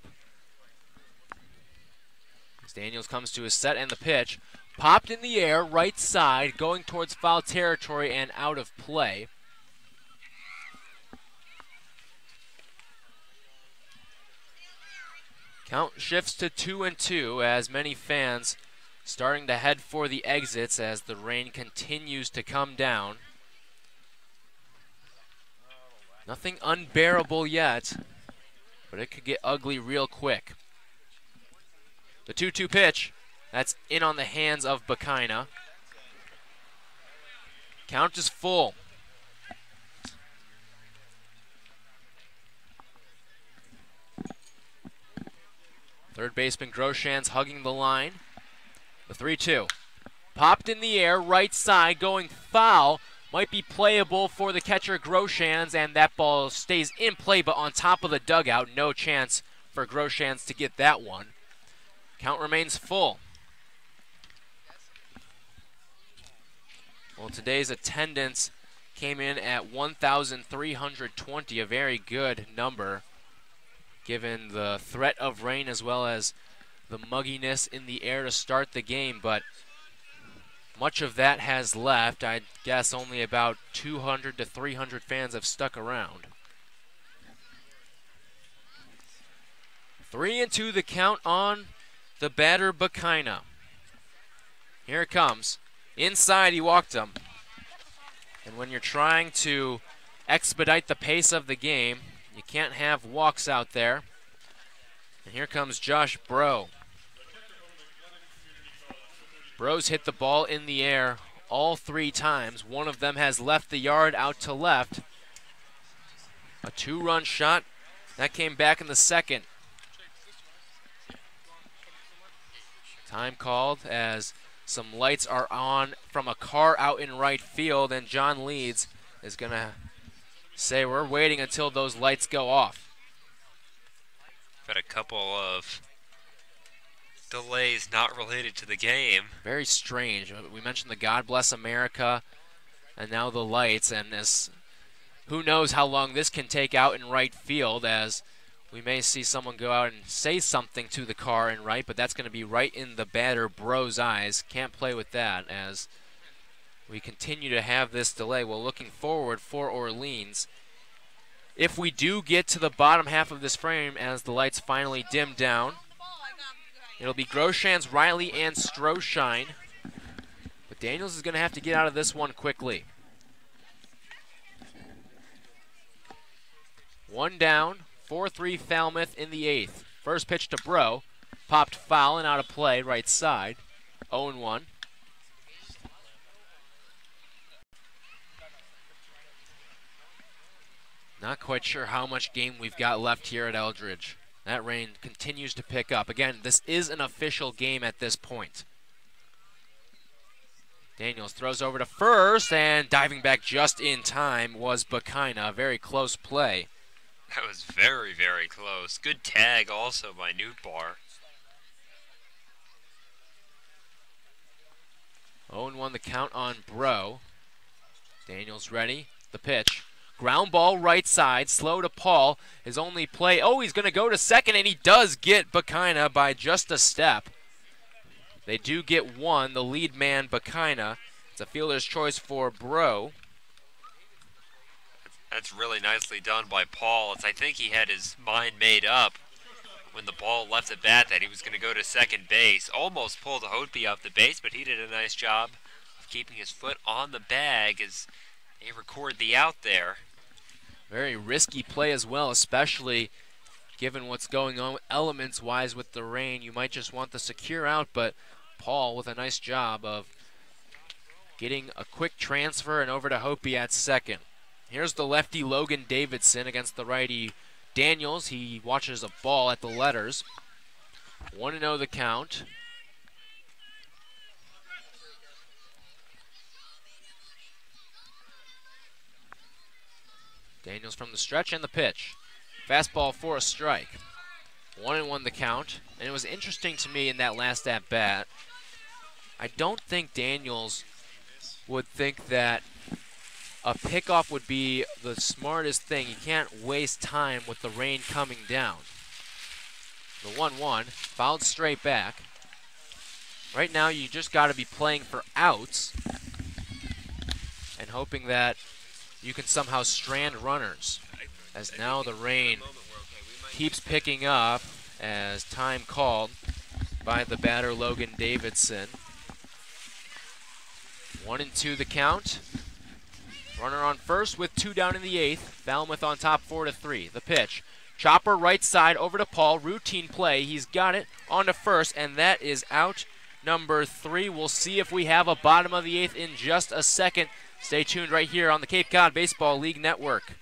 As Daniels comes to his set and the pitch. Popped in the air, right side, going towards foul territory and out of play. Count shifts to 2-2 as many fans starting to head for the exits as the rain continues to come down. Nothing unbearable yet, but it could get ugly real quick. The 2-2 pitch, that's in on the hands of Bakina. Count is full. Third baseman Groshans hugging the line. The 3-2. Popped in the air, right side, going foul. Might be playable for the catcher Groshans, and that ball stays in play, but on top of the dugout. No chance for Groshans to get that one. Count remains full. Well, today's attendance came in at 1,320, a very good number, given the threat of rain as well as the mugginess in the air to start the game, but much of that has left. I'd guess only about 200 to 300 fans have stuck around. 3-2 the count on the batter Bakina. Here it comes. Inside he walked him. And when you're trying to expedite the pace of the game, you can't have walks out there. And here comes Josh Bro. Bro's hit the ball in the air all 3 times. One of them has left the yard out to left. A 2-run shot. That came back in the second. Time called as some lights are on from a car out in right field, and John Leeds is going to say we're waiting until those lights go off. Had a couple of delays not related to the game. Very strange. We mentioned the God Bless America and now the lights, and as who knows how long this can take out in right field, as we may see someone go out and say something to the car in right, but that's going to be right in the batter Bro's eyes. Can't play with that as we continue to have this delay. Well, looking forward for Orleans. If we do get to the bottom half of this frame as the lights finally dim down, it'll be Groshans, Riley, and Stroshine. But Daniels is going to have to get out of this one quickly. One down, 4-3 Falmouth in the 8th. First pitch to Bro. Popped foul and out of play, right side. 0-1. Not quite sure how much game we've got left here at Eldridge. That rain continues to pick up. Again, this is an official game at this point. Daniels throws over to first, and diving back just in time was Bakina. Very close play. That was very, very close. Good tag also by Newtbar. 0-1 the count on Bro. Daniels ready. The pitch. Ground ball right side, slow to Paul. His only play, oh, he's going to go to second, and he does get Bakina by just a step. They do get one, the lead man, Bakina. It's a fielder's choice for Bro. That's really nicely done by Paul. I think he had his mind made up when the ball left the bat that he was going to go to second base. Almost pulled Hopi off the base, but he did a nice job of keeping his foot on the bag as they record the out there. Very risky play as well, especially given what's going on elements-wise with the rain. You might just want the secure out, but Paul with a nice job of getting a quick transfer and over to Hopi at second. Here's the lefty Logan Davidson against the righty Daniels. He watches a ball at the letters. 1-0 the count. Daniels from the stretch and the pitch. Fastball for a strike. 1-1 the count. And it was interesting to me in that last at-bat. I don't think Daniels would think that a pickoff would be the smartest thing. You can't waste time with the rain coming down. The 1-1, fouled straight back. Right now you just got to be playing for outs and hoping that you can somehow strand runners, as now the rain keeps picking up as time called by the batter Logan Davidson. 1-2 the count. Runner on first with 2 down in the 8th. Falmouth on top 4-3. The pitch. Chopper right side over to Paul. Routine play. He's got it on to first, and that is out number 3. We'll see if we have a bottom of the 8th in just a second. Stay tuned right here on the Cape Cod Baseball League Network.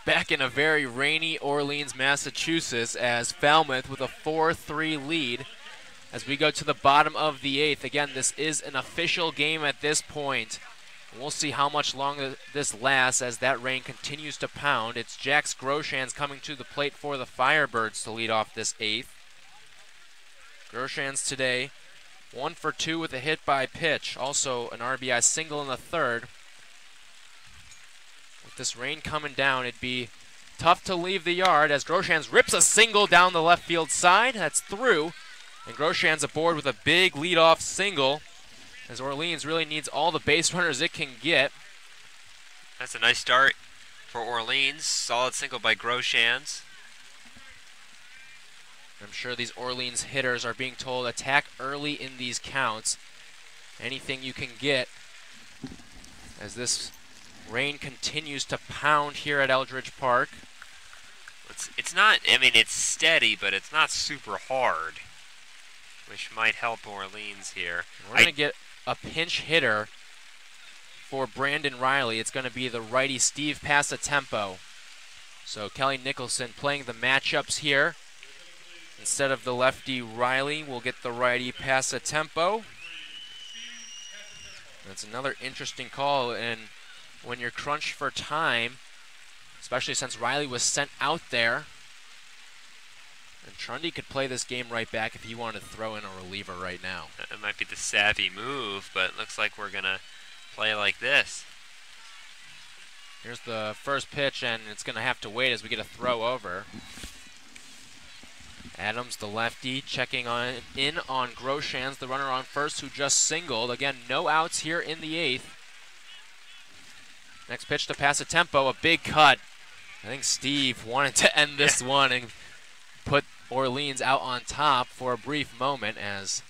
Back in a very rainy Orleans, Massachusetts, as Falmouth with a 4-3 lead as we go to the bottom of the 8th. Again, this is an official game at this point. We'll see how much longer this lasts as that rain continues to pound. It's Jax Groshans coming to the plate for the Firebirds to lead off this 8th. Groshans today 1 for 2 with a hit by pitch. Also an RBI single in the 3rd. With this rain coming down, it'd be tough to leave the yard as Groshans rips a single down the left field side. That's through. And Groshans aboard with a big leadoff single as Orleans really needs all the base runners it can get. That's a nice start for Orleans. Solid single by Groshans. I'm sure these Orleans hitters are being told attack early in these counts. Anything you can get as this rain continues to pound here at Eldridge Park. It's not, I mean, it's steady, but it's not super hard, which might help Orleans here. We're going to get a pinch hitter for Brandon Riley. It's going to be the righty Steve Passatempo. So Kelly Nicholson playing the matchups here. Instead of the lefty Riley, we'll get the righty Passatempo. That's another interesting call, and when you're crunched for time, especially since Riley was sent out there, and Trundy could play this game right back if he wanted to throw in a reliever right now. It might be the savvy move, but it looks like we're going to play like this. Here's the first pitch, and it's going to have to wait as we get a throw over. Adams, the lefty, checking in on Groshans, the runner on first, who just singled. Again, no outs here in the 8th. Next pitch to Passatempo, a big cut. I think Steve wanted to end this one and put Orleans out on top for a brief moment, as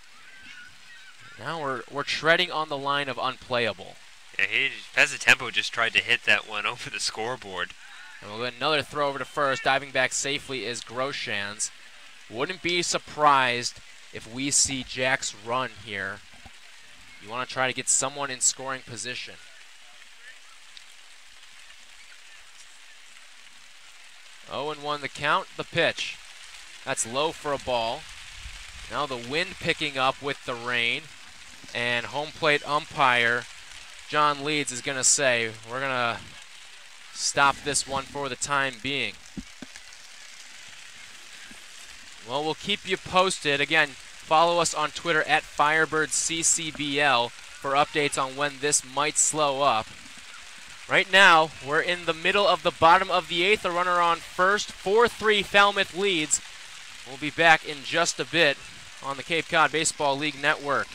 now we're treading on the line of unplayable. Yeah, Passatempo just tried to hit that one over the scoreboard. And we'll get another throw over to first. Diving back safely is Groshans. Wouldn't be surprised if we see Jax run here. You want to try to get someone in scoring position. Oh, and 1 the count, the pitch. That's low for a ball. Now the wind picking up with the rain. And home plate umpire John Leeds is going to say, we're going to stop this one for the time being. Well, we'll keep you posted. Again, follow us on Twitter at FirebirdsCCBL for updates on when this might slow up. Right now, we're in the middle of the bottom of the 8th. A runner on first. 4-3 Falmouth leads. We'll be back in just a bit on the Cape Cod Baseball League Network.